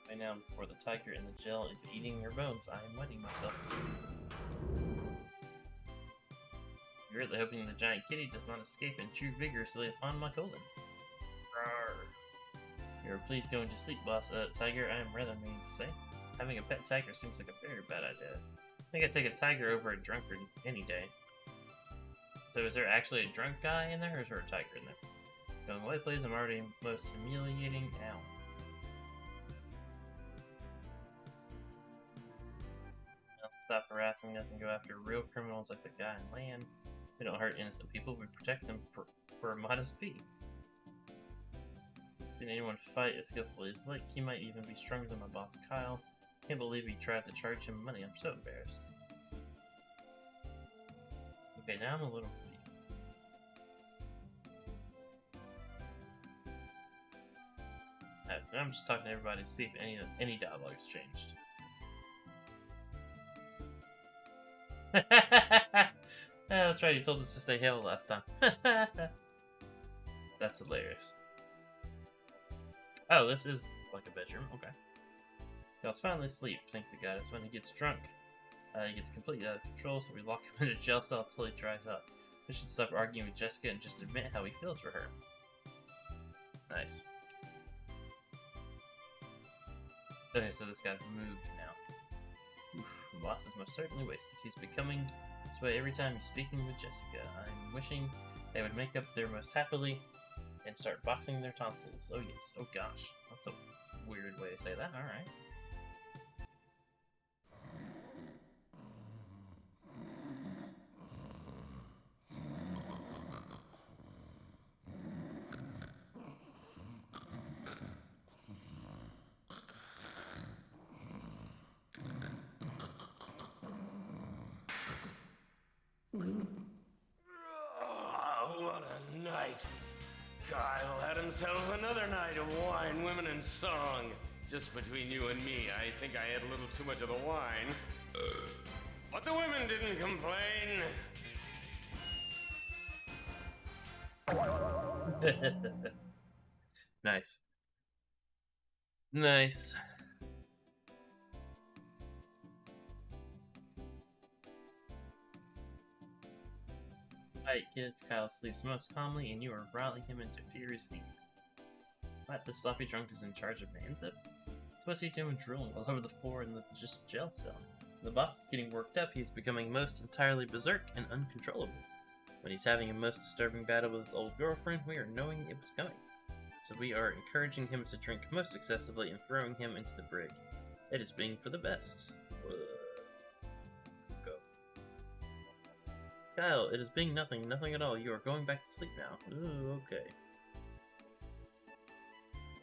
Right now, before the tiger in the jail is eating your bones, I am wetting myself. You're really hoping the giant kitty does not escape and chew vigorously upon my colon. Rawr. You're please going to sleep, boss. Tiger, I am rather mean to say. Having a pet tiger seems like a very bad idea. I think I'd take a tiger over a drunkard any day. So is there actually a drunk guy in there, or is there a tiger in there? Going away, please. I'm already most humiliating now. Stop harassing us and go after real criminals like the guy in land. We don't hurt innocent people, we protect them for a modest fee. Can anyone fight as skillfully as Lick? He might even be stronger than my boss Kyle. Can't believe he tried to charge him money. I'm so embarrassed. Okay, now I'm a little relieved. Now I'm just talking to everybody to see if any dialogue's changed. That's right, you told us to say hell last time. That's hilarious. Oh, this is like a bedroom, okay. He'll finally asleep, think the guy. That's when he gets drunk. He gets completely out of control, so we lock him in a jail cell until he dries up. We should stop arguing with Jessica and just admit how he feels for her. Nice. Okay, so this guy's moved now. Oof, the boss is most certainly wasted. He's becoming this way every time he's speaking with Jessica. I'm wishing they would make up their most happily and start boxing their tonsils. Oh yes, oh gosh. That's a weird way to say that, alright. What a night. Kyle had himself another night of wine, women, and song. Just between you and me, I think I had a little too much of the wine. But the women didn't complain. Nice. Nice. Alright, kids, Kyle sleeps most calmly, and you are rallying him into furious deep. What, the sloppy drunk is in charge of Manzip? So what's he doing drooling all over the floor in the just jail cell? The boss is getting worked up, he's becoming most entirely berserk and uncontrollable. When he's having a most disturbing battle with his old girlfriend, we are knowing it was coming. So we are encouraging him to drink most excessively and throwing him into the brig. It is being for the best. Let's go. Kyle, it is being nothing at all. You are going back to sleep now. Ooh, okay.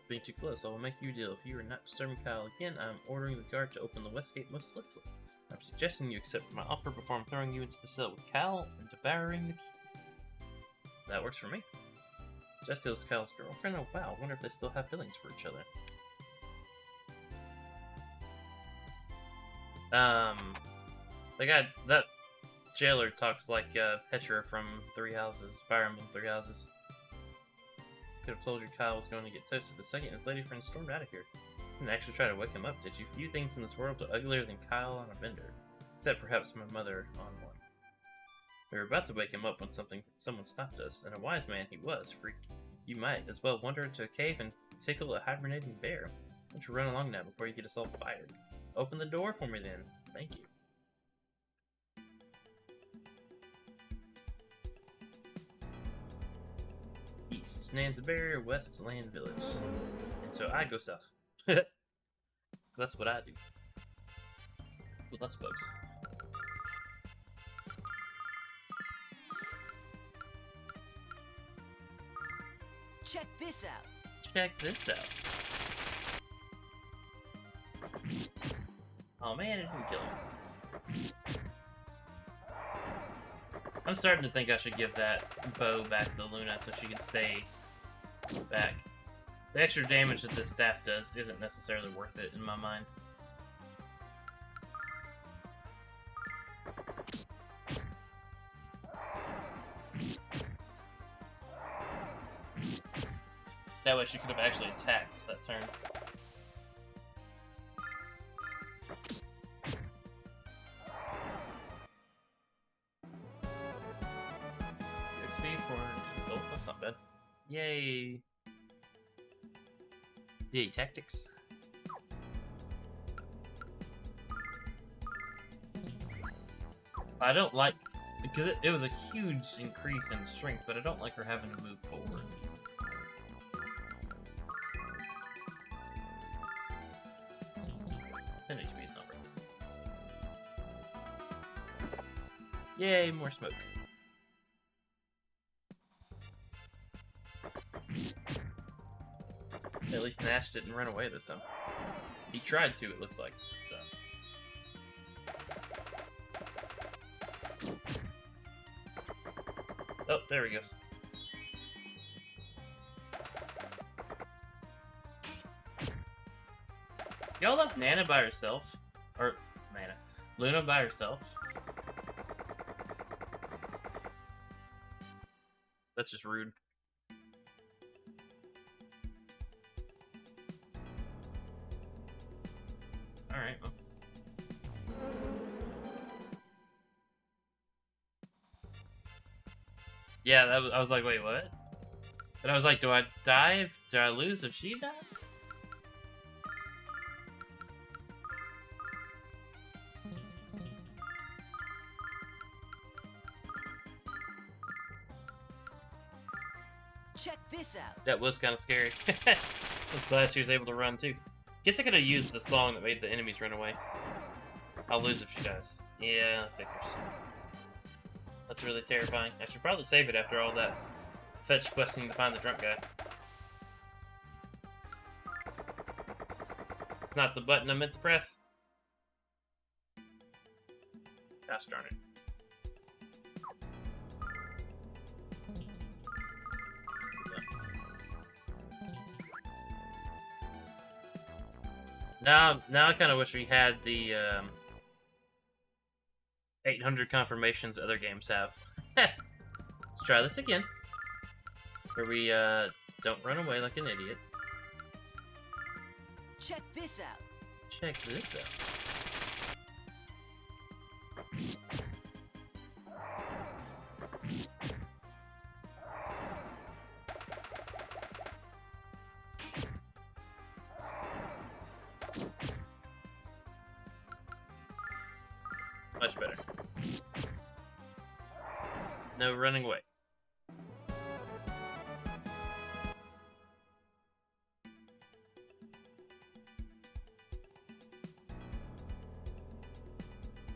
Being too close, I will make you a deal. If you are not disturbing Kyle again, I am ordering the guard to open the west gate most swiftly. I'm suggesting you accept my offer before I'm throwing you into the cell with Kyle and devouring the key. That works for me. Jessica's Kyle's girlfriend? Oh wow, I wonder if they still have feelings for each other. That jailer talks like Petra from Three Houses, Fire Emblem Three Houses. Could have told you Kyle was going to get toasted the second his lady friend stormed out of here. You didn't actually try to wake him up, did you? Few things in this world are uglier than Kyle on a bender. Except perhaps my mother on one. We were about to wake him up when someone stopped us, and a wise man he was, freak. You might as well wander into a cave and tickle a hibernating bear. Why don't you run along now before you get us all fired? Open the door for me then. Thank you. East, Nan's Barrier, west, Land Village. And so I go south. That's what I do. With lots of bugs. Check this out. Check this out. Oh man, it didn't kill him. I'm starting to think I should give that bow back to Luna so she can stay back. The extra damage that this staff does isn't necessarily worth it in my mind. That way she could have actually attacked that turn. XP for... Oh, that's not bad. Yay! Yay, tactics. I don't like... Because it was a huge increase in strength, but I don't like her having to move forward. 10 HP is not right. Yay, more smoke. At least Nash didn't run away this time. He tried to, it looks like. So. Oh, there he goes. Y'all left Nana by herself? Or, Luna by herself? That's just rude. Alright, well. Yeah, I was like, wait, what? And I was like, do I die? Do I lose if she dies? Check this out. That was kind of scary. I was glad she was able to run too. Guess I could have used the song that made the enemies run away. I'll lose if she dies. Yeah, I figures. That's really terrifying. I should probably save it after all that fetch questing to find the drunk guy. Not the button I meant to press. Gosh darn it. Now I kind of wish we had the 800 confirmations other games have. Let's try this again. Where we, don't run away like an idiot. Check this out. Check this out. Much better. No running away.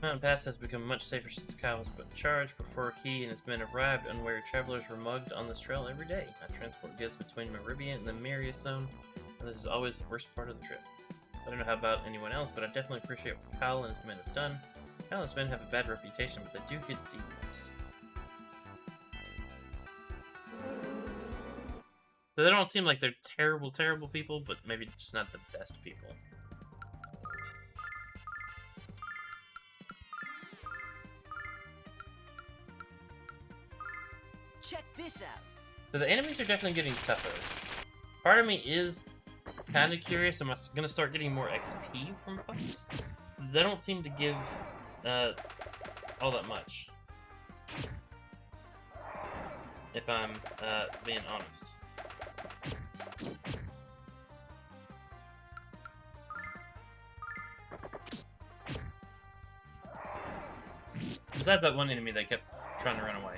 Mountain Pass has become much safer since Chao was put in charge. Before he and his men arrived, unwary travelers were mugged on this trail every day. I transport goods between Meridian and the Marius Zone, and this is always the worst part of the trip. I don't know how about anyone else, but I definitely appreciate what Kyle and his men have done. Kyle and his men have a bad reputation, but they do good deeds. So they don't seem like they're terrible, terrible people, but maybe just not the best people. Check this out. So the enemies are definitely getting tougher. Part of me is kind of curious, am I going to start getting more XP from fights? So they don't seem to give all that much. If I'm being honest. Besides that one enemy that kept trying to run away.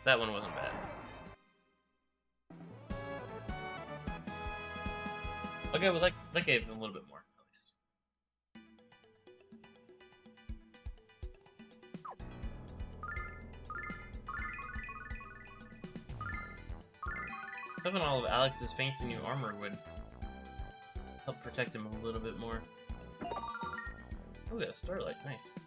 That one wasn't bad. Okay, well that gave them a little bit more, at least. Having all of Alex's fancy new armor would help protect him a little bit more. Oh, we got a starlight, nice.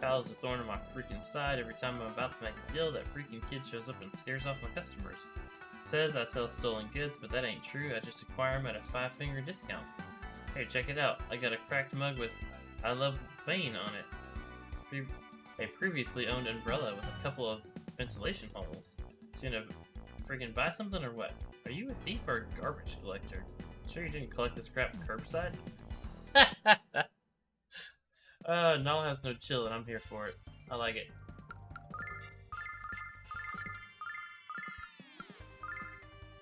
Kyle's a thorn in my freaking side. Every time I'm about to make a deal, that freaking kid shows up and scares off my customers. Says I sell stolen goods, but that ain't true. I just acquire them at a 5-finger discount. Hey, check it out. I got a cracked mug with I Love Vane on it. A previously owned umbrella with a couple of ventilation holes. So you gonna freaking buy something or what? Are you a thief or a garbage collector? Sure you didn't collect this crap curbside? Null has no chill and I'm here for it. I like it.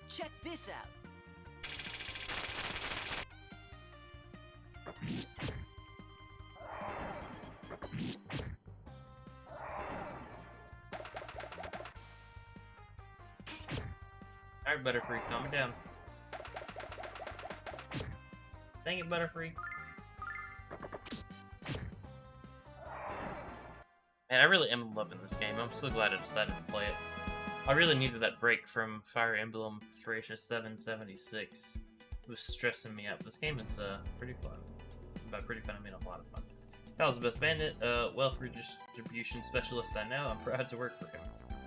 Check this out. Alright, Butterfree, calm down. Dang it, Butterfree. Man, I really am loving this game. I'm so glad I decided to play it. I really needed that break from Fire Emblem Thracia 776. It was stressing me out. This game is pretty fun. By pretty fun, I mean a lot of fun. Kyle's the best bandit, wealth redistribution specialist I know. I'm proud to work for him.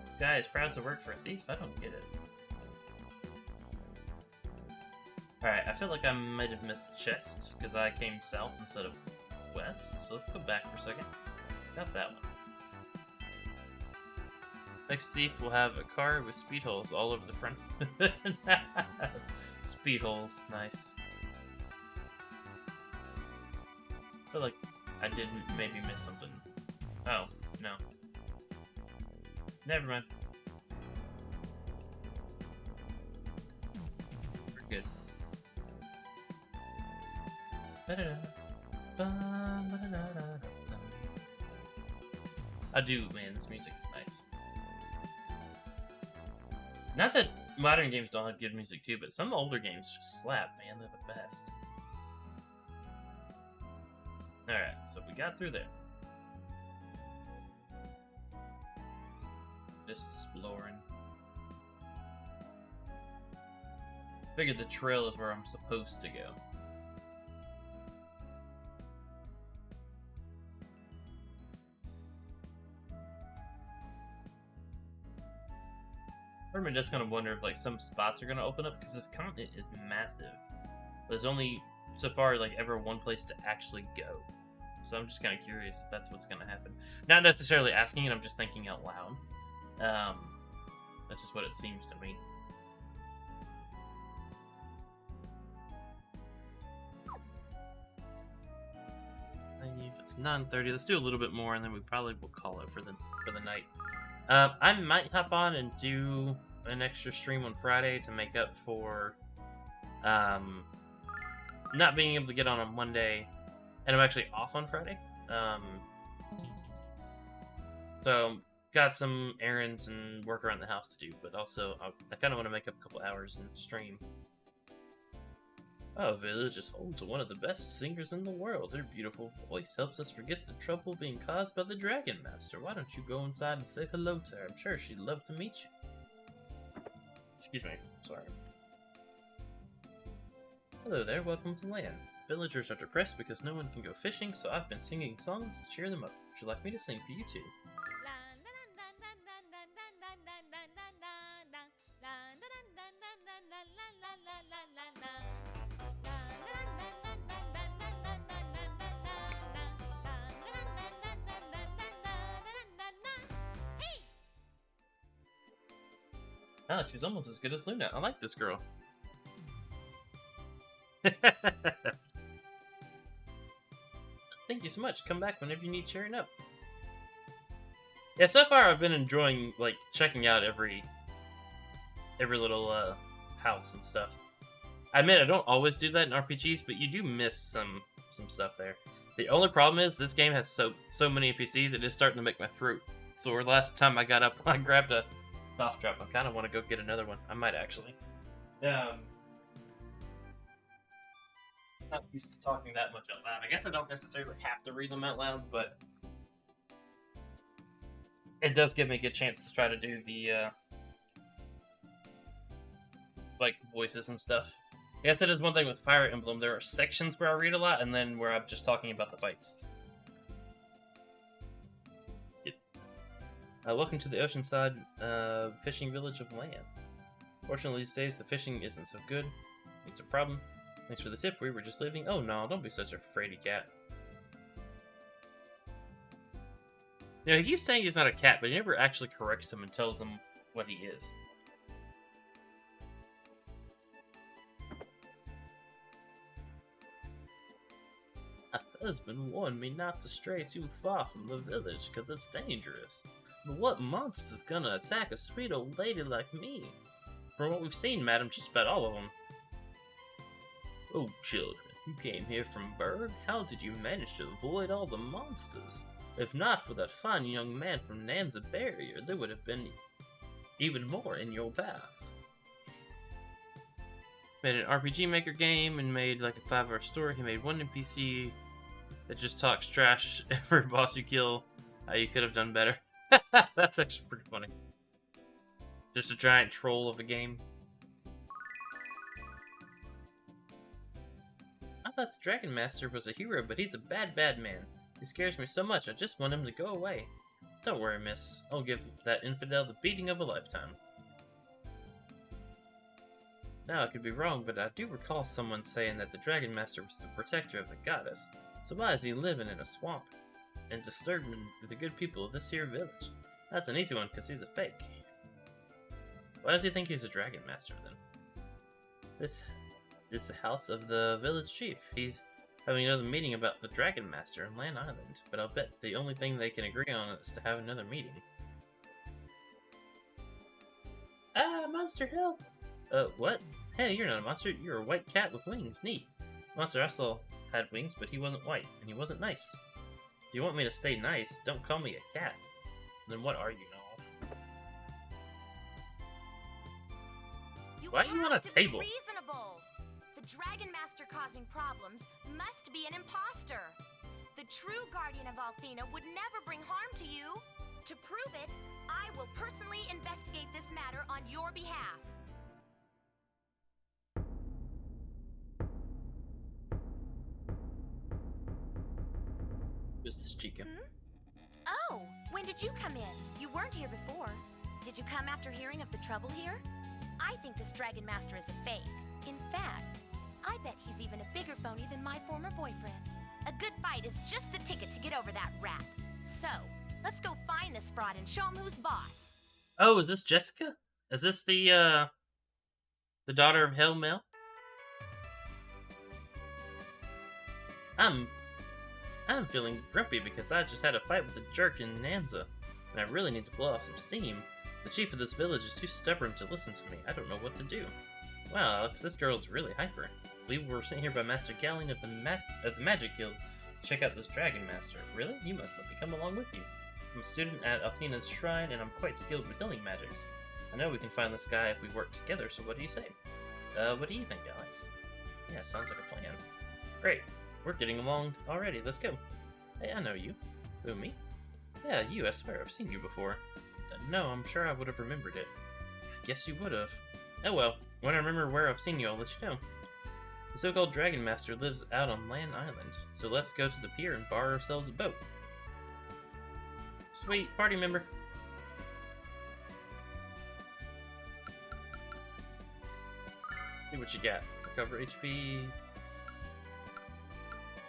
This guy is proud to work for a thief? I don't get it. Alright, I feel like I might have missed a chest, because I came south instead of west. So let's go back for a second. Got that one. Next thief will have a car with speed holes all over the front. Speed holes, nice. I feel like I did maybe miss something. Oh, no. Never mind. We're good. I do, man, this music is nice. Not that modern games don't have good music too, but some older games just slap, man. They're the best. Alright, so we got through there. Just exploring. Figured the trail is where I'm supposed to go. I'm just gonna wonder if like some spots are gonna open up because this continent is massive. There's only so far like ever one place to actually go. So I'm just kind of curious if that's what's going to happen. Not necessarily asking it, I'm just thinking out loud. That's just what it seems to me. It's 9:30. Let's do a little bit more, and then we probably will call it for the night. I might hop on and do an extra stream on Friday to make up for not being able to get on Monday, and I'm actually off on Friday. So got some errands and work around the house to do, but also I kind of want to make up a couple hours and stream. Our village is home to one of the best singers in the world. Their beautiful voice helps us forget the trouble being caused by the Dragon Master. Why don't you go inside and say hello to her? I'm sure she'd love to meet you. Excuse me. Sorry. Hello there. Welcome to land. Villagers are depressed because no one can go fishing, so I've been singing songs to cheer them up. Would you like me to sing for you too? Alex, she's almost as good as Luna. I like this girl. Thank you so much. Come back whenever you need cheering up. Yeah, so far I've been enjoying, like, checking out every little house and stuff. I admit I don't always do that in RPGs, but you do miss some stuff there. The only problem is this game has so many NPCs, it is starting to make my throat sore. Last time I got up, I grabbed a cough drop. I kind of want to go get another one. I might actually. It's not used to talking that much out loud. I guess I don't necessarily have to read them out loud, but it does give me a good chance to try to do the like voices and stuff. I guess it is one thing with Fire Emblem. There are sections where I read a lot, and then where I'm just talking about the fights. Welcome to the oceanside fishing village of land. Fortunately, these days the fishing isn't so good. It's a problem. Thanks for the tip. We were just leaving. Oh no, don't be such a fraidy cat. You know, he keeps saying he's not a cat, but he never actually corrects him and tells him what he is. My husband warned me not to stray too far from the village, because it's dangerous. But what monster's gonna attack a sweet old lady like me? From what we've seen, madam, just about all of them. Oh, children, you came here from Berg? How did you manage to avoid all the monsters? If not for that fine young man from Nanza Barrier, there would have been even more in your path. Made an RPG Maker game and made like a 5-hour story. He made one NPC that just talks trash every boss you kill. You could have done better. That's actually pretty funny. Just a giant troll of a game. I thought the Dragon Master was a hero, but he's a bad man. He scares me so much, I just want him to go away. Don't worry, miss. I'll give that infidel the beating of a lifetime. Now, I could be wrong, but I do recall someone saying that the Dragon Master was the protector of the goddess. So why is he living in a swamp and disturbing the good people of this here village? That's an easy one, because he's a fake. Why does he think he's a Dragon Master, then? This is the house of the village chief. He's having another meeting about the Dragon Master in Land Island, but I'll bet the only thing they can agree on is to have another meeting. Ah, monster, help! What? Hey, you're not a monster. You're a white cat with wings. Neat. Monster I saw had wings, but he wasn't white, and he wasn't nice. If you want me to stay nice, don't call me a cat. Then what are you, Noel? Why are you on a table? Be reasonable. The Dragon Master causing problems must be an imposter. The true guardian of Athena would never bring harm to you. To prove it, I will personally investigate this matter on your behalf. Who's this Chica? Oh, when did you come in? You weren't here before. Did you come after hearing of the trouble here? I think this Dragon Master is a fake. In fact, I bet he's even a bigger phony than my former boyfriend. A good fight is just the ticket to get over that rat. So, let's go find this fraud and show him who's boss. Oh, is this Jessica? Is this the daughter of Hell Mel? I'm feeling grumpy because I just had a fight with a jerk in Nanza, and I really need to blow off some steam. The chief of this village is too stubborn to listen to me. I don't know what to do. Wow, Alex, this girl's really hyper. We were sent here by Master Galleon of the Magic Guild to check out this Dragon Master. Really? You must let me come along with you. I'm a student at Athena's shrine, and I'm quite skilled with healing magics. I know we can find this guy if we work together, so what do you say? What do you think, Alex? Yeah, sounds like a plan. Great. We're getting along already. Let's go. Hey, I know you. Who, me? Yeah, you. I swear, I've seen you before. No, I'm sure I would have remembered it. Guess you would have. Oh well. When I remember where I've seen you, I'll let you know. The so-called Dragon Master lives out on Land Island, so let's go to the pier and borrow ourselves a boat. Sweet. Party member. See what you got. Recover HP.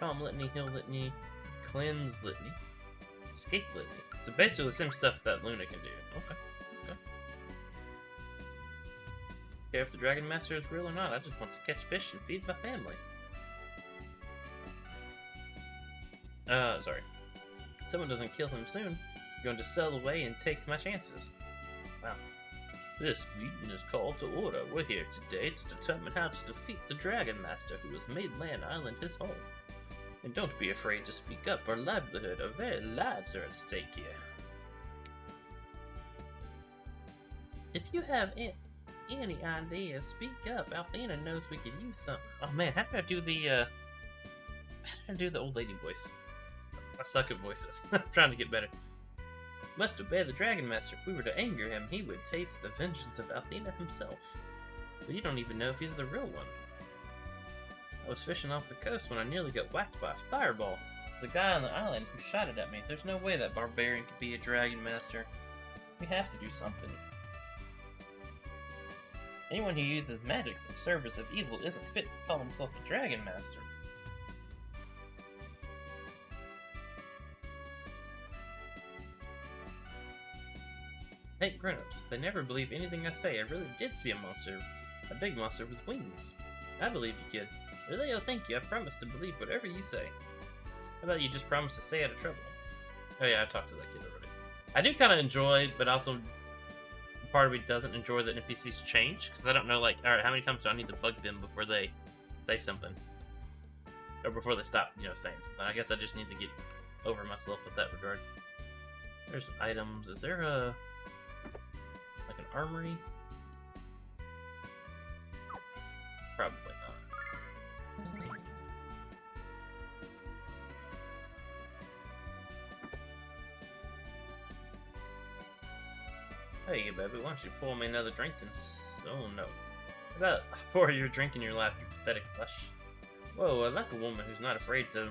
Calm Litany, Heal Litany, Cleanse Litany, Escape Litany. So basically the same stuff that Luna can do. Okay. Care if the Dragon Master is real or not, I just want to catch fish and feed my family. Sorry. If someone doesn't kill him soon, I'm going to sail away and take my chances. Wow. This meeting is called to order. We're here today to determine how to defeat the Dragon Master who has made Land Island his home. And don't be afraid to speak up. Our livelihood, our very lives are at stake here. If you have any ideas, speak up. Athena knows we could use some. Oh man, how do I do the old lady voice? I suck at voices. I'm trying to get better. Must obey the Dragon Master. If we were to anger him, he would taste the vengeance of Athena himself. But you don't even know if he's the real one. I was fishing off the coast when I nearly got whacked by a fireball. There's a guy on the island who shot it at me. There's no way that barbarian could be a Dragon Master. We have to do something. Anyone who uses magic for the service of evil isn't fit to call himself a Dragon Master. Hey, grown-ups, they never believe anything I say. I really did see a monster. A big monster with wings. I believe you, kid. Really? Oh, thank you. I promise to believe whatever you say. How about you just promise to stay out of trouble? Oh yeah, I talked to that kid already. I do kind of enjoy, but also part of me doesn't enjoy that NPCs change, because I don't know, like, alright, how many times do I need to bug them before they say something? Or before they stop, saying something. I guess I just need to get over myself with that regard. There's some items. Is there like an armory? Probably not. Hey, baby, why don't you pour me another drink and oh no. How about I pour your drink in your lap, you pathetic flesh? Whoa, I like a woman who's not afraid to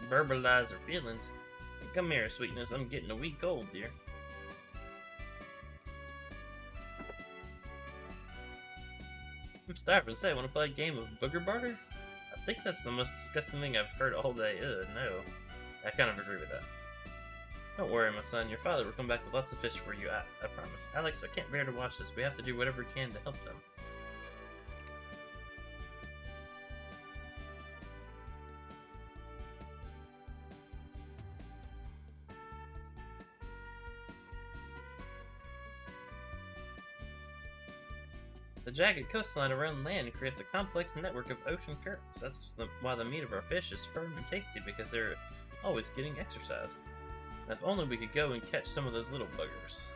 verbalize her feelings. Hey, come here, sweetness, I'm getting a week old, dear. I'm starving. Say, want to play a game of booger barter? I think that's the most disgusting thing I've heard all day. Ugh, no. I kind of agree with that. Don't worry, my son. Your father will come back with lots of fish for you, I promise. Alex, I can't bear to watch this. We have to do whatever we can to help them. The jagged coastline around land creates a complex network of ocean currents. That's why the meat of our fish is firm and tasty, because they're always getting exercise. And if only we could go and catch some of those little buggers.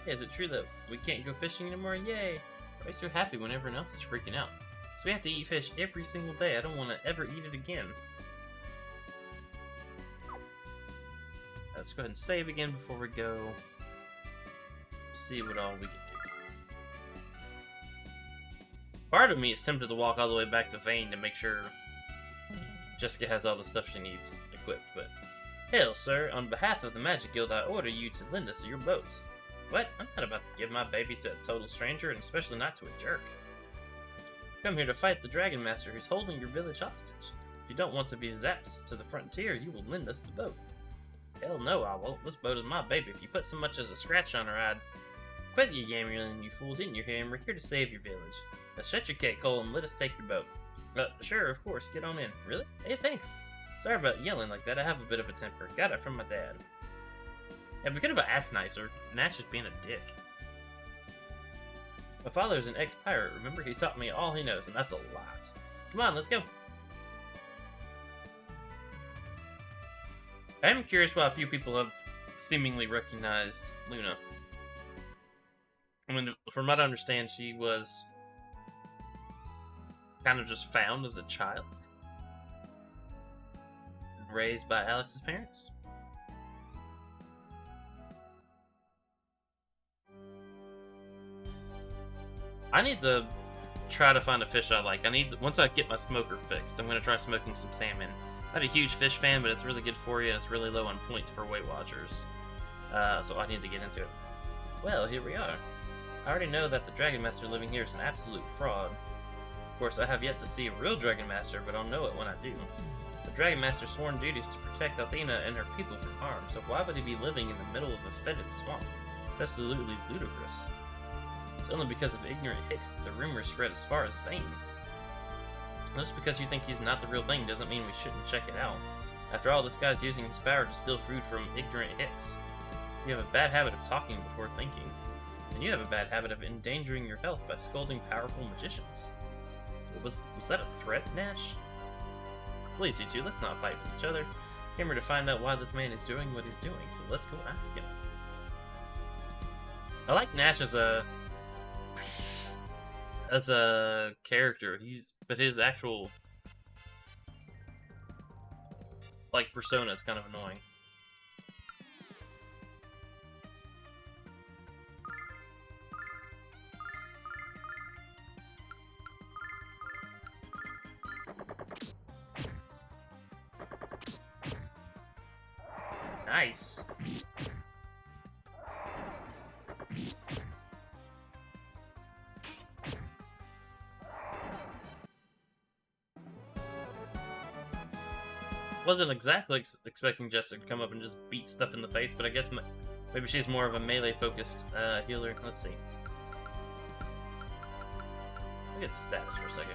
Hey, is it true that we can't go fishing anymore? Yay! Why are you so happy when everyone else is freaking out? So we have to eat fish every single day. I don't want to ever eat it again. Let's go ahead and save again before we go. See what all we can do. Part of me is tempted to walk all the way back to Vane to make sure Jessica has all the stuff she needs equipped, but... Hail, sir. On behalf of the Magic Guild, I order you to lend us your boats. What? I'm not about to give my baby to a total stranger, and especially not to a jerk. Come here to fight the Dragon Master who's holding your village hostage. If you don't want to be zapped to the frontier, you will lend us the boat. Hell no, I won't. This boat is my baby. If you put so much as a scratch on her, I'd quit you yammering, you fool, didn't you hear him? We're here to save your village. Now shut your cake hole and let us take your boat. Sure, of course, get on in. Really? Hey, thanks. Sorry about yelling like that, I have a bit of a temper. Got it from my dad. Yeah, we could have asked nicer. Nash is being a dick. My father's an ex-pirate, remember? He taught me all he knows, and that's a lot. Come on, let's go. I am curious why a few people have seemingly recognized Luna. I mean, from what I understand, she was kind of just found as a child. Raised by Alex's parents. I need to try to find a fish I like. Once I get my smoker fixed, I'm going to try smoking some salmon. I'm not a huge fish fan, but it's really good for you, and it's really low on points for Weight Watchers. So I need to get into it. Well, here we are. I already know that the Dragon Master living here is an absolute fraud. Of course, I have yet to see a real Dragon Master, but I'll know it when I do. The Dragon Master's sworn duty is to protect Athena and her people from harm, so why would he be living in the middle of a fetid swamp? It's absolutely ludicrous. It's only because of ignorant hicks that the rumors spread as far as Vane. Just because you think he's not the real thing doesn't mean we shouldn't check it out. After all, this guy's using his power to steal food from ignorant hicks. You have a bad habit of talking before thinking. And you have a bad habit of endangering your health by scolding powerful magicians. Was that a threat, Nash? Please, you two, let's not fight with each other. Came here to find out why this man is doing what he's doing, so let's go ask him. I like Nash as a character. But his actual persona is kind of annoying. Nice. Wasn't exactly expecting Jessica to come up and just beat stuff in the face, but I guess maybe she's more of a melee-focused healer. Let's see. Look at status for a second.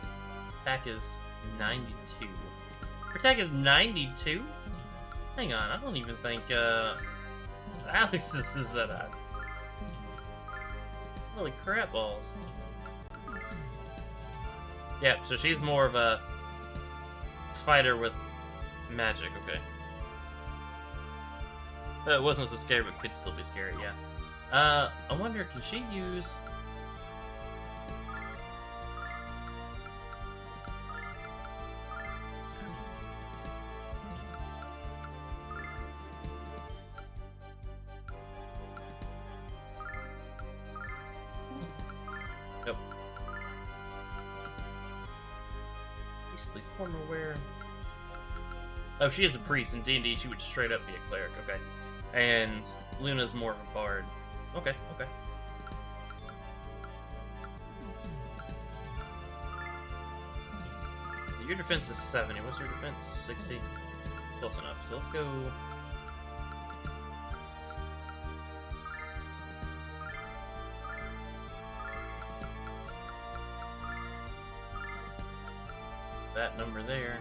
Attack is 92. Her attack is 92? Hang on, I don't even think Alex's is that high. Holy crap balls. Yeah, so she's more of a fighter with magic, okay. It wasn't so scary, but could still be scary, yeah. I wonder, can she use... Nope. Beastly former wear. Oh, she is a priest. In D&D, she would straight up be a cleric. Okay. And Luna's more of a bard. Okay, okay. Your defense is 70. What's your defense? 60? Close enough. So let's go... that number there.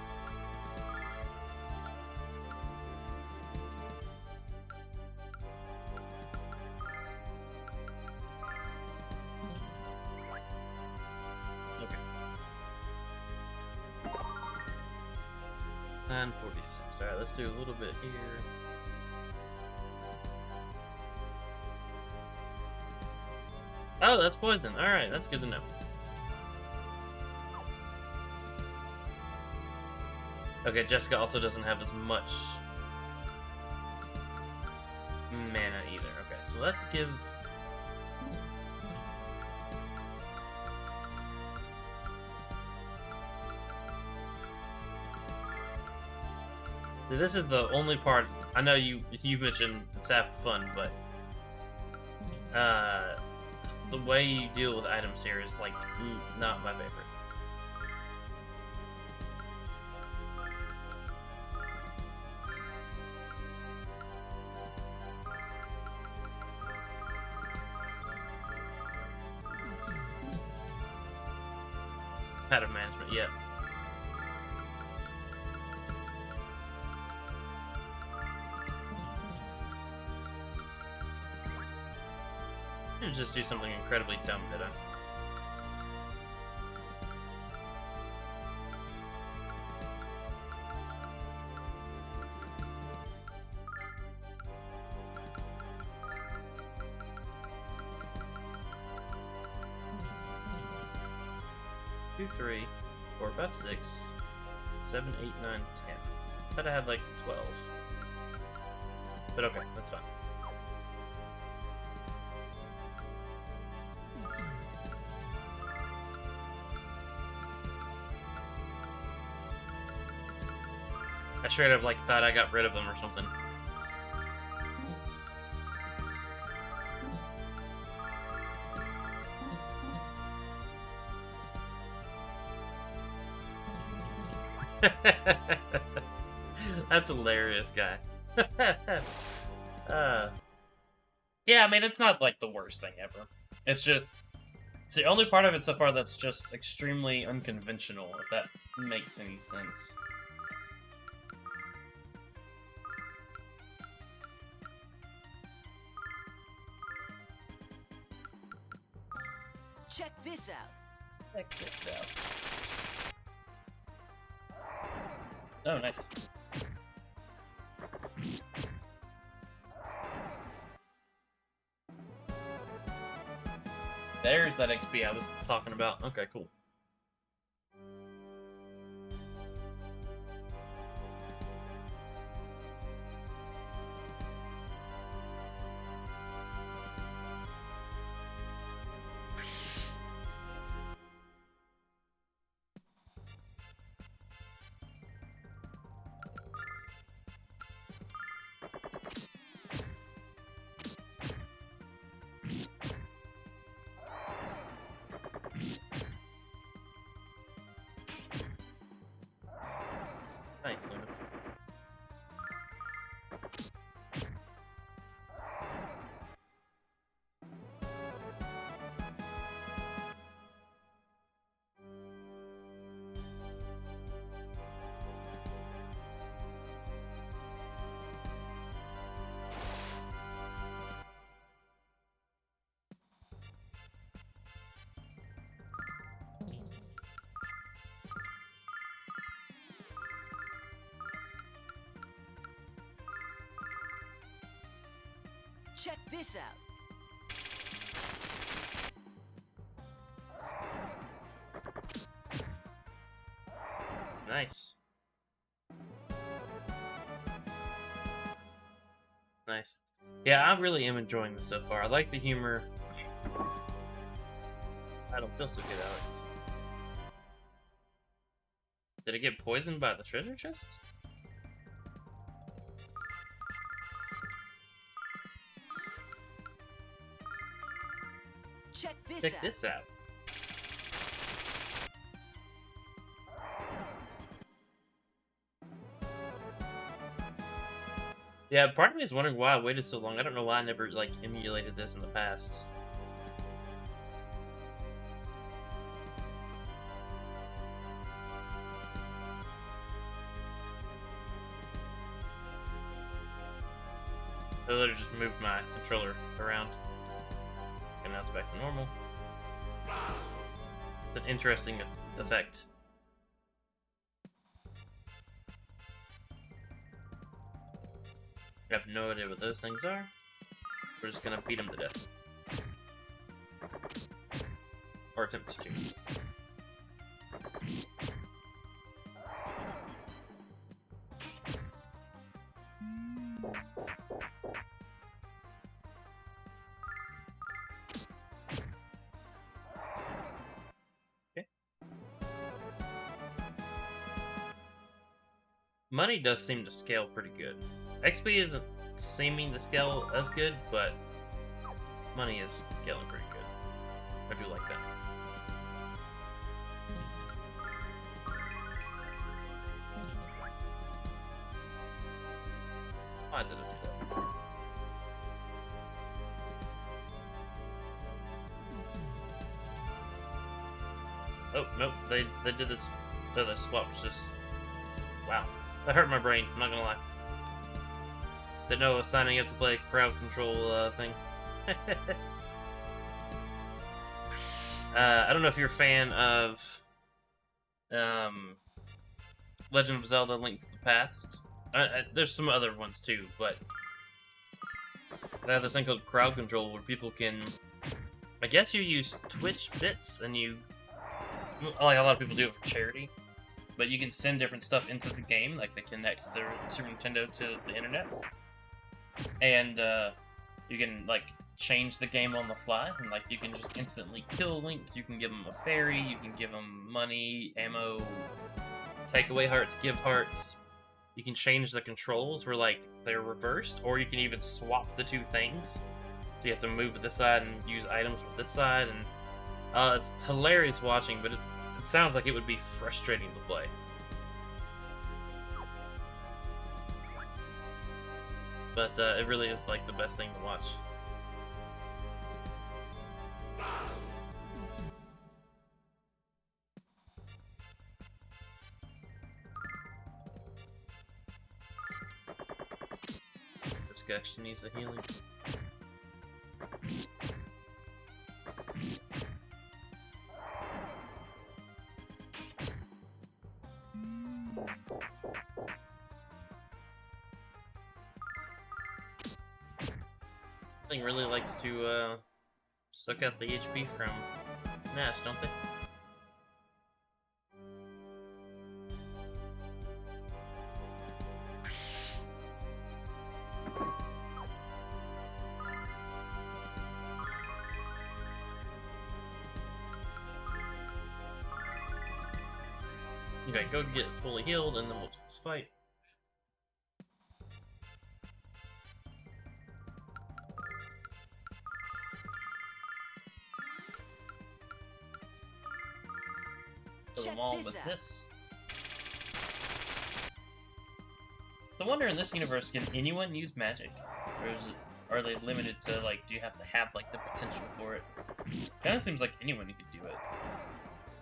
Okay. 946. Alright, let's do a little bit here. Oh, that's poison. Alright, that's good to know. Okay, Jessica also doesn't have as much mana either. Okay, so let's give... This is the only part... I know you mentioned it's half fun, but... The way you deal with items here is like not my favorite. Item management, yeah. I didn't just do something incredibly dumb, did I? Two, 3, 4, 5, 6, 7, 8, 9, 10. I thought I had like 12. But okay, that's fine. I straight up like thought I got rid of them or something. That's hilarious, guy. Yeah, I mean, it's not like the worst thing ever. It's just, it's the only part of it so far that's just extremely unconventional, if that makes any sense. Check this out. Check this out. Oh, nice. There's that XP I was talking about. Okay, cool. Thanks, Luna. Check this out. Nice. Nice. Yeah, I really am enjoying this so far. I like the humor. I don't feel so good, Alex. Did it get poisoned by the treasure chest? Check this out. Yeah, part of me is wondering why I waited so long. I don't know why I never, like, emulated this in the past. I literally just moved my controller around. And now it's back to normal. It's an interesting effect. I have no idea what those things are. We're just gonna beat them to death. Or attempt to. Money does seem to scale pretty good. XP isn't seeming to scale as good, but money is getting pretty good. I do like that. I did it. Oh, nope, they did this. The swap was just... Wow. That hurt my brain, I'm not gonna lie. Didn't know I was signing up to play a crowd control thing. I don't know if you're a fan of Legend of Zelda: Link to the Past. There's some other ones too, but they have this thing called crowd control where people can... I guess you use Twitch bits and you... Like a lot of people do it for charity. But you can send different stuff into the game, like they connect their Super Nintendo to the internet. And you can like change the game on the fly, and like you can just instantly kill Link. You can give him a fairy, you can give him money, ammo, take away hearts, give hearts. You can change the controls where like they're reversed, or you can even swap the two things. So you have to move to this side and use items with this side, and it's hilarious watching, but it sounds like it would be frustrating to play. But it really is like the best thing to watch. This guy actually needs a healing. Thing really likes to suck out the HP from Nash, don't they? Okay, go get fully healed and then we'll do this fight. Check Them all this with out. this. I wonder in this universe, can anyone use magic? Or are they limited to, like, do you have to have, like, the potential for it? Kinda seems like anyone could do it.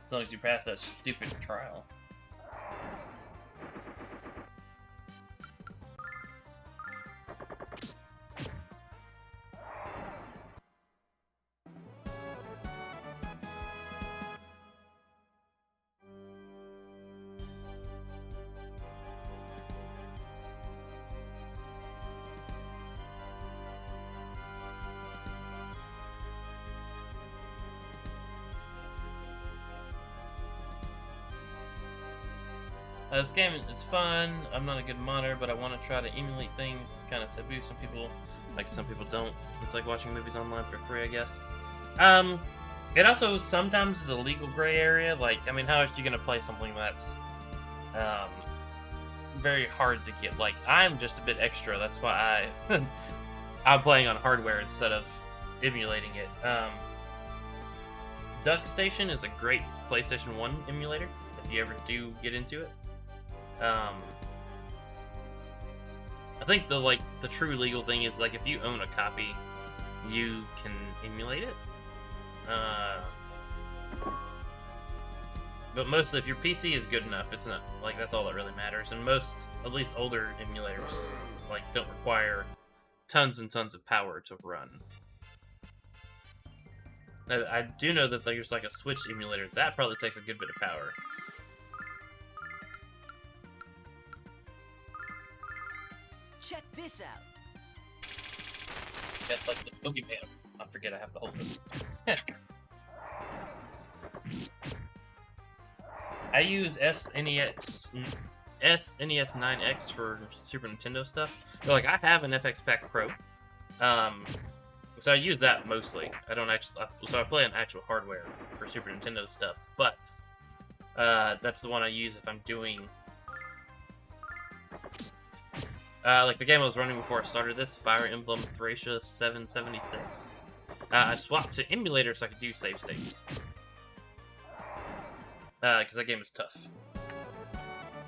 As long as you pass that stupid trial. This game, it's fun. I'm not a good modder, but I want to try to emulate things. It's kind of taboo. Some people don't. It's like watching movies online for free, I guess. It also sometimes is a legal gray area. Like, I mean, how are you gonna play something that's very hard to get? Like, I'm just a bit extra. That's why I'm playing on hardware instead of emulating it. Duck Station is a great PlayStation 1 emulator if you ever do get into it. I think the true legal thing is like if you own a copy, you can emulate it. But mostly if your PC is good enough, it's not like that's all that really matters. And most, at least older emulators, like don't require tons and tons of power to run. I do know that there's like a Switch emulator that probably takes a good bit of power. Check this out. Get like the boogeyman. I forget I have to hold this. I use SNES 9X for Super Nintendo stuff. So, like, I have an FX Pack Pro. So I use that mostly. I don't actually. So I play on actual hardware for Super Nintendo stuff. But that's the one I use if I'm doing. Like the game I was running before I started this, Fire Emblem Thracia 776. I swapped to emulator so I could do save states. Because that game was tough.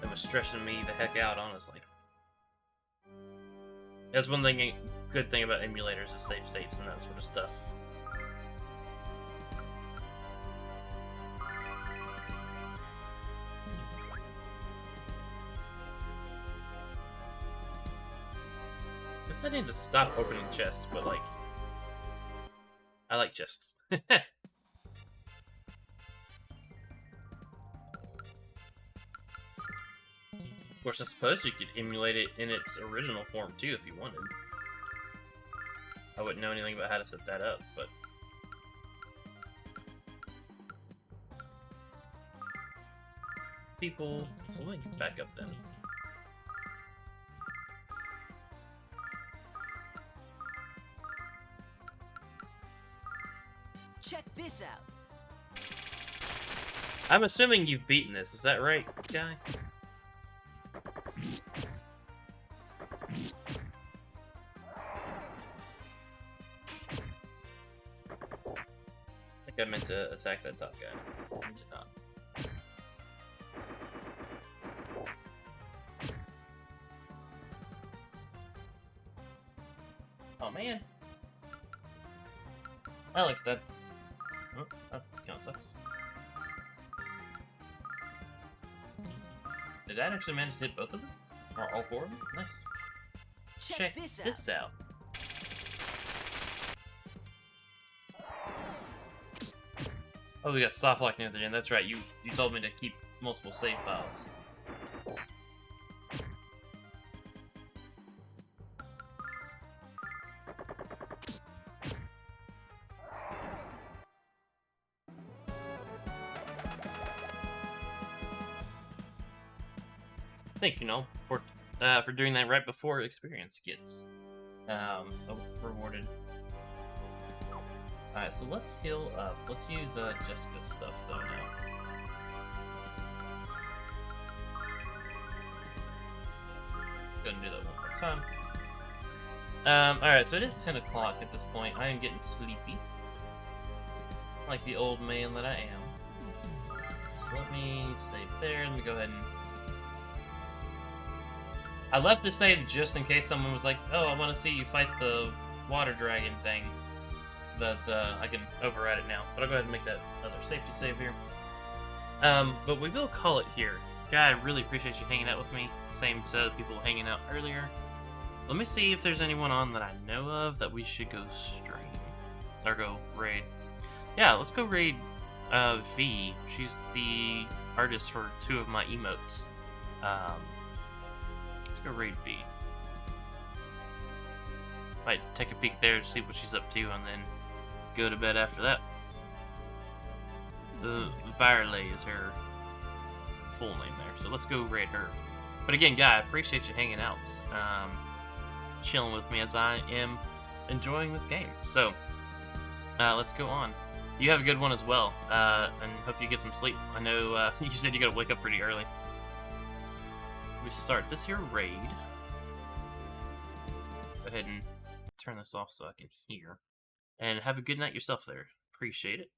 It was stressing me the heck out, honestly. That's one thing, good thing about emulators is save states and that sort of stuff. Guess I need to stop opening chests, but like, I like chests. Of course, I suppose you could emulate it in its original form too if you wanted. I wouldn't know anything about how to set that up, but... People... So let me back up then. Check this out. I'm assuming you've beaten this, is that right, guy? I think I meant to attack that top guy. I did not. Oh man. Alex dead. Oh, that kinda sucks. Did that actually manage to hit both of them? Or all four of them? Nice. Check this out. Oh, we got soft lock near the end. That's right. You told me to keep multiple save files. Thank you, Noel, for doing that right before experience gets rewarded. Alright, so let's heal up. Let's use Jessica's stuff though now. Go ahead and do that one more time. Alright, so it is 10 o'clock at this point. I am getting sleepy. Like the old man that I am. So let me save there. Let me go ahead and... I left the save just in case someone was like, oh, I want to see you fight the water dragon thing. But I can override it now. But I'll go ahead and make that other safety save here. But we will call it here. Guy, I really appreciate you hanging out with me. Same to the people hanging out earlier. Let me see if there's anyone on that I know of that we should go stream. Or go raid. Yeah, let's go raid V. She's the artist for 2 of my emotes. Let's go raid V. Might take a peek there to see what she's up to and then go to bed after that. Virelay is her full name there, so let's go raid her. But again, guy, I appreciate you hanging out, chilling with me as I am enjoying this game. So, let's go on. You have a good one as well, and hope you get some sleep. I know you said you gotta wake up pretty early. We start this here raid. Go ahead and turn this off so I can hear. And have a good night yourself there. Appreciate it.